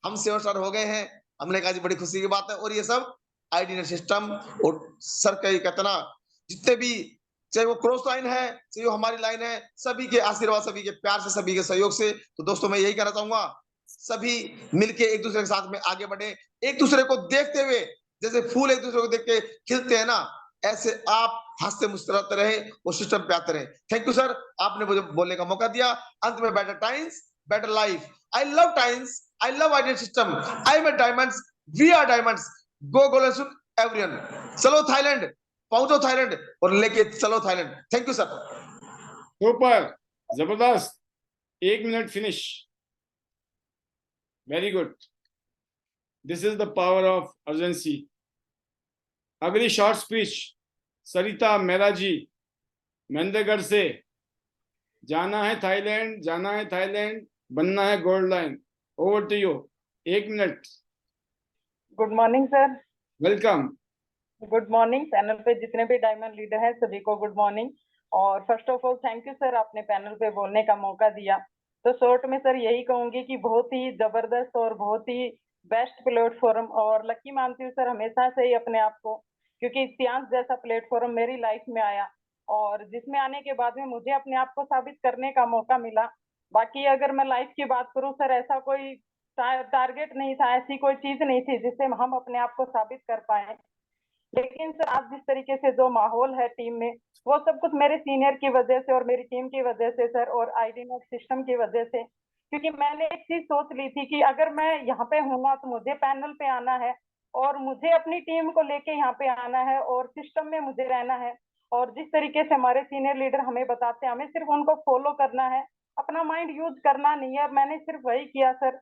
हम 7 स्टार हो गए हैं। हमने कहा जी बड़ी खुशी की बात है। और ये सब आईडी नेट सिस्टम और सर का कहते ना, जितने भी, चाहे वो क्रॉस लाइन है, चाहे वो हमारी लाइन है, सभी के आशीर्वाद, सभी के प्यार से, सभी के सहयोग से। तो दोस्तों मैं यही कहना चाहूंगा, सभी मिलके एक दूसरे के साथ में आगे बढ़े, एक दूसरे को देखते हुए, जैसे फूल एक दूसरे को देख के खिलते हैं ना, ऐसे आप हंसते मुस्कुराते रहे और सिस्टम पे आते रहे। थैंक यू सर, आपने मुझे बोलने का मौका दिया। अंत में better times, better life. I love times, I love ideal system, I am diamonds, we are diamonds, go golden everyone. चलो थाईलैंड, पहुंचो थाईलैंड और लेके चलो Thailand. Thank you sir. Super, जबरदस्त, 1 minute finish, very good. This is the power of urgency. अगली शॉर्ट स्पीच सरिता मेहरा जी, महेंद्रगढ़ से। जाना है थाईलैंड, जाना है थाईलैंड, बनना है gold line. Over to you. 1 minute. Good morning sir. Welcome. Good morning panel पे जितने भी डायमंड लीडर हैं सभी को गुड मॉर्निंग। और first of all thank you sir, आपने पैनल पे बोलने का मौका दिया। तो शॉर्ट में सर यही कहूंगी कि बहुत ही जबरदस्त और बहुत ही बेस्ट प्लेटफॉर्म, और लकी मानती हूँ सर हमेशा से ही अपने आप को, क्योंकि तियांश जैसा प्लेटफॉर्म मेरी लाइफ में आया और जिसमें आने के बाद में मुझे अपने आप को साबित करने का मौका मिला। बाकी अगर मैं लाइफ की बात करूँ सर, ऐसा कोई टारगेट नहीं था, ऐसी कोई चीज नहीं थी जिससे हम अपने आप को साबित कर पाए। लेकिन सर आज जिस तरीके से जो माहौल है टीम में, वो सब कुछ मेरे सीनियर की वजह से और मेरी टीम की वजह से सर, और आईडी सिस्टम की वजह से। क्योंकि मैंने एक चीज सोच ली थी कि अगर मैं यहाँ पे हूँ ना तो मुझे पैनल पे आना है और मुझे अपनी टीम को लेके यहाँ पे आना है और सिस्टम में मुझे रहना है। और जिस तरीके से हमारे सीनियर लीडर हमें बताते हैं, हमें सिर्फ उनको फॉलो करना है, अपना माइंड यूज करना नहीं है। मैंने सिर्फ वही किया सर,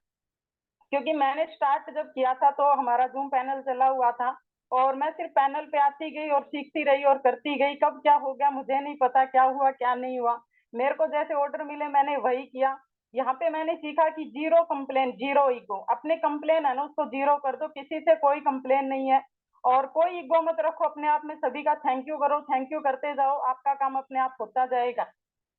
क्योंकि मैंने स्टार्ट जब किया था तो हमारा जूम पैनल चला हुआ था और मैं सिर्फ पैनल पे आती गई और सीखती रही और करती गई। कब क्या हो गया मुझे नहीं पता, क्या हुआ क्या नहीं हुआ। मेरे को जैसे ऑर्डर मिले मैंने वही किया। यहाँ पे मैंने सीखा कि जीरो कंप्लेन जीरो ईगो। अपने कंप्लेन है ना उसको जीरो कर दो, किसी से कोई कंप्लेन नहीं है और कोई ईगो मत रखो अपने आप में। सभी का थैंक यू करो, थैंक यू करते जाओ, आपका काम अपने आप होता जाएगा।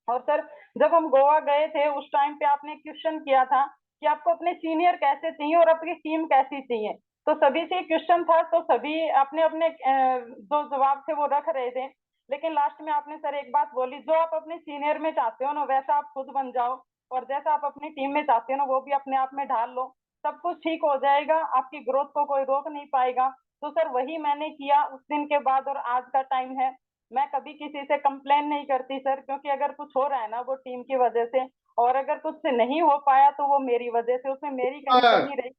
और सर जब हम गोवा गए थे उस टाइम पे आपने क्वेश्चन किया था कि आपको अपने सीनियर कैसे चाहिए और आपकी टीम कैसी चाहिए, तो सभी से क्वेश्चन था तो सभी अपने अपने जो जवाब थे वो रख रहे थे। लेकिन लास्ट में आपने सर एक बात बोली, जो आप अपने सीनियर में चाहते हो ना वैसा आप खुद बन जाओ और जैसा आप अपनी टीम में चाहते हो ना वो भी अपने आप में ढाल लो, सब कुछ ठीक हो जाएगा, आपकी ग्रोथ को कोई रोक नहीं पाएगा। तो सर वही मैंने किया उस दिन के बाद और आज का टाइम है। मैं कभी किसी से कंप्लेन नहीं करती सर, क्योंकि अगर कुछ हो रहा है ना वो टीम की वजह से, और अगर कुछ से नहीं हो पाया तो वो मेरी वजह से, उसमें मेरी कहीं कमी रही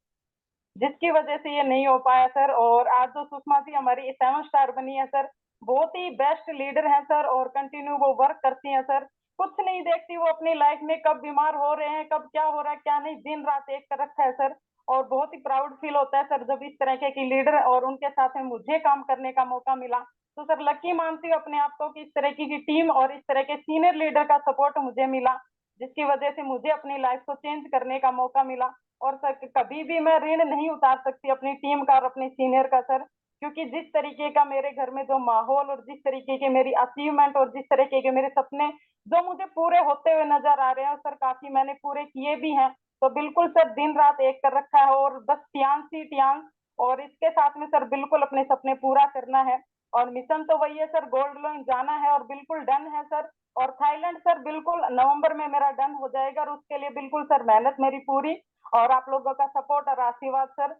जिसकी वजह से ये नहीं हो पाया सर। और आज जो सुषमा जी हमारी 7 स्टार बनी है सर, बहुत ही बेस्ट लीडर है सर और कंटिन्यू वो वर्क करती हैं सर, कुछ नहीं देखती वो अपनी लाइफ में कब बीमार हो रहे हैं कब क्या हो रहा है क्या नहीं, दिन रात एक कर रखा है सर। और बहुत ही प्राउड फील होता है सर जब इस तरह की लीडर और उनके साथ में मुझे काम करने का मौका मिला। तो सर लकी मानती हूँ अपने आप को कि इस तरह की टीम और इस तरह के सीनियर लीडर का सपोर्ट मुझे मिला, जिसकी वजह से मुझे अपनी लाइफ को चेंज करने का मौका मिला। और सर कभी भी मैं ऋण नहीं उतार सकती अपनी टीम का और अपने सीनियर का सर, क्योंकि जिस तरीके का मेरे घर में जो माहौल और जिस तरीके के मेरी अचीवमेंट और जिस तरीके के मेरे सपने जो मुझे पूरे होते हुए नजर आ रहे हैं सर, काफी मैंने पूरे किए भी हैं। तो बिल्कुल सर दिन रात एक कर रखा है और बस टियांस ही टियांस, और इसके साथ में सर बिल्कुल अपने सपने पूरा करना है। और मिशन तो वही है सर, गोल्ड लोन जाना है और बिल्कुल डन है सर। और थाईलैंड सर बिल्कुल नवंबर में मेरा डन हो जाएगा और उसके लिए बिल्कुल सर मेहनत मेरी पूरी, और आप लोगों का सपोर्ट और आशीर्वाद सर।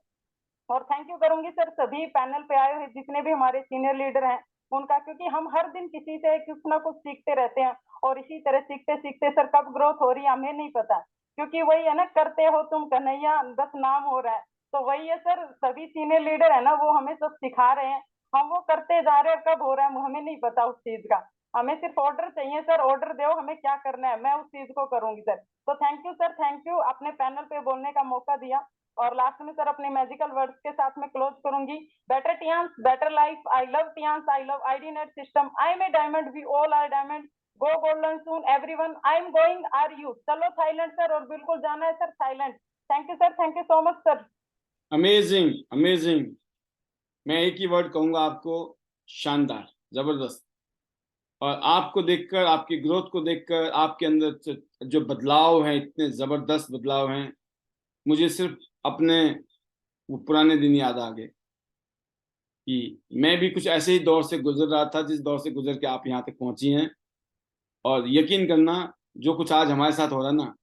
और थैंक यू करूंगी सर सभी पैनल पे आए हुए जितने भी हमारे सीनियर लीडर हैं उनका, क्योंकि हम हर दिन किसी से कुछ ना कुछ सीखते रहते हैं और इसी तरह सीखते सीखते सर कब ग्रोथ हो रही है हमें नहीं पता, क्योंकि वही है ना, करते हो तुम कन्हैया बस नाम हो रहा है। तो वही है सर, सभी सीनियर लीडर है ना वो हमें सब सिखा रहे हैं, हम वो करते जा रहे हैं, कब हो रहा है हमें नहीं पता उस चीज का। हमें सिर्फ ऑर्डर चाहिए सर, ऑर्डर दो हमें क्या करना है, मैं उस चीज को करूंगी सर। तो thank you sir, thank you आपने पैनल पे बोलने का मौका दिया। और लास्ट में सर अपने मैजिकल वर्ड्स के साथ में क्लोज करूंगी। Better Tiens better life, I love Tiens, I love ID net system, I am a diamond, we all are diamond, go golden soon everyone, I am going, are you, चलो थाईलैंड सर, और बिल्कुल जाना है sir Thailand. Thank you sir, thank you so much sir. Amazing amazing. मैं एक ही वर्ड कहूंगा आपको, शानदार, जबरदस्त। और आपको देखकर, आपकी ग्रोथ को देखकर, आपके अंदर जो बदलाव हैं, इतने जबरदस्त बदलाव हैं, मुझे सिर्फ अपने वो पुराने दिन याद आ गए कि मैं भी कुछ ऐसे ही दौर से गुजर रहा था जिस दौर से गुजर के आप यहाँ तक पहुंची हैं। और यकीन करना, जो कुछ आज हमारे साथ हो रहा है ना,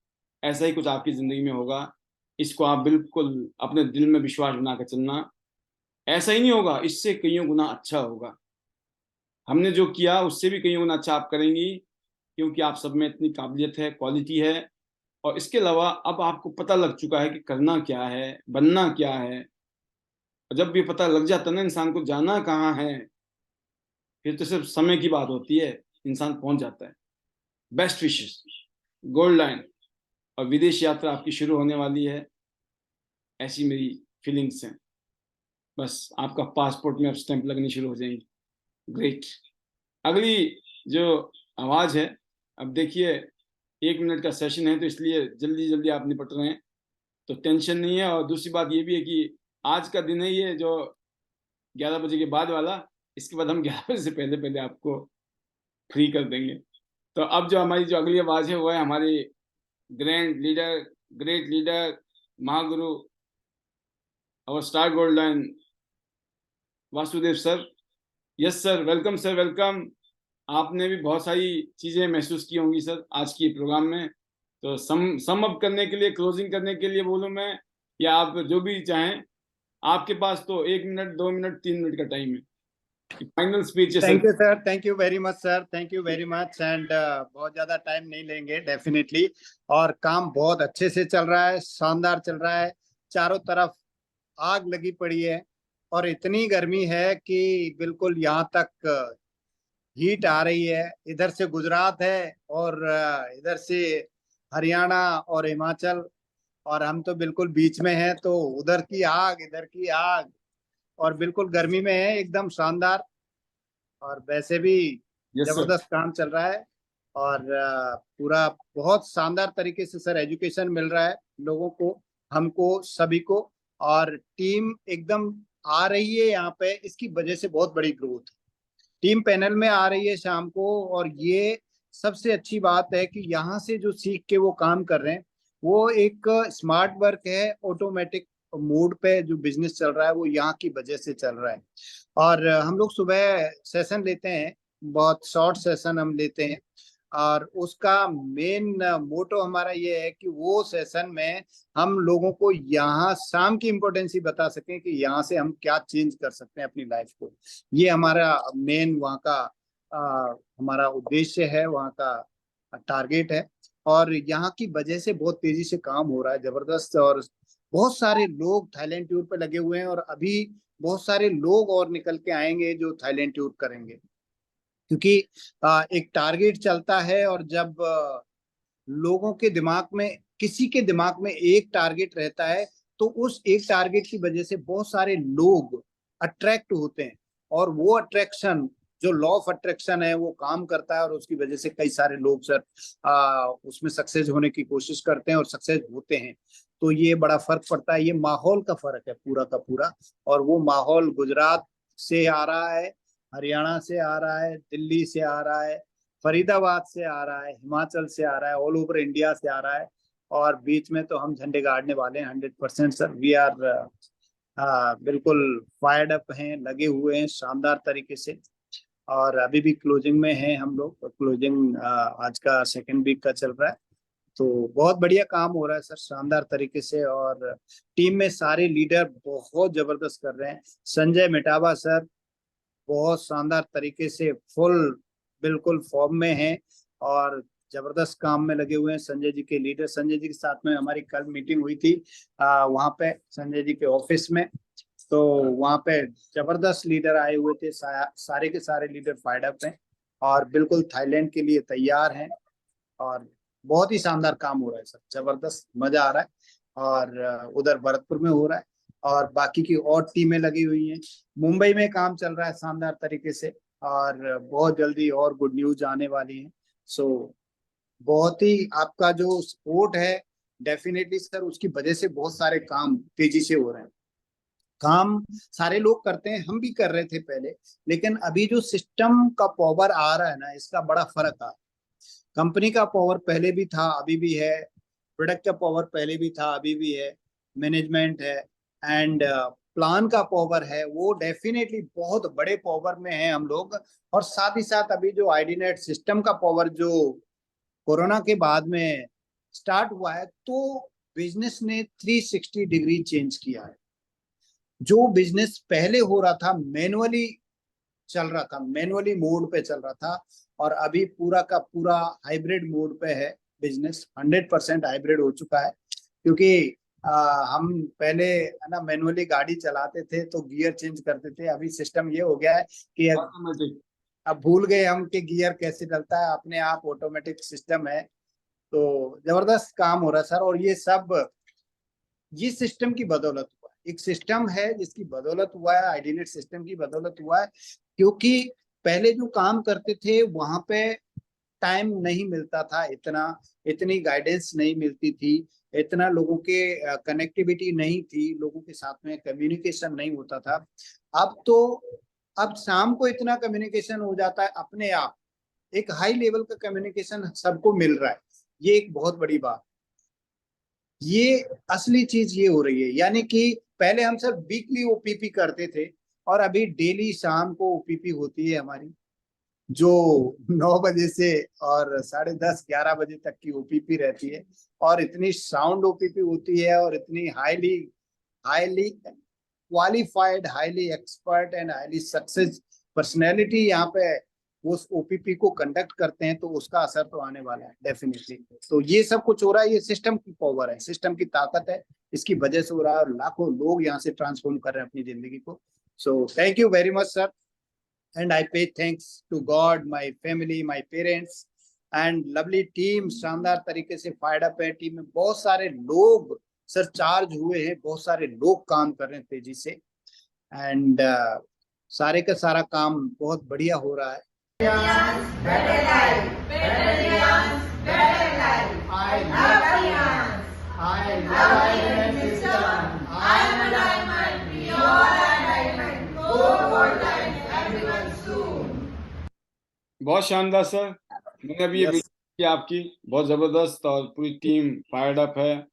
ऐसा ही कुछ आपकी जिंदगी में होगा। इसको आप बिल्कुल अपने दिल में विश्वास बना कर चलना। ऐसा ही नहीं होगा, इससे कईयों गुना अच्छा होगा। हमने जो किया उससे भी कईयों गुना अच्छा आप करेंगी, क्योंकि आप सब में इतनी काबिलियत है, क्वालिटी है। और इसके अलावा अब आपको पता लग चुका है कि करना क्या है, बनना क्या है। और जब भी पता लग जाता है ना इंसान को जाना कहाँ है, फिर तो सिर्फ समय की बात होती है, इंसान पहुंच जाता है। Best wishes, gold line. और विदेश यात्रा आपकी शुरू होने वाली है, ऐसी मेरी फीलिंग्स हैं। बस आपका पासपोर्ट में अब स्टैंप लगनी शुरू हो जाएंगी। ग्रेट। अगली जो आवाज है, अब देखिए 1 मिनट का सेशन है तो इसलिए जल्दी जल्दी आप निपट रहे हैं। तो टेंशन नहीं है। और दूसरी बात ये भी है कि आज का दिन है ये जो 11 बजे के बाद वाला, इसके बाद हम 11 बजे से पहले पहले आपको फ्री कर देंगे। तो अब जो हमारी जो अगली आवाज है वो है हमारी grand leader, great leader, Mahaguru, और star gold line Vasudev sir. Yes sir, welcome sir, welcome. आपने भी बहुत सारी चीजें महसूस की होंगी सर आज की प्रोग्राम में। तो सम अप करने के लिए, क्लोजिंग करने के लिए बोलूं मैं, या आप जो भी चाहें, आपके पास तो 1 मिनट, 2 मिनट, 3 मिनट का टाइम है। फाइनल स्पीच है thank you sir, thank you very much sir, thank you very much. And बहुत ज्यादा टाइम नहीं लेंगे डेफिनेटली। और काम बहुत अच्छे से चल रहा है, शानदार चल रहा है। चारों तरफ आग लगी पड़ी है और इतनी गर्मी है कि बिल्कुल यहाँ तक हीट आ रही है। इधर से गुजरात है और इधर से हरियाणा और हिमाचल, और हम तो बिल्कुल बीच में हैं, तो उधर की आग इधर की आग, और बिल्कुल गर्मी में है, एकदम शानदार। और वैसे भी जबरदस्त काम चल रहा है और पूरा बहुत शानदार तरीके से सर एजुकेशन मिल रहा है लोगों को, हमको, सभी को। और टीम एकदम आ रही है यहाँ पे, इसकी वजह से बहुत बड़ी ग्रोथ है। टीम पैनल में आ रही है शाम को, और ये सबसे अच्छी बात है कि यहाँ से जो सीख के वो काम कर रहे हैं, वो एक स्मार्ट वर्क है, ऑटोमेटिक मोड पे जो बिजनेस चल रहा है वो यहाँ की वजह से चल रहा है। और हम लोग सुबह सेशन लेते हैं, बहुत शॉर्ट सेशन हम लेते हैं, और उसका मेन मोटो हमारा ये है कि वो सेशन में हम लोगों को यहाँ शाम की इम्पोर्टेंस ही बता सकें कि यहाँ से हम क्या चेंज कर सकते हैं अपनी लाइफ को। ये हमारा मेन वहाँ का हमारा उद्देश्य है, वहाँ का टारगेट है। और यहाँ की वजह से बहुत तेजी से काम हो रहा है, जबरदस्त। और बहुत सारे लोग थाईलैंड टूर पे लगे हुए हैं, और अभी बहुत सारे लोग और निकल के आएंगे जो थाईलैंड टूर करेंगे, क्योंकि एक टारगेट चलता है। और जब लोगों के दिमाग में, किसी के दिमाग में एक टारगेट रहता है, तो उस एक टारगेट की वजह से बहुत सारे लोग अट्रैक्ट होते हैं, और वो अट्रैक्शन, जो लॉ ऑफ अट्रैक्शन है, वो काम करता है, और उसकी वजह से कई सारे लोग सर उसमें सक्सेस होने की कोशिश करते हैं और सक्सेस होते हैं। तो ये बड़ा फर्क पड़ता है, ये माहौल का फर्क है पूरा का पूरा। और वो माहौल गुजरात से आ रहा है, हरियाणा से आ रहा है, दिल्ली से आ रहा है, फरीदाबाद से आ रहा है, हिमाचल से आ रहा है, ऑल ओवर इंडिया से आ रहा है। और बीच में तो हम झंडे गाड़ने वाले हैं 100% सर। वी आर बिल्कुल फायर्ड अप हैं, लगे हुए हैं शानदार तरीके से। और अभी भी क्लोजिंग में हैं हम लोग, क्लोजिंग आज का सेकंड वीक का चल रहा है। तो बहुत बढ़िया काम हो रहा है सर, शानदार तरीके से। और टीम में सारे लीडर बहुत जबरदस्त कर रहे हैं। संजय मिटावा सर बहुत शानदार तरीके से फुल बिल्कुल फॉर्म में हैं और जबरदस्त काम में लगे हुए हैं। संजय जी के लीडर, संजय जी के साथ में हमारी कल मीटिंग हुई थी वहाँ पे संजय जी के ऑफिस में। तो वहाँ पे जबरदस्त लीडर आए हुए थे, सारे के सारे लीडर फायर्ड अप हैं और बिल्कुल थाईलैंड के लिए तैयार हैं। और बहुत ही शानदार काम हो रहा है सर, जबरदस्त, मजा आ रहा है। और उधर भरतपुर में हो रहा है और बाकी की और टीमें लगी हुई हैं। मुंबई में काम चल रहा है शानदार तरीके से और बहुत जल्दी और गुड न्यूज आने वाली है। सो बहुत ही आपका जो सपोर्ट है डेफिनेटली सर, उसकी वजह से बहुत सारे काम तेजी से हो रहे हैं। काम सारे लोग करते हैं, हम भी कर रहे थे पहले, लेकिन अभी जो सिस्टम का पावर आ रहा है ना, इसका बड़ा फर्क आ रहा है। कंपनी का पावर पहले भी था, अभी भी है, प्रोडक्ट का पावर पहले भी था, अभी भी है, मैनेजमेंट है एंड प्लान का पावर है, वो डेफिनेटली बहुत बड़े पावर में है हम लोग। और साथ ही साथ अभी जो आईडीनेट सिस्टम का पावर जो कोरोना के बाद में स्टार्ट हुआ है, तो बिजनेस ने 360 डिग्री चेंज किया है। जो बिजनेस पहले हो रहा था मैनुअली चल रहा था, मैनुअली मोड पे चल रहा था, और अभी पूरा का पूरा हाइब्रिड मोड पे है बिजनेस। 100% हाइब्रिड हो चुका है, क्योंकि हम पहले है ना मैनुअली गाड़ी चलाते थे तो गियर चेंज करते थे। अभी सिस्टम ये हो गया है कि अब भूल गए हम कि गियर कैसे डलता है, अपने आप ऑटोमेटिक सिस्टम है। तो जबरदस्त काम हो रहा है सर। और ये सब ये सिस्टम की बदौलत हुआ है, एक सिस्टम है जिसकी बदौलत हुआ है, आईडीनेट सिस्टम की बदौलत हुआ है। क्योंकि पहले जो काम करते थे वहां पे टाइम नहीं मिलता था, इतनी गाइडेंस नहीं मिलती थी, इतना लोगों के कनेक्टिविटी नहीं थी, लोगों के साथ में कम्युनिकेशन नहीं होता था। अब शाम को इतना कम्युनिकेशन हो जाता है अपने आप, एक हाई लेवल का कम्युनिकेशन सबको मिल रहा है। ये एक बहुत बड़ी बात, ये असली चीज ये हो रही है। यानी कि पहले हम सब वीकली ओपीपी करते थे और अभी डेली शाम को ओपीपी होती है हमारी, जो 9 बजे से और 10:30-11 बजे तक की ओपीपी रहती है। और इतनी साउंड ओपीपी होती है और इतनी highly qualified, highly expert and highly success personality यहाँ पे उस ओपीपी को कंडक्ट करते हैं, तो उसका असर तो आने वाला है डेफिनेटली। तो ये सब कुछ हो रहा है, ये सिस्टम की पावर है, सिस्टम की ताकत है, इसकी वजह से हो रहा है। और लाखों लोग यहाँ से ट्रांसफॉर्म कर रहे हैं अपनी जिंदगी को। सो thank you very much sir, and I pay thanks to God, my family, my parents and lovely team। शानदार तरीके से फायर्ड अप है टीम में, बहुत सारे लोग सर चार्ज हुए हैं, बहुत सारे लोग काम कर रहे हैं तेजी से एंड सारे का सारा काम बहुत बढ़िया हो रहा है। बहुत शानदार सर, मैंने अभी ये Yes. वीडियो की आपकी, बहुत जबरदस्त, और पूरी टीम फायर्ड अप है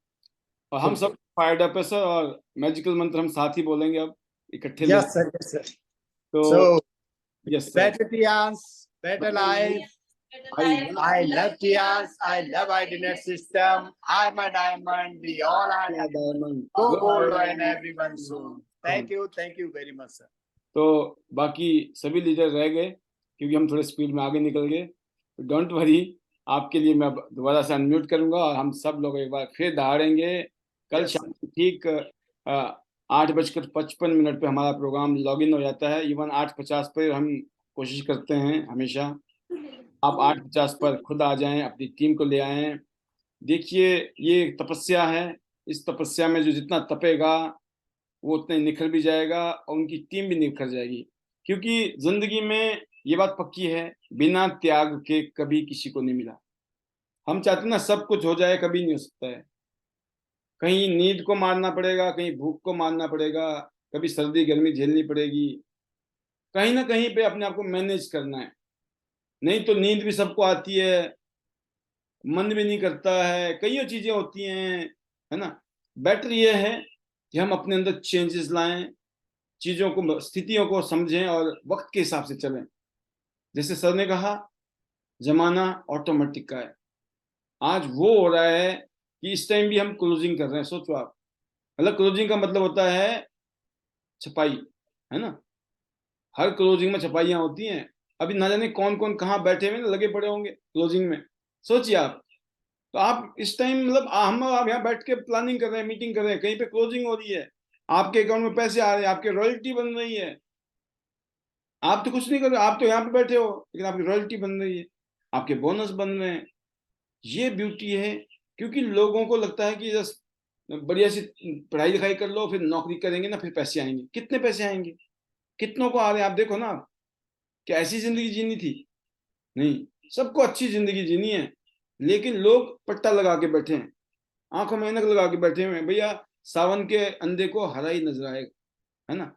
और हम सब फायर्ड अप है सर। और मैजिकल मंत्र हम साथ ही बोलेंगे अब इकट्ठे Yes लेके। sir, yes sir। तो So yes sir, better Tians, better life। I love Tians, I love IDNet system। I'm a diamond, we all are diamond। Go gold and everyone soon। Thank you very much sir। तो बाकी सभी लीडर रह गए क्योंकि हम थोड़े स्पीड में आगे निकल गए। डोंट वरी, आपके लिए मैं दोबारा से अनम्यूट करूंगा और हम सब लोग एक बार फिर दहाड़ेंगे। कल Yes, शाम को ठीक 8:55 पे हमारा प्रोग्राम लॉगिन हो जाता है। इवन 8:50 पर हम कोशिश करते हैं हमेशा। आप 8:50 पर खुद आ जाएं, अपनी टीम को ले आएं। देखिए, ये एक तपस्या है, इस तपस्या में जो जितना तपेगा वो उतने निखर भी जाएगा और उनकी टीम भी निखर जाएगी। क्योंकि जिंदगी में ये बात पक्की है, बिना त्याग के कभी किसी को नहीं मिला। हम चाहते हैं ना सब कुछ हो जाए, कभी नहीं हो सकता है। कहीं नींद को मारना पड़ेगा, कहीं भूख को मारना पड़ेगा, कभी सर्दी गर्मी झेलनी पड़ेगी, कहीं ना कहीं पे अपने आप को मैनेज करना है। नहीं तो नींद भी सबको आती है, मन भी नहीं करता है, कई चीजें होती हैं, है ना। बेटर ये है कि हम अपने अंदर चेंजेस लाएं, चीजों को, स्थितियों को समझें और वक्त के हिसाब से चलें। जैसे सर ने कहा, जमाना ऑटोमेटिक का है। आज वो हो रहा है कि इस टाइम भी हम क्लोजिंग कर रहे हैं। सोचो आप, मतलब क्लोजिंग का मतलब होता है छपाई, है ना। हर क्लोजिंग में छपाइयां होती हैं। अभी ना जाने कौन कौन कहाँ बैठे हुए लगे पड़े होंगे क्लोजिंग में, सोचिए आप। तो आप इस टाइम, मतलब हम आप यहाँ बैठ के प्लानिंग कर रहे हैं, मीटिंग कर रहे हैं, कहीं पे क्लोजिंग हो रही है, आपके अकाउंट में पैसे आ रहे हैं, आपके रॉयल्टी बन रही है। आप तो कुछ नहीं कर रहे, आप तो यहाँ पे बैठे हो, लेकिन आपकी रॉयल्टी बन रही है, आपके बोनस बन रहे हैं। ये ब्यूटी है। क्योंकि लोगों को लगता है कि जस्ट बढ़िया सी पढ़ाई लिखाई कर लो, फिर नौकरी करेंगे ना, फिर पैसे आएंगे। कितने पैसे आएंगे, कितनों को आ रहे हैं? आप देखो ना, क्या ऐसी जिंदगी जीनी थी? नहीं, सबको अच्छी जिंदगी जीनी है, लेकिन लोग पट्टा लगा के बैठे हैं, आंखों में ऐनक लगा के बैठे हुए हैं। भैया, सावन के अंधे को हरा ही नजर आएगा, है ना।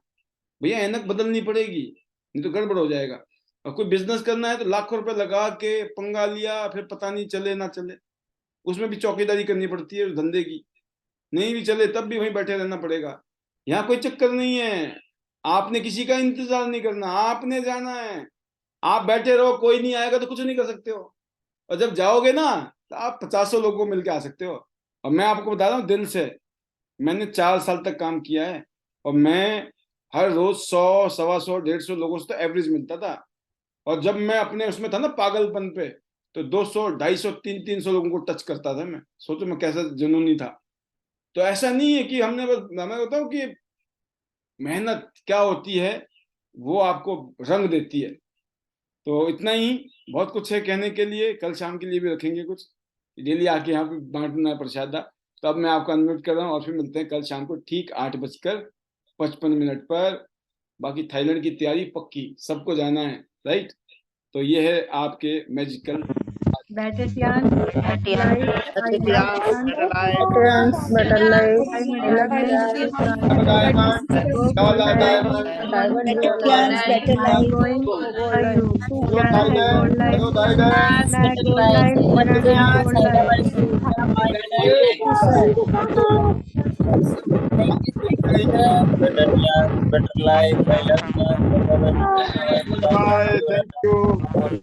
भैया, ऐनक बदलनी पड़ेगी, नहीं तो गड़बड़ हो जाएगा। और कोई बिजनेस करना है तो लाखों रुपए लगा के पंगा लिया, फिर पता नहीं चले ना चले, उसमें भी चौकीदारी करनी पड़ती है उस धंधे की। नहीं भी चले तब भी वहीं बैठे रहना पड़ेगा। यहाँ कोई चक्कर नहीं है, आपने किसी का इंतजार नहीं करना, आपने जाना है। आप बैठे रहो, कोई नहीं आएगा तो कुछ नहीं कर सकते हो। और जब जाओगे ना, तो आप 50 लोगों को मिलकर आ सकते हो। और मैं आपको बता रहा हूँ दिल से, मैंने 4 साल तक काम किया है और मैं हर रोज 100, 125, 150 लोगों से तो एवरेज मिलता था। और जब मैं अपने उसमें था ना पागलपन पे, तो 200, 250, 300 लोगों को टच करता था मैं। सोचो मैं कैसा जुनूनी था। तो ऐसा नहीं है कि हमने बस, मैं बताऊं कि मेहनत क्या होती है, वो आपको रंग देती है। तो इतना ही, बहुत कुछ है कहने के लिए। कल शाम के लिए भी रखेंगे कुछ, डेली आके यहाँ पे बांटना है प्रसादा। तो अब मैं आपको अनम्यूट कर रहा हूँ और फिर मिलते हैं कल शाम को ठीक 8:55 पर। बाकी थाईलैंड की तैयारी पक्की, सबको जाना है, राइट। तो ये है आपके magical better chance, better life, Better high chance, chance, better life. better life, going, you can have gold life, black gold life, diamond gold life. Better chance, better life. I love you. Bye. Thank you.